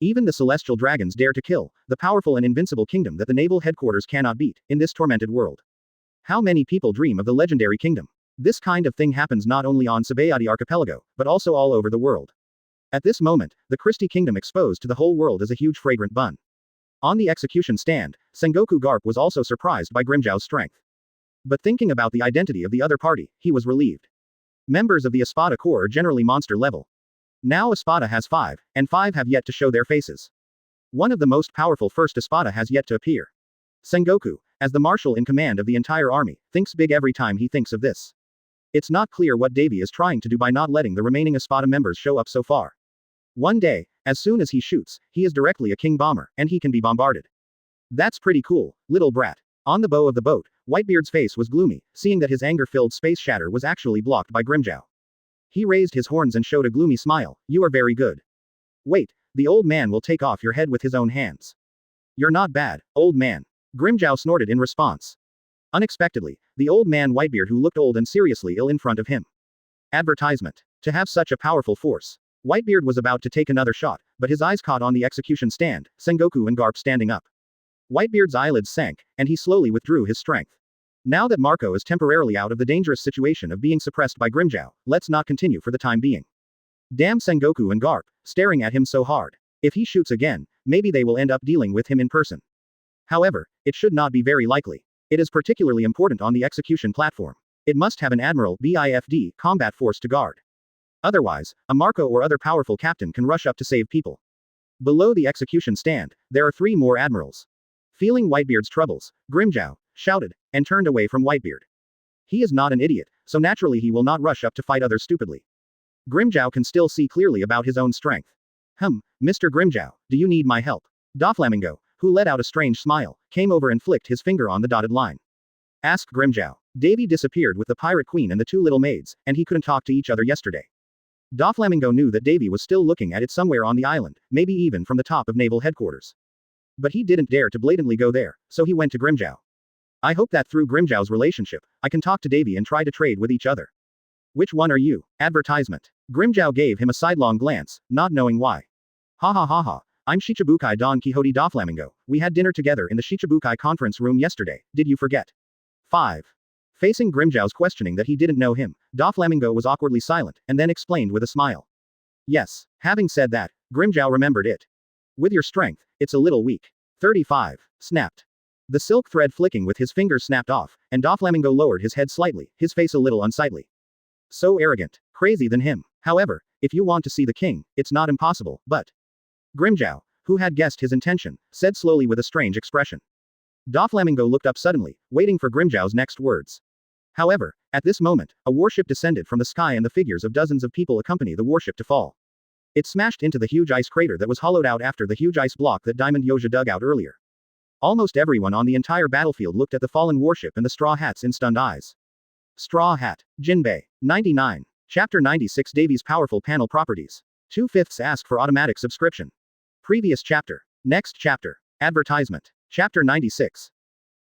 Even the celestial dragons dare to kill, the powerful and invincible kingdom that the naval headquarters cannot beat, in this tormented world. How many people dream of the legendary kingdom? This kind of thing happens not only on Sabayati Archipelago, but also all over the world. At this moment, the Christi Kingdom exposed to the whole world as a huge fragrant bun. On the execution stand, Sengoku Garp was also surprised by Grimjow's strength. But thinking about the identity of the other party, he was relieved. Members of the Espada Corps are generally monster level. Now Espada has 5, and 5 have yet to show their faces. One of the most powerful first Espada has yet to appear. Sengoku, as the marshal in command of the entire army, thinks big every time he thinks of this. It's not clear what Davy is trying to do by not letting the remaining Espada members show up so far. One day, as soon as he shoots, he is directly a king bomber, and he can be bombarded. That's pretty cool, little brat. On the bow of the boat, Whitebeard's face was gloomy, seeing that his anger-filled space shatter was actually blocked by Grimjow. He raised his horns and showed a gloomy smile. You are very good. Wait, the old man will take off your head with his own hands. You're not bad, old man. Grimjow snorted in response. Unexpectedly, the old man Whitebeard who looked old and seriously ill in front of him. Advertisement. To have such a powerful force. Whitebeard was about to take another shot, but his eyes caught on the execution stand, Sengoku and Garp standing up. Whitebeard's eyelids sank, and he slowly withdrew his strength. Now that Marco is temporarily out of the dangerous situation of being suppressed by Grimjow, let's not continue for the time being. Damn Sengoku and Garp, staring at him so hard. If he shoots again, maybe they will end up dealing with him in person. However, it should not be very likely. It is particularly important on the execution platform. It must have an Admiral BIFD combat force to guard. Otherwise, a Marco or other powerful captain can rush up to save people. Below the execution stand, there are 3 more admirals. Feeling Whitebeard's troubles, Grimjow shouted, and turned away from Whitebeard. He is not an idiot, so naturally he will not rush up to fight others stupidly. Grimjow can still see clearly about his own strength. Mr. Grimjow, do you need my help? Doflamingo, who let out a strange smile, came over and flicked his finger on the dotted line. Asked Grimjow. Davy disappeared with the pirate queen and the two little maids, and he couldn't talk to each other yesterday. Doflamingo knew that Davy was still looking at it somewhere on the island, maybe even from the top of naval headquarters. But he didn't dare to blatantly go there, so he went to Grimjow. I hope that through Grimjow's relationship, I can talk to Davy and try to trade with each other. Which one are you? Advertisement. Grimjow gave him a sidelong glance, not knowing why. Ha ha ha ha. I'm Shichibukai Don Quixote Doflamingo. We had dinner together in the Shichibukai conference room yesterday, did you forget? 5. Facing Grimjow's questioning that he didn't know him, Doflamingo was awkwardly silent, and then explained with a smile. Yes, having said that, Grimjow remembered it. With your strength, it's a little weak. 35. Snapped. The silk thread flicking with his fingers snapped off, and Doflamingo lowered his head slightly, his face a little unsightly. So arrogant. Crazy than him. However, if you want to see the king, it's not impossible, but. Grimjow, who had guessed his intention, said slowly with a strange expression. Doflamingo looked up suddenly, waiting for Grimjow's next words. However, at this moment, a warship descended from the sky and the figures of dozens of people accompany the warship to fall. It smashed into the huge ice crater that was hollowed out after the huge ice block that Diamond Yoja dug out earlier. Almost everyone on the entire battlefield looked at the fallen warship and the straw hats in stunned eyes. Straw Hat. Jinbei. 99. Chapter 96 Davy's Powerful Panel Properties. 2/5 ask for automatic subscription. Previous chapter. Next chapter. Advertisement. Chapter 96.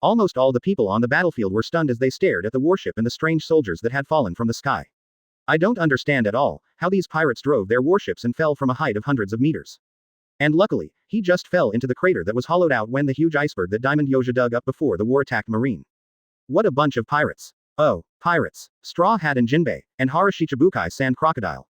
Almost all the people on the battlefield were stunned as they stared at the warship and the strange soldiers that had fallen from the sky. I don't understand at all how these pirates drove their warships and fell from a height of hundreds of meters. And luckily, he just fell into the crater that was hollowed out when the huge iceberg that Diamond Yoja dug up before the war attacked Marine. What a bunch of pirates. Oh, pirates. Straw Hat and Jinbei, and Hara Shichibukai Sand Crocodile.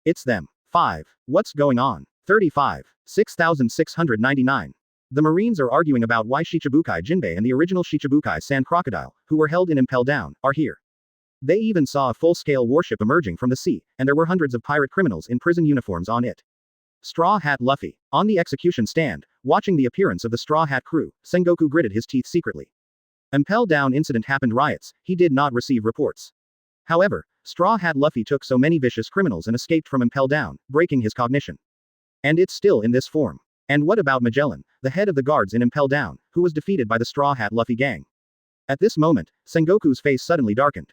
It's them. 5. What's going on? 35. 6699. The Marines are arguing about why Shichibukai Jinbei and the original Shichibukai Sand Crocodile, who were held in Impel Down, are here. They even saw a full-scale warship emerging from the sea, and there were hundreds of pirate criminals in prison uniforms on it. Straw Hat Luffy. On the execution stand, watching the appearance of the Straw Hat crew, Sengoku gritted his teeth secretly. Impel Down incident happened riots, he did not receive reports. However, Straw Hat Luffy took so many vicious criminals and escaped from Impel Down, breaking his cognition. And it's still in this form. And what about Magellan, the head of the guards in Impel Down, who was defeated by the Straw Hat Luffy gang? At this moment, Sengoku's face suddenly darkened.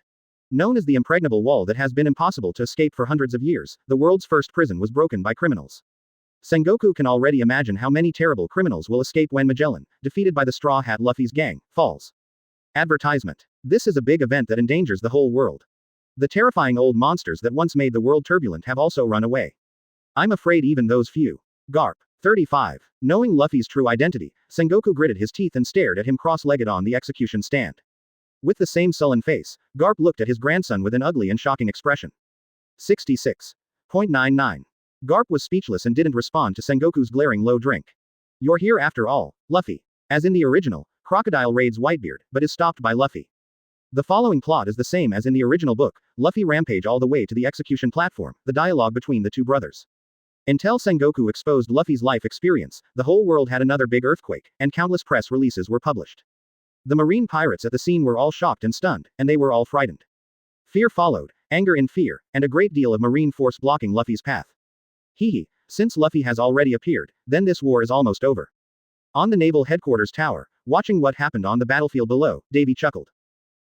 Known as the impregnable wall that has been impossible to escape for hundreds of years, the world's first prison was broken by criminals. Sengoku can already imagine how many terrible criminals will escape when Magellan, defeated by the Straw Hat Luffy's gang, falls. Advertisement. This is a big event that endangers the whole world. The terrifying old monsters that once made the world turbulent have also run away. I'm afraid even those few. Garp. 35. Knowing Luffy's true identity, Sengoku gritted his teeth and stared at him cross-legged on the execution stand. With the same sullen face, Garp looked at his grandson with an ugly and shocking expression. 66.99. Garp was speechless and didn't respond to Sengoku's glaring low drink. You're here after all, Luffy. As in the original, Crocodile raids Whitebeard, but is stopped by Luffy. The following plot is the same as in the original book, Luffy rampage all the way to the execution platform, the dialogue between the two brothers. Until Sengoku exposed Luffy's life experience, the whole world had another big earthquake, and countless press releases were published. The marine pirates at the scene were all shocked and stunned, and they were all frightened. Fear followed, anger in fear, and a great deal of marine force blocking Luffy's path. Hee, since Luffy has already appeared, then this war is almost over. On the naval headquarters tower, watching what happened on the battlefield below, Davy chuckled.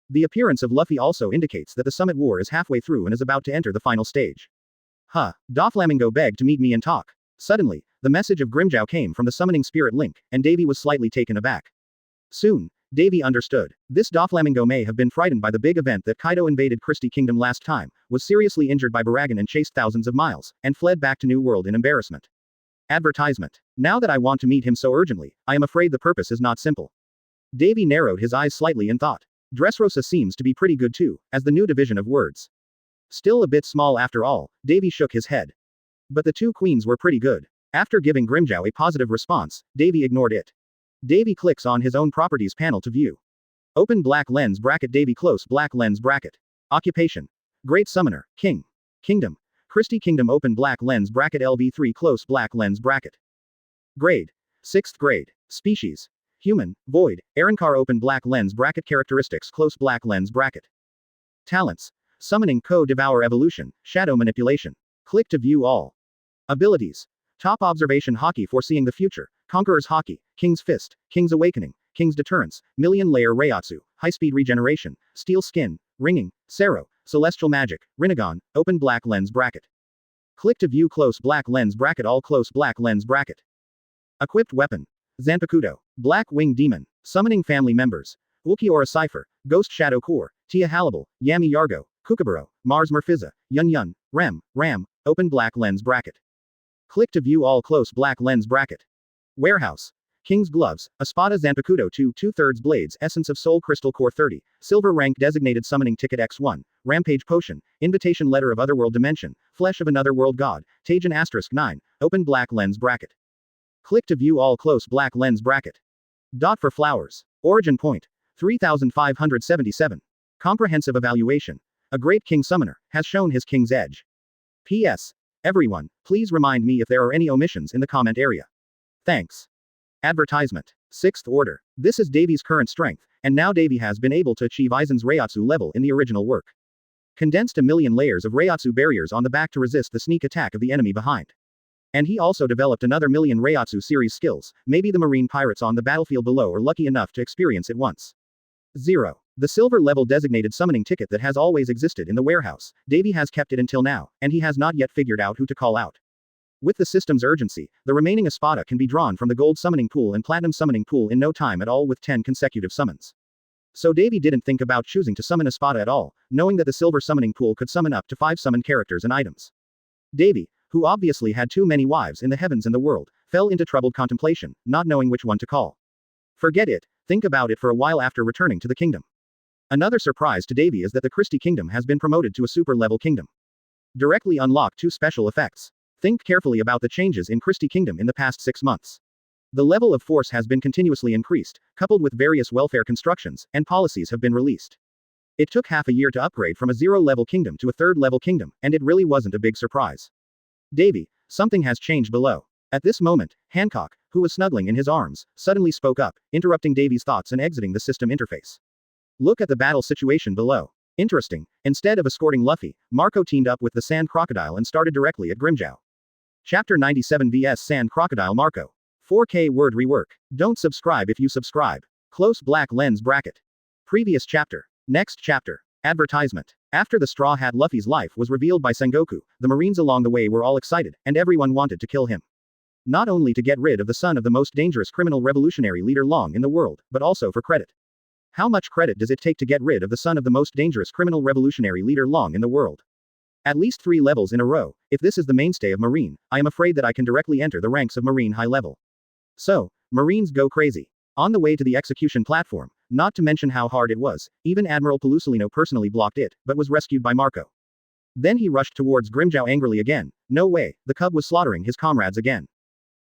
The appearance of Luffy also indicates that the summit war is halfway through and is about to enter the final stage. Doflamingo begged to meet me and talk. Suddenly, the message of Grimjow came from the summoning spirit link, and Davy was slightly taken aback. Soon, Davy understood. This Doflamingo may have been frightened by the big event that Kaido invaded Christie Kingdom last time, was seriously injured by Baragon and chased thousands of miles, and fled back to New World in embarrassment. Advertisement. Now that I want to meet him so urgently, I am afraid the purpose is not simple. Davy narrowed his eyes slightly in thought. Dressrosa seems to be pretty good too, as the new division of words. Still a bit small after all, Davy shook his head. But the two queens were pretty good. After giving Grimjow a positive response, Davy ignored it. Davy clicks on his own properties panel to view. Open black lens bracket Davy close black lens bracket. Occupation. Great Summoner, King. Kingdom. Christie Kingdom open black lens bracket LV3 close black lens bracket. Grade. 6th grade. Species. Human, Void, Arankar open black lens bracket characteristics close black lens bracket. Talents. Summoning devour evolution, shadow manipulation. Click to view all. Abilities. Top observation Haki foreseeing the future, Conqueror's Haki, King's Fist, King's Awakening, King's Deterrence, Million Layer Reiatsu, High-Speed Regeneration, Steel Skin, Ringing, Sero, Celestial Magic, Rinnegan, Open Black Lens Bracket. Click to view Close Black Lens Bracket. All Close Black Lens Bracket. Equipped Weapon. Zanpakuto, Black Wing Demon, Summoning Family Members, Ulquiorra Cipher, Ghost Shadow Core, Tia Halibal, Yami Yargo, Kookaburro, Mars Murphiza, Yun Yun, Ram, Open Black Lens Bracket. Click to view all Close Black Lens Bracket. Warehouse. King's Gloves, Espada Zanpakuto 2/3 Blades Essence of Soul Crystal Core 30, Silver Rank Designated Summoning Ticket X1, Rampage Potion, Invitation Letter of Otherworld Dimension, Flesh of Another World God, Tajan *9, Open Black Lens Bracket. Click to view all Close Black Lens Bracket. Dot for Flowers. Origin Point. 3577. Comprehensive Evaluation. A great King Summoner, has shown his King's Edge. P.S. Everyone, please remind me if there are any omissions in the comment area. Thanks. Advertisement. 6th Order. This is Davi's current strength, and now Davi has been able to achieve Aizen's Reiatsu level in the original work. Condensed a million layers of Reiatsu barriers on the back to resist the sneak attack of the enemy behind. And he also developed another million Reiatsu series skills, maybe the marine pirates on the battlefield below are lucky enough to experience it once. 0. The silver level designated summoning ticket that has always existed in the warehouse, Davi has kept it until now, and he has not yet figured out who to call out. With the system's urgency, the remaining Espada can be drawn from the gold summoning pool and platinum summoning pool in no time at all with 10 consecutive summons. So Davi didn't think about choosing to summon Espada at all, knowing that the silver summoning pool could summon up to 5 summoned characters and items. Davi, who obviously had too many wives in the heavens and the world, fell into troubled contemplation, not knowing which one to call. Forget it, think about it for a while after returning to the kingdom. Another surprise to Davi is that the Christie Kingdom has been promoted to a super-level kingdom. Directly unlock 2 special effects. Think carefully about the changes in Christie Kingdom in the past 6 months. The level of force has been continuously increased, coupled with various welfare constructions, and policies have been released. It took half a year to upgrade from a 0-level kingdom to a 3rd-level kingdom, and it really wasn't a big surprise. Davi, something has changed below. At this moment, Hancock, who was snuggling in his arms, suddenly spoke up, interrupting Davi's thoughts and exiting the system interface. Look at the battle situation below. Interesting, instead of escorting Luffy, Marco teamed up with the Sand Crocodile and started directly at Grimmjow. Chapter 97 vs Sand Crocodile Marco. 4K word rework. Don't subscribe if you subscribe. Close Black Lens Bracket. Previous chapter. Next chapter. Advertisement. After the Straw Hat Luffy's life was revealed by Sengoku, the Marines along the way were all excited, and everyone wanted to kill him. Not only to get rid of the son of the most dangerous criminal revolutionary leader long in the world, but also for credit. How much credit does it take to get rid of the son of the most dangerous criminal revolutionary leader long in the world? At least 3 levels in a row. If this is the mainstay of Marine, I am afraid that I can directly enter the ranks of Marine high level. So, Marines go crazy. On the way to the execution platform, not to mention how hard it was, even Admiral Pelusolino personally blocked it, but was rescued by Marco. Then he rushed towards Grimmjow angrily again. No way, the cub was slaughtering his comrades again.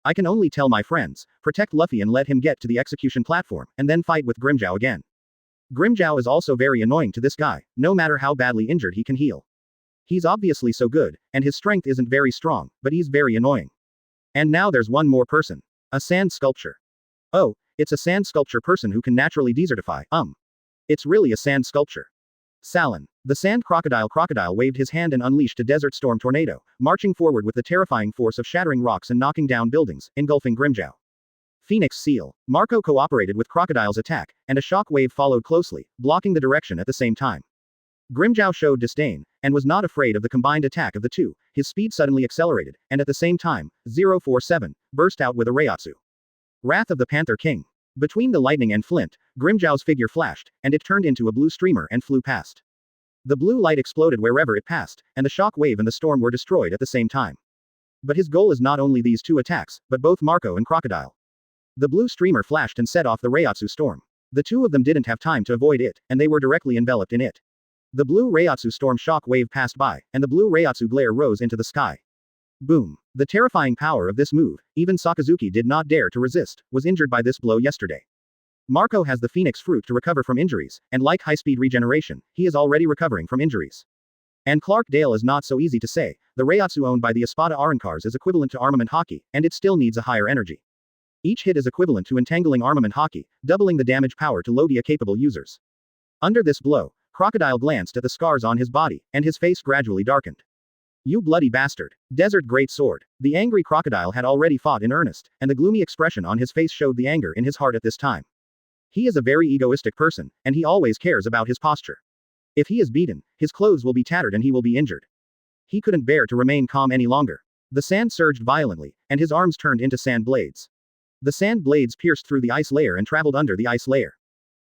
I can only tell my friends, protect Luffy and let him get to the execution platform, and then fight with Grimmjow again. Grimmjow is also very annoying to this guy, no matter how badly injured he can heal. He's obviously so good, and his strength isn't very strong, but he's very annoying. And now there's one more person. A sand sculpture. Oh, it's a sand sculpture person who can naturally desertify, It's really a sand sculpture. Salon. The sand crocodile waved his hand and unleashed a desert storm tornado, marching forward with the terrifying force of shattering rocks and knocking down buildings, engulfing Grimmjow. Phoenix Seal. Marco cooperated with Crocodile's attack, and a shock wave followed closely, blocking the direction at the same time. Grimmjow showed disdain, and was not afraid of the combined attack of the two. His speed suddenly accelerated, and at the same time, 047, burst out with a Reiatsu. Wrath of the Panther King. Between the lightning and flint, Grimmjow's figure flashed, and it turned into a blue streamer and flew past. The blue light exploded wherever it passed, and the shock wave and the storm were destroyed at the same time. But his goal is not only these 2 attacks, but both Marco and Crocodile. The blue streamer flashed and set off the Reiatsu storm. The 2 of them didn't have time to avoid it, and they were directly enveloped in it. The blue Reiatsu storm shock wave passed by, and the blue Reiatsu glare rose into the sky. Boom. The terrifying power of this move, even Sakazuki did not dare to resist, was injured by this blow yesterday. Marco has the Phoenix Fruit to recover from injuries, and like high-speed regeneration, he is already recovering from injuries. And Clark Dale is not so easy to say. The Reiatsu owned by the Espada Arancars is equivalent to armament hockey, and it still needs a higher energy. Each hit is equivalent to entangling armament hockey, doubling the damage power to Logia-capable users. Under this blow, Crocodile glanced at the scars on his body, and his face gradually darkened. You bloody bastard. Desert Great Sword. The angry Crocodile had already fought in earnest, and the gloomy expression on his face showed the anger in his heart at this time. He is a very egoistic person, and he always cares about his posture. If he is beaten, his clothes will be tattered and he will be injured. He couldn't bear to remain calm any longer. The sand surged violently, and his arms turned into sand blades. The sand blades pierced through the ice layer and traveled under the ice layer.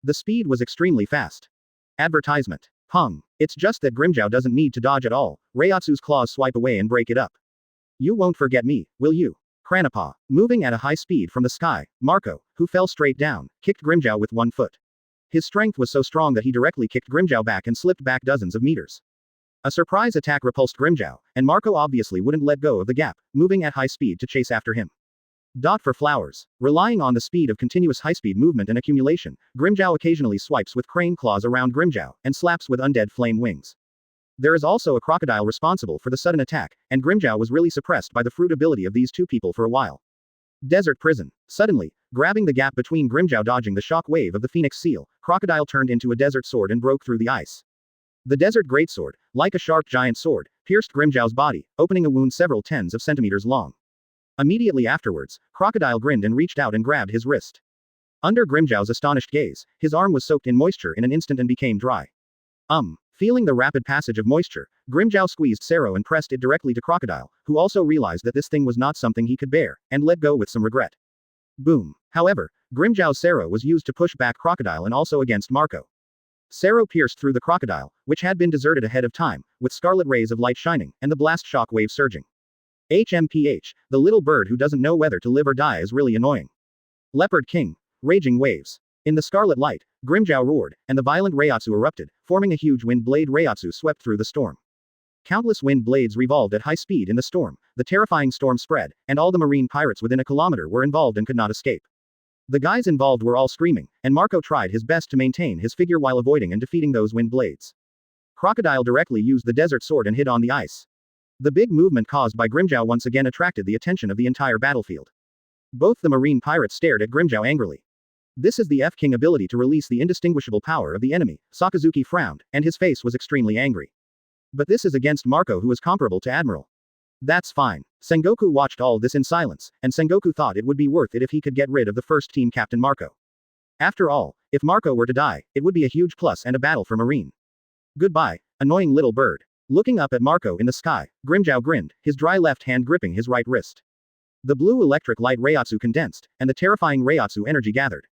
The speed was extremely fast. Advertisement. Pung. It's just that Grimmjow doesn't need to dodge at all. Reiatsu's claws swipe away and break it up. You won't forget me, will you? Cranapa. Moving at a high speed from the sky, Marco, who fell straight down, kicked Grimmjow with one foot. His strength was so strong that he directly kicked Grimmjow back and slipped back dozens of meters. A surprise attack repulsed Grimmjow, and Marco obviously wouldn't let go of the gap, moving at high speed to chase after him. Dot for flowers. Relying on the speed of continuous high-speed movement and accumulation, Grimmjow occasionally swipes with crane claws around Grimmjow, and slaps with undead flame wings. There is also a crocodile responsible for the sudden attack, and Grimmjow was really suppressed by the fruit ability of these two people for a while. Desert prison. Suddenly, grabbing the gap between Grimmjow dodging the shock wave of the phoenix seal, Crocodile turned into a desert sword and broke through the ice. The desert greatsword, like a sharp giant sword, pierced Grimmjow's body, opening a wound several tens of centimeters long. Immediately afterwards, Crocodile grinned and reached out and grabbed his wrist. Under Grimmjow's astonished gaze, his arm was soaked in moisture in an instant and became dry. Feeling the rapid passage of moisture, Grimmjow squeezed Sero and pressed it directly to Crocodile, who also realized that this thing was not something he could bear, and let go with some regret. Boom. However, Grimmjow's Sero was used to push back Crocodile and also against Marco. Sero pierced through the Crocodile, which had been deserted ahead of time, with scarlet rays of light shining, and the blast shock wave surging. HMPH, the little bird who doesn't know whether to live or die is really annoying. Leopard King. Raging waves. In the scarlet light, Grimmjow roared, and the violent Reiatsu erupted, forming a huge wind blade. Reiatsu swept through the storm. Countless wind blades revolved at high speed in the storm, the terrifying storm spread, and all the marine pirates within a kilometer were involved and could not escape. The guys involved were all screaming, and Marco tried his best to maintain his figure while avoiding and defeating those wind blades. Crocodile directly used the desert sword and hid on the ice. The big movement caused by Grimmjow once again attracted the attention of the entire battlefield. Both the marine pirates stared at Grimmjow angrily. This is the F-King ability to release the indistinguishable power of the enemy. Sakazuki frowned, and his face was extremely angry. But this is against Marco, who is comparable to Admiral. That's fine. Sengoku watched all this in silence, and Sengoku thought it would be worth it if he could get rid of the first team captain Marco. After all, if Marco were to die, it would be a huge plus and a battle for Marine. Goodbye, annoying little bird. Looking up at Marco in the sky, Grimmjow grinned, his dry left hand gripping his right wrist. The blue electric light Reiatsu condensed, and the terrifying Reiatsu energy gathered.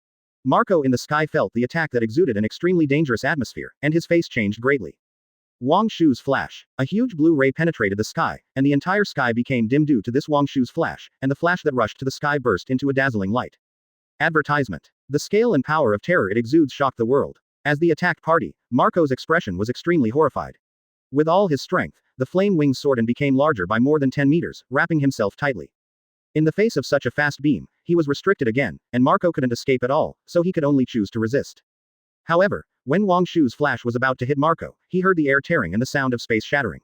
Marco in the sky felt the attack that exuded an extremely dangerous atmosphere, and his face changed greatly. Wang Shu's flash. A huge blue ray penetrated the sky, and the entire sky became dim due to this Wang Shu's flash, and the flash that rushed to the sky burst into a dazzling light. Advertisement. The scale and power of terror it exudes shocked the world. As the attacked party, Marco's expression was extremely horrified. With all his strength, the flame wings soared and became larger by more than 10 meters, wrapping himself tightly. In the face of such a fast beam, he was restricted again, and Marco couldn't escape at all, so he could only choose to resist. However, when Wang Shu's flash was about to hit Marco, he heard the air tearing and the sound of space shattering.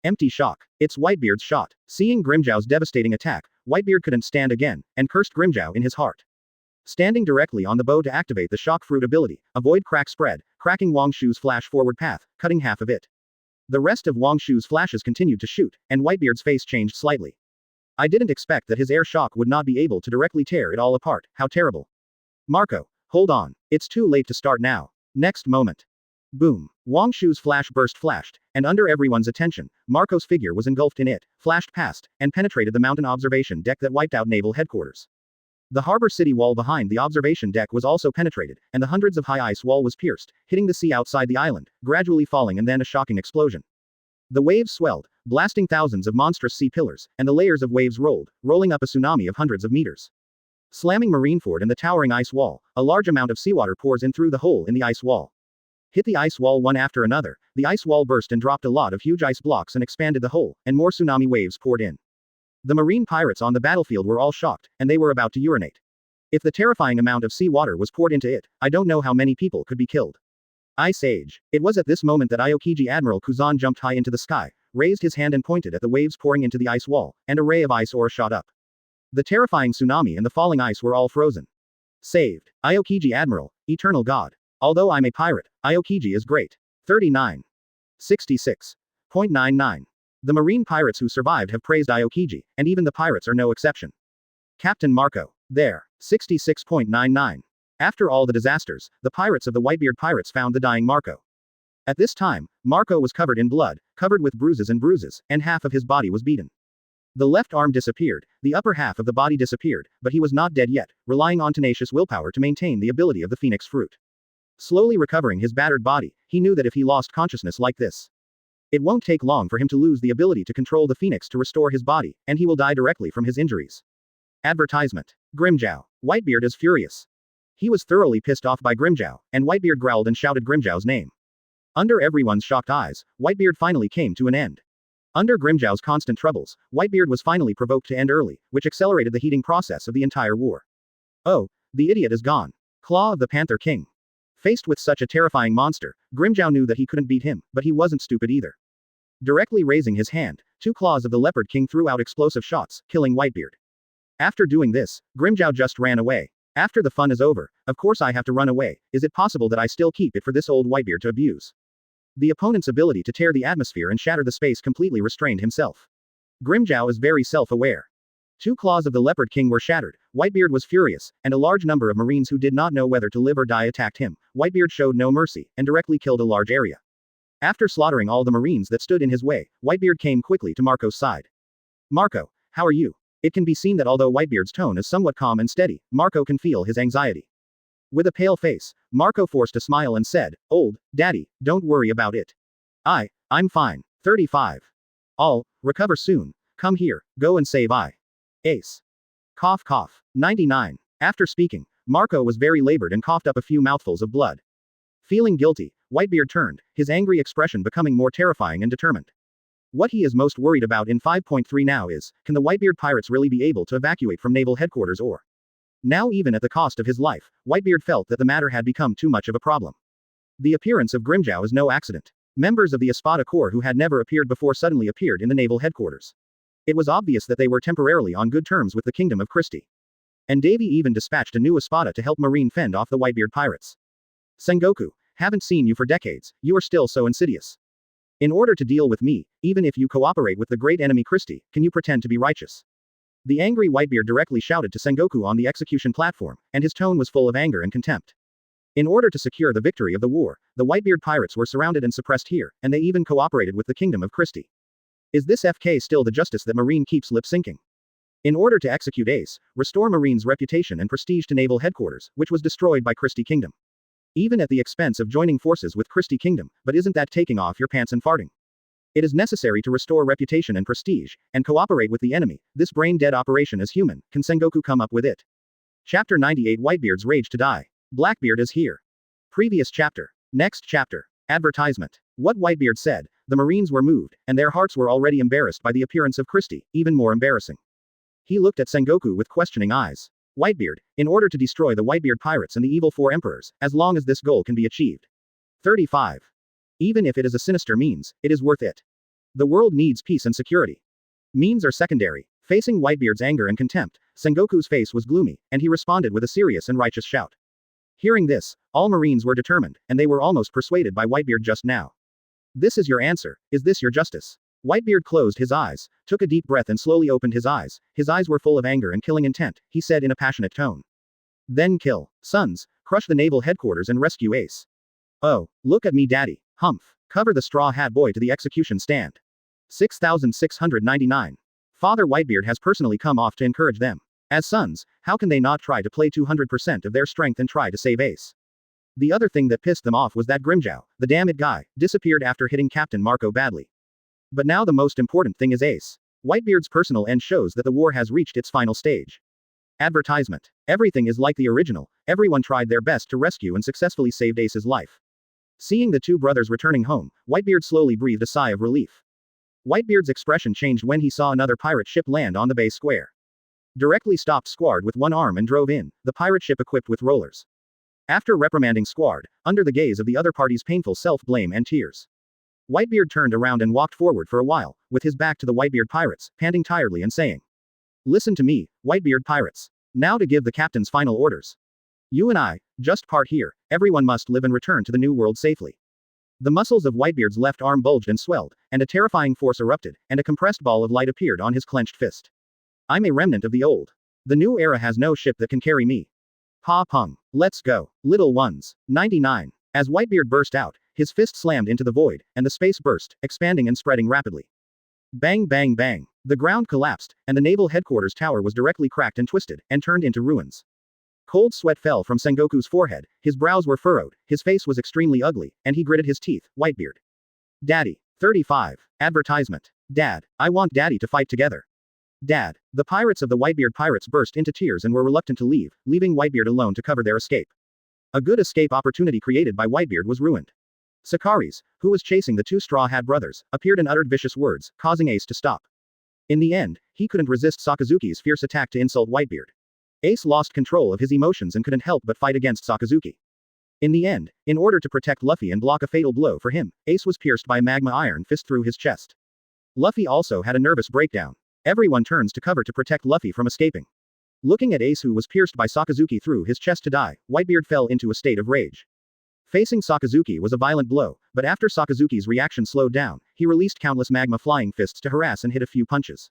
Empty shock. It's Whitebeard's shot. Seeing Grimmjow's devastating attack, Whitebeard couldn't stand again, and cursed Grimmjow in his heart. Standing directly on the bow to activate the shock fruit ability, a void crack spread, cracking Wang Shu's flash forward path, cutting half of it. The rest of Wang Shu's flashes continued to shoot, and Whitebeard's face changed slightly. I didn't expect that his air shock would not be able to directly tear it all apart. How terrible. Marco, hold on. It's too late to start now. Next moment. Boom. Wang Shu's flash burst flashed, and under everyone's attention, Marco's figure was engulfed in it, flashed past, and penetrated the mountain observation deck that wiped out naval headquarters. The harbor city wall behind the observation deck was also penetrated, and the hundreds of high ice wall was pierced, hitting the sea outside the island, gradually falling and then a shocking explosion. The waves swelled, blasting thousands of monstrous sea pillars, and the layers of waves rolled, rolling up a tsunami of hundreds of meters. Slamming Marineford and the towering ice wall, a large amount of seawater pours in through the hole in the ice wall. Hit the ice wall one after another, the ice wall burst and dropped a lot of huge ice blocks and expanded the hole, and more tsunami waves poured in. The marine pirates on the battlefield were all shocked, and they were about to urinate. If the terrifying amount of seawater was poured into it, I don't know how many people could be killed. Ice Age. It was at this moment that Aokiji Admiral Kuzan jumped high into the sky, raised his hand and pointed at the waves pouring into the ice wall, and a ray of ice ore shot up. The terrifying tsunami and the falling ice were all frozen. Saved. Aokiji Admiral, Eternal God. Although I'm a pirate, Aokiji is great. 39. 66.99. The marine pirates who survived have praised Aokiji, and even the pirates are no exception. Captain Marco. There. 66.99. After all the disasters, the pirates of the Whitebeard pirates found the dying Marco. At this time, Marco was covered in blood, covered with bruises, and half of his body was beaten. The left arm disappeared, the upper half of the body disappeared, but he was not dead yet, relying on tenacious willpower to maintain the ability of the phoenix fruit. Slowly recovering his battered body, he knew that if he lost consciousness like this, it won't take long for him to lose the ability to control the phoenix to restore his body, and he will die directly from his injuries. Advertisement. Grimjow. Whitebeard is furious. He was thoroughly pissed off by Grimjow, and Whitebeard growled and shouted Grimjow's name. Under everyone's shocked eyes, Whitebeard finally came to an end. Under Grimjow's constant troubles, Whitebeard was finally provoked to end early, which accelerated the heating process of the entire war. Oh, the idiot is gone. Claw of the Panther King. Faced with such a terrifying monster, Grimjow knew that he couldn't beat him, but he wasn't stupid either. Directly raising his hand, 2 claws of the Leopard King threw out explosive shots, killing Whitebeard. After doing this, Grimjow just ran away. After the fun is over, of course I have to run away. Is it possible that I still keep it for this old Whitebeard to abuse? The opponent's ability to tear the atmosphere and shatter the space completely restrained himself. Grimjow is very self-aware. 2 claws of the Leopard King were shattered, Whitebeard was furious, and a large number of Marines who did not know whether to live or die attacked him. Whitebeard showed no mercy, and directly killed a large area. After slaughtering all the Marines that stood in his way, Whitebeard came quickly to Marco's side. Marco, how are you? It can be seen that although Whitebeard's tone is somewhat calm and steady, Marco can feel his anxiety. With a pale face, Marco forced a smile and said, "Old Daddy, don't worry about it. I'm fine. 35. I'll recover soon. Come here, go and save Ace. Cough cough. 99. After speaking, Marco was very labored and coughed up a few mouthfuls of blood. Feeling guilty, Whitebeard turned, his angry expression becoming more terrifying and determined. What he is most worried about in 5.3 now is, can the Whitebeard pirates really be able to evacuate from naval headquarters or? Now even at the cost of his life, Whitebeard felt that the matter had become too much of a problem. The appearance of Grimjow is no accident. Members of the Espada Corps who had never appeared before suddenly appeared in the naval headquarters. It was obvious that they were temporarily on good terms with the Kingdom of Christie. And Davy even dispatched a new Espada to help Marine fend off the Whitebeard pirates. Sengoku, haven't seen you for decades, you are still so insidious. In order to deal with me, even if you cooperate with the great enemy Christie, can you pretend to be righteous? The angry Whitebeard directly shouted to Sengoku on the execution platform, and his tone was full of anger and contempt. In order to secure the victory of the war, the Whitebeard pirates were surrounded and suppressed here, and they even cooperated with the Kingdom of Christie. Is this FK still the justice that Marine keeps lip-syncing? In order to execute Ace, restore Marine's reputation and prestige to naval headquarters, which was destroyed by Christie Kingdom. Even at the expense of joining forces with Christie Kingdom, but isn't that taking off your pants and farting? It is necessary to restore reputation and prestige, and cooperate with the enemy. This brain-dead operation is human. Can Sengoku come up with it? Chapter 98 Whitebeard's Rage to Die. Blackbeard is here. Previous chapter. Next chapter. Advertisement. What Whitebeard said, the Marines were moved, and their hearts were already embarrassed by the appearance of Christie, even more embarrassing. He looked at Sengoku with questioning eyes. Whitebeard, in order to destroy the Whitebeard pirates and the evil 4 emperors, as long as this goal can be achieved. 35. Even if it is a sinister means, it is worth it. The world needs peace and security. Means are secondary. Facing Whitebeard's anger and contempt, Sengoku's face was gloomy, and he responded with a serious and righteous shout. Hearing this, all Marines were determined, and they were almost persuaded by Whitebeard just now. This is your answer, is this your justice? Whitebeard closed his eyes, took a deep breath and slowly opened his eyes. His eyes were full of anger and killing intent, he said in a passionate tone. Then kill. Sons, crush the naval headquarters and rescue Ace. Oh, look at me daddy. Humph. Cover the straw hat boy to the execution stand. 6699. Father Whitebeard has personally come off to encourage them. As sons, how can they not try to play 200% of their strength and try to save Ace? The other thing that pissed them off was that Grimjow, the damn it guy, disappeared after hitting Captain Marco badly. But now the most important thing is Ace. Whitebeard's personal end shows that the war has reached its final stage. Advertisement. Everything is like the original, everyone tried their best to rescue and successfully saved Ace's life. Seeing the 2 brothers returning home, Whitebeard slowly breathed a sigh of relief. Whitebeard's expression changed when he saw another pirate ship land on the bay square. Directly stopped Squad with one arm and drove in, the pirate ship equipped with rollers. After reprimanding Squad, under the gaze of the other party's painful self-blame and tears, Whitebeard turned around and walked forward for a while, with his back to the Whitebeard pirates, panting tiredly and saying, "Listen to me, Whitebeard pirates. Now to give the captain's final orders. You and I, just part here, everyone must live and return to the new world safely." The muscles of Whitebeard's left arm bulged and swelled, and a terrifying force erupted, and a compressed ball of light appeared on his clenched fist. I'm a remnant of the old. The new era has no ship that can carry me. Ha pung. Let's go. Little ones. 99. As Whitebeard burst out, his fist slammed into the void, and the space burst, expanding and spreading rapidly. Bang bang bang. The ground collapsed, and the naval headquarters tower was directly cracked and twisted, and turned into ruins. Cold sweat fell from Sengoku's forehead, his brows were furrowed, his face was extremely ugly, and he gritted his teeth. Whitebeard. Daddy. 35. Advertisement. Dad, I want Daddy to fight together. Dad. The pirates of the Whitebeard pirates burst into tears and were reluctant to leave, leaving Whitebeard alone to cover their escape. A good escape opportunity created by Whitebeard was ruined. Sakaris, who was chasing the two Straw Hat brothers, appeared and uttered vicious words, causing Ace to stop. In the end, he couldn't resist Sakazuki's fierce attack to insult Whitebeard. Ace lost control of his emotions and couldn't help but fight against Sakazuki. In the end, in order to protect Luffy and block a fatal blow for him, Ace was pierced by magma iron fist through his chest. Luffy also had a nervous breakdown. Everyone turns to cover to protect Luffy from escaping. Looking at Ace, who was pierced by Sakazuki through his chest to die, Whitebeard fell into a state of rage. Facing Sakazuki was a violent blow, but after Sakazuki's reaction slowed down, he released countless magma flying fists to harass and hit a few punches.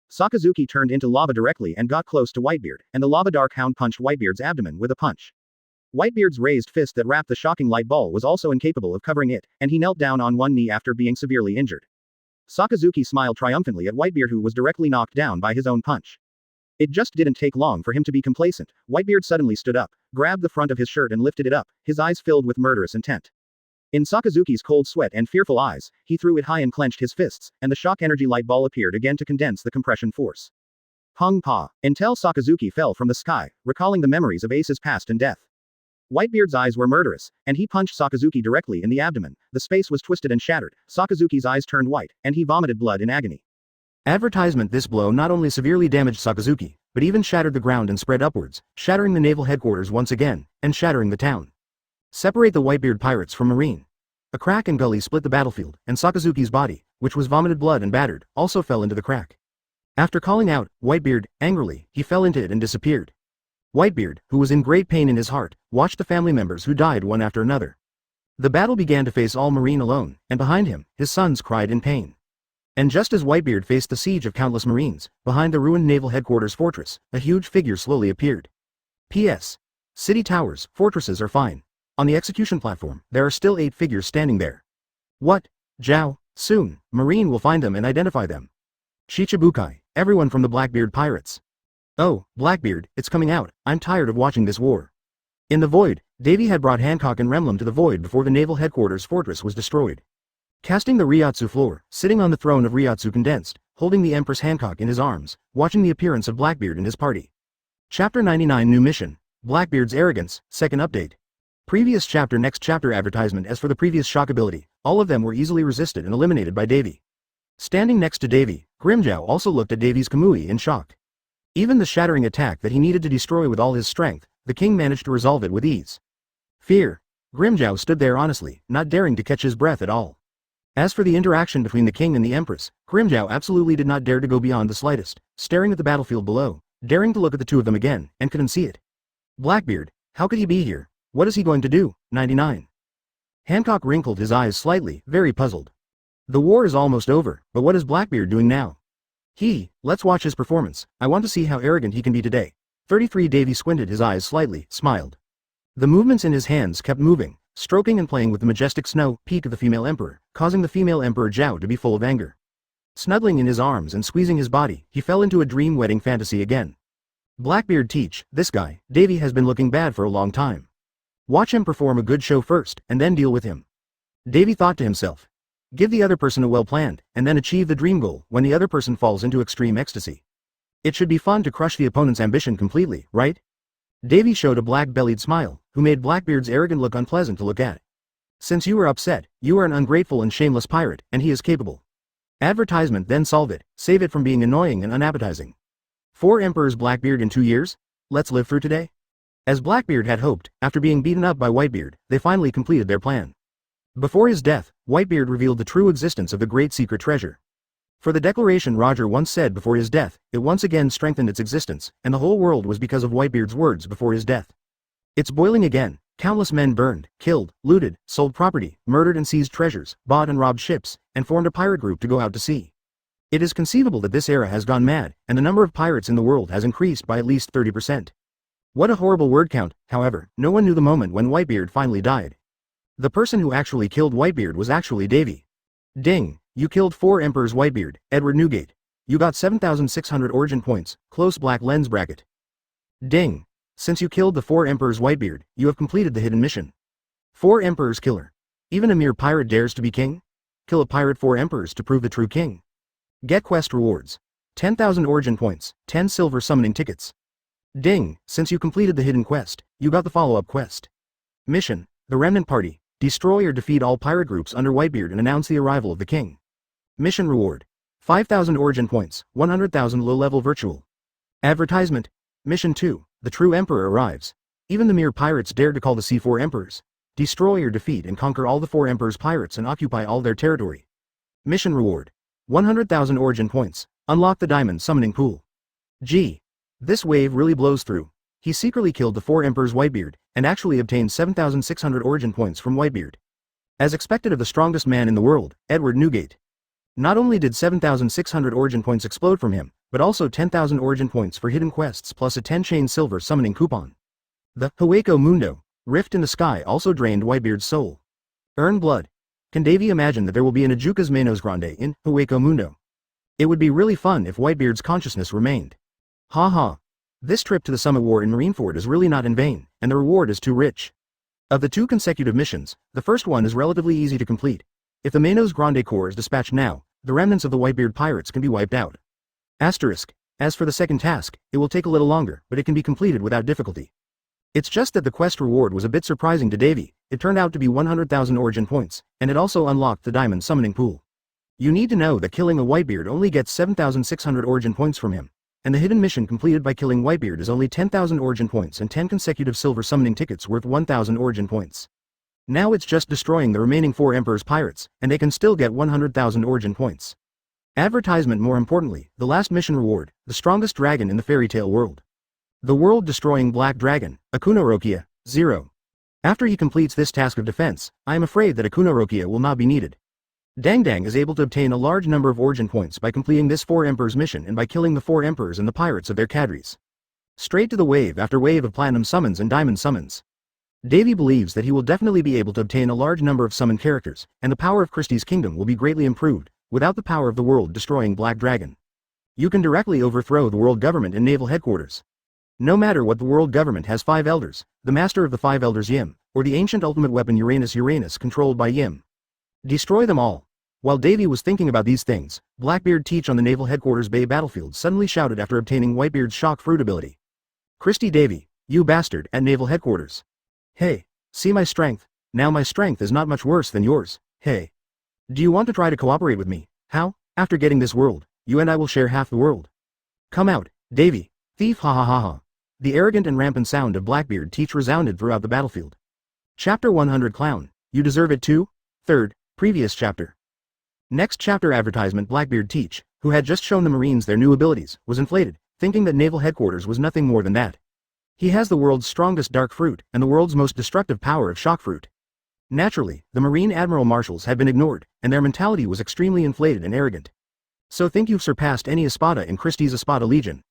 Sakazuki turned into lava directly and got close to Whitebeard, and the lava dark hound punched Whitebeard's abdomen with a punch. Whitebeard's raised fist that wrapped the shocking light ball was also incapable of covering it, and he knelt down on one knee after being severely injured. Sakazuki smiled triumphantly at Whitebeard, who was directly knocked down by his own punch. It just didn't take long for him to be complacent. Whitebeard suddenly stood up, grabbed the front of his shirt and lifted it up, his eyes filled with murderous intent. In Sakazuki's cold sweat and fearful eyes, he threw it high and clenched his fists, and the shock energy light ball appeared again to condense the compression force. Pung pa. Until Sakazuki fell from the sky, recalling the memories of Ace's past and death. Whitebeard's eyes were murderous, and he punched Sakazuki directly in the abdomen. The space was twisted and shattered, Sakazuki's eyes turned white, and he vomited blood in agony. Advertisement. This blow not only severely damaged Sakazuki, but even shattered the ground and spread upwards, shattering the naval headquarters once again, and shattering the town. Separate the Whitebeard pirates from Marine. A crack and gully split the battlefield, and Sakazuki's body, which was vomited blood and battered, also fell into the crack. After calling out, Whitebeard, angrily, he fell into it and disappeared. Whitebeard, who was in great pain in his heart, watched the family members who died one after another. The battle began to face all Marine alone, and behind him, his sons cried in pain. And just as Whitebeard faced the siege of countless Marines, behind the ruined naval headquarters fortress, a huge figure slowly appeared. P.S. City towers, fortresses are fine. On the execution platform, there are still 8 figures standing there. What? Zhao, soon, Marine will find them and identify them. Shichibukai, everyone from the Blackbeard pirates. Oh, Blackbeard, it's coming out, I'm tired of watching this war. In the void, Davy had brought Hancock and Remlum to the void before the naval headquarters fortress was destroyed. Casting the Ryotsu floor, sitting on the throne of Ryotsu condensed, holding the Empress Hancock in his arms, watching the appearance of Blackbeard and his party. Chapter 99 New Mission, Blackbeard's Arrogance, Second Update. Previous chapter. Next chapter. Advertisement. As for the previous shock ability, all of them were easily resisted and eliminated by Davy. Standing next to Davy, Grimjow also looked at Davy's Kamui in shock. Even the shattering attack that he needed to destroy with all his strength, the king managed to resolve it with ease. Fear. Grimjow stood there honestly, not daring to catch his breath at all. As for the interaction between the king and the empress, Grimjow absolutely did not dare to go beyond the slightest, staring at the battlefield below, daring to look at the two of them again, and couldn't see it. Blackbeard, how could he be here? What is he going to do? 99. Hancock wrinkled his eyes slightly, very puzzled. The war is almost over, but what is Blackbeard doing now? Let's watch his performance. I want to see how arrogant he can be today. 33. Davy squinted his eyes slightly, smiled. The movements in his hands kept moving, stroking and playing with the majestic snow peak of the female emperor, causing the female emperor Zhao to be full of anger. Snuggling in his arms and squeezing his body, he fell into a dream wedding fantasy again. Blackbeard teach, this guy, Davy has been looking bad for a long time. Watch him perform a good show first, and then deal with him. Davy thought to himself. Give the other person a well-planned, and then achieve the dream goal when the other person falls into extreme ecstasy. It should be fun to crush the opponent's ambition completely, right? Davy showed a black-bellied smile, who made Blackbeard's arrogant look unpleasant to look at. Since you are upset, you are an ungrateful and shameless pirate, and he is capable. Advertisement. Then solve it, save it from being annoying and unappetizing. 4 Emperors Blackbeard in 2 years? Let's live through today? As Blackbeard had hoped, after being beaten up by Whitebeard, they finally completed their plan. Before his death, Whitebeard revealed the true existence of the great secret treasure. For the declaration Roger once said before his death, it once again strengthened its existence, and the whole world was because of Whitebeard's words before his death. It's boiling again. Countless men burned, killed, looted, sold property, murdered and seized treasures, bought and robbed ships, and formed a pirate group to go out to sea. It is conceivable that this era has gone mad, and the number of pirates in the world has increased by at least 30%. What a horrible word count. However, no one knew the moment when Whitebeard finally died. The person who actually killed Whitebeard was actually Davy. Ding, you killed 4 Emperors Whitebeard, Edward Newgate. You got 7,600 origin points, close black lens bracket. Ding. Since you killed the 4 Emperors Whitebeard, you have completed the hidden mission. 4 Emperors killer. Even a mere pirate dares to be king? Kill a pirate 4 Emperors to prove the true king. Get quest rewards. 10,000 origin points, 10 silver summoning tickets. Ding, since you completed the hidden quest, you got the follow-up quest. Mission, the Remnant Party, destroy or defeat all pirate groups under Whitebeard and announce the arrival of the king. Mission reward. 5,000 origin points, 100,000 low-level virtual. Advertisement. Mission 2, the true emperor arrives. Even the mere pirates dare to call the C4 emperors. Destroy or defeat and conquer all the 4 emperors pirates and occupy all their territory. Mission reward. 100,000 origin points, unlock the diamond summoning pool. Gee. This wave really blows through. He secretly killed the 4 emperors Whitebeard, and actually obtained 7,600 origin points from Whitebeard. As expected of the strongest man in the world, Edward Newgate. Not only did 7,600 origin points explode from him, but also 10,000 origin points for hidden quests plus a 10-chain silver summoning coupon. The Hueco Mundo, rift in the sky also drained Whitebeard's soul. Earn blood. Can Davy imagine that there will be an Ajuka's Menos Grande in Hueco Mundo? It would be really fun if Whitebeard's consciousness remained. Ha ha. This trip to the Summit War in Marineford is really not in vain, and the reward is too rich. Of the 2 consecutive missions, the first one is relatively easy to complete. If the Menos Grande Corps is dispatched now, the remnants of the Whitebeard pirates can be wiped out. Asterisk. As for the second task, it will take a little longer, but it can be completed without difficulty. It's just that the quest reward was a bit surprising to Davy. It turned out to be 100,000 origin points, and it also unlocked the diamond summoning pool. You need to know that killing a Whitebeard only gets 7,600 origin points from him. And the hidden mission completed by killing Whitebeard is only 10,000 origin points and 10 consecutive silver summoning tickets worth 1,000 origin points. Now it's just destroying the remaining 4 Emperor's pirates, and they can still get 100,000 origin points. Advertisement. More importantly, the last mission reward, the strongest dragon in the fairy tale world. The world-destroying black dragon, Akunorokia, 0. After he completes this task of defense, I am afraid that Akunorokia will not be needed. Dang Dang is able to obtain a large number of origin points by completing this 4 Emperors mission and by killing the 4 Emperors and the pirates of their cadres. Straight to the wave after wave of platinum summons and diamond summons. Davy believes that he will definitely be able to obtain a large number of summoned characters, and the power of Christie's kingdom will be greatly improved, without the power of the world-destroying Black Dragon. You can directly overthrow the world government and naval headquarters. No matter what, the world government has 5 elders, the master of the 5 elders Yim, or the ancient ultimate weapon Uranus controlled by Yim. Destroy them all. While Davy was thinking about these things, Blackbeard Teach on the naval headquarters bay battlefield suddenly shouted after obtaining Whitebeard's shock fruit ability. Christy Davy, you bastard, at naval headquarters. Hey, see my strength. Now my strength is not much worse than yours. Hey. Do you want to try to cooperate with me? How? After getting this world, you and I will share half the world. Come out, Davy, thief, ha ha ha ha. The arrogant and rampant sound of Blackbeard Teach resounded throughout the battlefield. Chapter 100 Clown, you deserve it too? 3rd, previous chapter. Next chapter advertisement. Blackbeard Teach, who had just shown the Marines their new abilities, was inflated, thinking that naval headquarters was nothing more than that. He has the world's strongest dark fruit, and the world's most destructive power of shock fruit. Naturally, the Marine Admiral Marshals had been ignored, and their mentality was extremely inflated and arrogant. So think you've surpassed any Espada in Christie's Espada Legion.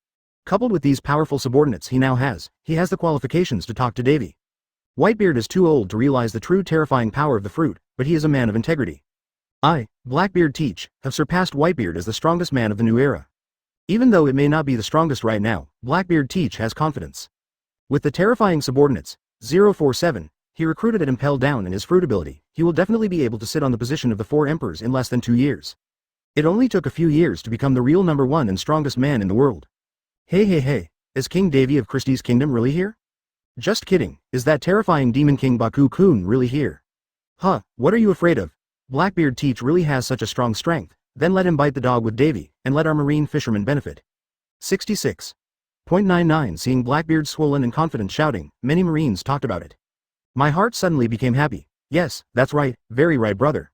Coupled with these powerful subordinates he has the qualifications to talk to Davy. Whitebeard is too old to realize the true terrifying power of the fruit, but he is a man of integrity. I, Blackbeard Teach, have surpassed Whitebeard as the strongest man of the new era. Even though it may not be the strongest right now, Blackbeard Teach has confidence. With the terrifying subordinates, 047, he recruited and impelled down in his fruit ability, he will definitely be able to sit on the position of the 4 emperors in less than 2 years. It only took a few years to become the real #1 and strongest man in the world. Hey, is King Davy of Christie's kingdom really here? Just kidding, is that terrifying demon king Baku-kun really here? Huh, what are you afraid of? Blackbeard Teach really has such a strong strength, then let him bite the dog with Davy, and let our marine fishermen benefit. 66.99 Seeing Blackbeard swollen and confident shouting, many marines talked about it. My heart suddenly became happy. Yes, that's right, very right brother.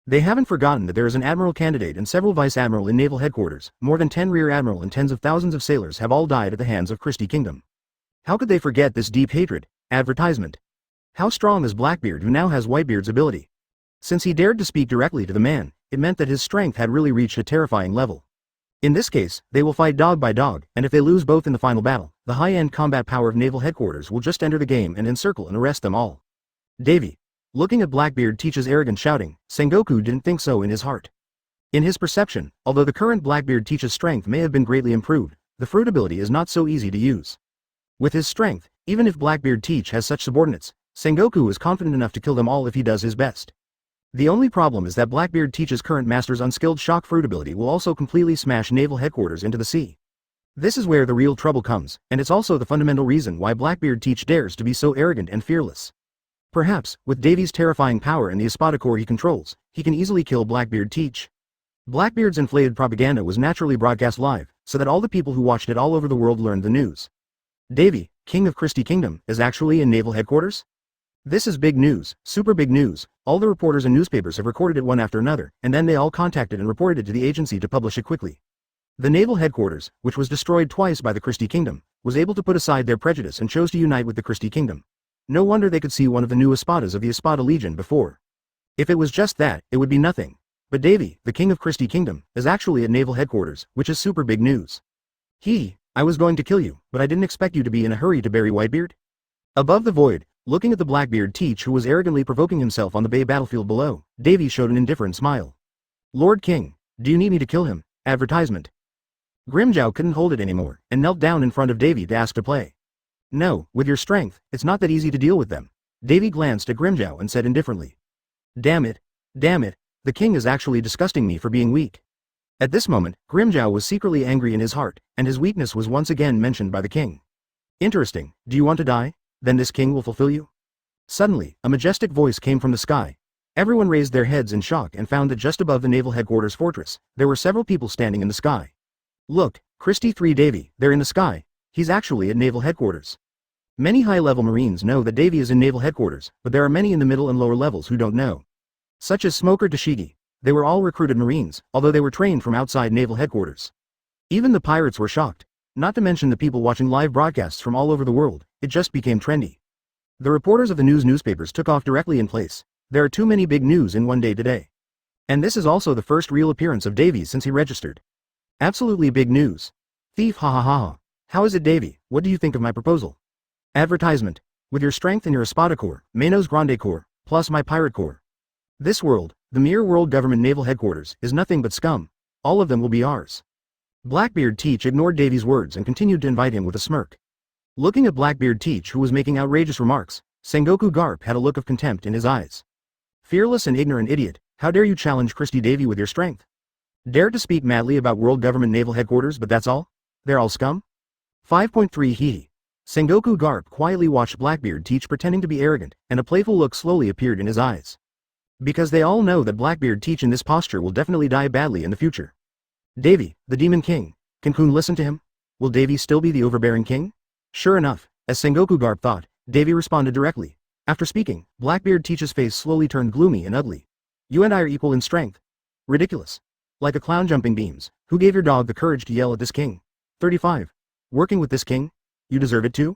They haven't forgotten that there is an admiral candidate and several vice admiral in naval headquarters, more than 10 rear admiral and tens of thousands of sailors have all died at the hands of Christie Kingdom. How could they forget this deep hatred? Advertisement. How strong is Blackbeard, who now has Whitebeard's ability? Since he dared to speak directly to the man, it meant that his strength had really reached a terrifying level. In this case, they will fight dog by dog, and if they lose both in the final battle, the high-end combat power of naval headquarters will just enter the game and encircle and arrest them all. Davy. Looking at Blackbeard Teach's arrogant shouting, Sengoku didn't think so in his heart. In his perception, although the current Blackbeard Teach's strength may have been greatly improved, the fruit ability is not so easy to use. With his strength, even if Blackbeard Teach has such subordinates, Sengoku is confident enough to kill them all if he does his best. The only problem is that Blackbeard Teach's current master's unskilled shock fruit ability will also completely smash naval headquarters into the sea. This is where the real trouble comes, and it's also the fundamental reason why Blackbeard Teach dares to be so arrogant and fearless. Perhaps, with Davy's terrifying power and the Espada core he controls, he can easily kill Blackbeard Teach. Blackbeard's inflated propaganda was naturally broadcast live, so that all the people who watched it all over the world learned the news. Davy, King of Christie Kingdom, is actually in naval headquarters? This is big news, super big news. All the reporters and newspapers have recorded it one after another, and then they all contacted and reported it to the agency to publish it quickly. The naval headquarters, which was destroyed twice by the Christie Kingdom, was able to put aside their prejudice and chose to unite with the Christie Kingdom. No wonder they could see one of the new Espadas of the Espada Legion before. If it was just that, it would be nothing. But Davy, the King of Christie Kingdom, is actually at naval headquarters, which is super big news. I was going to kill you, but I didn't expect you to be in a hurry to bury Whitebeard. Above the void, looking at the Blackbeard Teach who was arrogantly provoking himself on the bay battlefield below, Davy showed an indifferent smile. Lord King, do you need me to kill him? Advertisement. Grimjow couldn't hold it anymore, and knelt down in front of Davy to ask to play. No, with your strength, it's not that easy to deal with them. Davy glanced at Grimjow and said indifferently. Damn it, the king is actually disgusting me for being weak. At this moment, Grimjow was secretly angry in his heart, and his weakness was once again mentioned by the king. Interesting, do you want to die? Then this king will fulfill you? Suddenly, a majestic voice came from the sky. Everyone raised their heads in shock and found that just above the naval headquarters fortress, there were several people standing in the sky. Look, Christie 3 Davy, they're in the sky. He's actually at naval headquarters. Many high-level Marines know that Davy is in naval headquarters, but there are many in the middle and lower levels who don't know. Such as Smoker Toshigi. They were all recruited Marines, although they were trained from outside naval headquarters. Even the pirates were shocked. Not to mention the people watching live broadcasts from all over the world, it just became trendy. The reporters of the newspapers took off directly in place. There are too many big news in one day today. And this is also the first real appearance of Davy since he registered. Absolutely big news. Thief ha ha ha ha. How is it Davy, what do you think of my proposal? Advertisement. With your strength and your Espada core, Menos Grande core, plus my pirate core. This world, the mere world government naval headquarters, is nothing but scum. All of them will be ours. Blackbeard Teach ignored Davy's words and continued to invite him with a smirk. Looking at Blackbeard Teach who was making outrageous remarks, Sengoku Garp had a look of contempt in his eyes. Fearless and ignorant idiot, how dare you challenge Christie Davy with your strength? Dare to speak madly about world government naval headquarters but that's all? They're all scum? 5.3 Hee. Sengoku Garp quietly watched Blackbeard Teach pretending to be arrogant, and a playful look slowly appeared in his eyes. Because they all know that Blackbeard Teach in this posture will definitely die badly in the future. Davy, the Demon King. Can Kun listen to him? Will Davy still be the overbearing king? Sure enough, as Sengoku Garp thought, Davy responded directly. After speaking, Blackbeard Teach's face slowly turned gloomy and ugly. You and I are equal in strength. Ridiculous. Like a clown jumping beams. Who gave your dog the courage to yell at this king? 35. Working with this king? You deserve it too?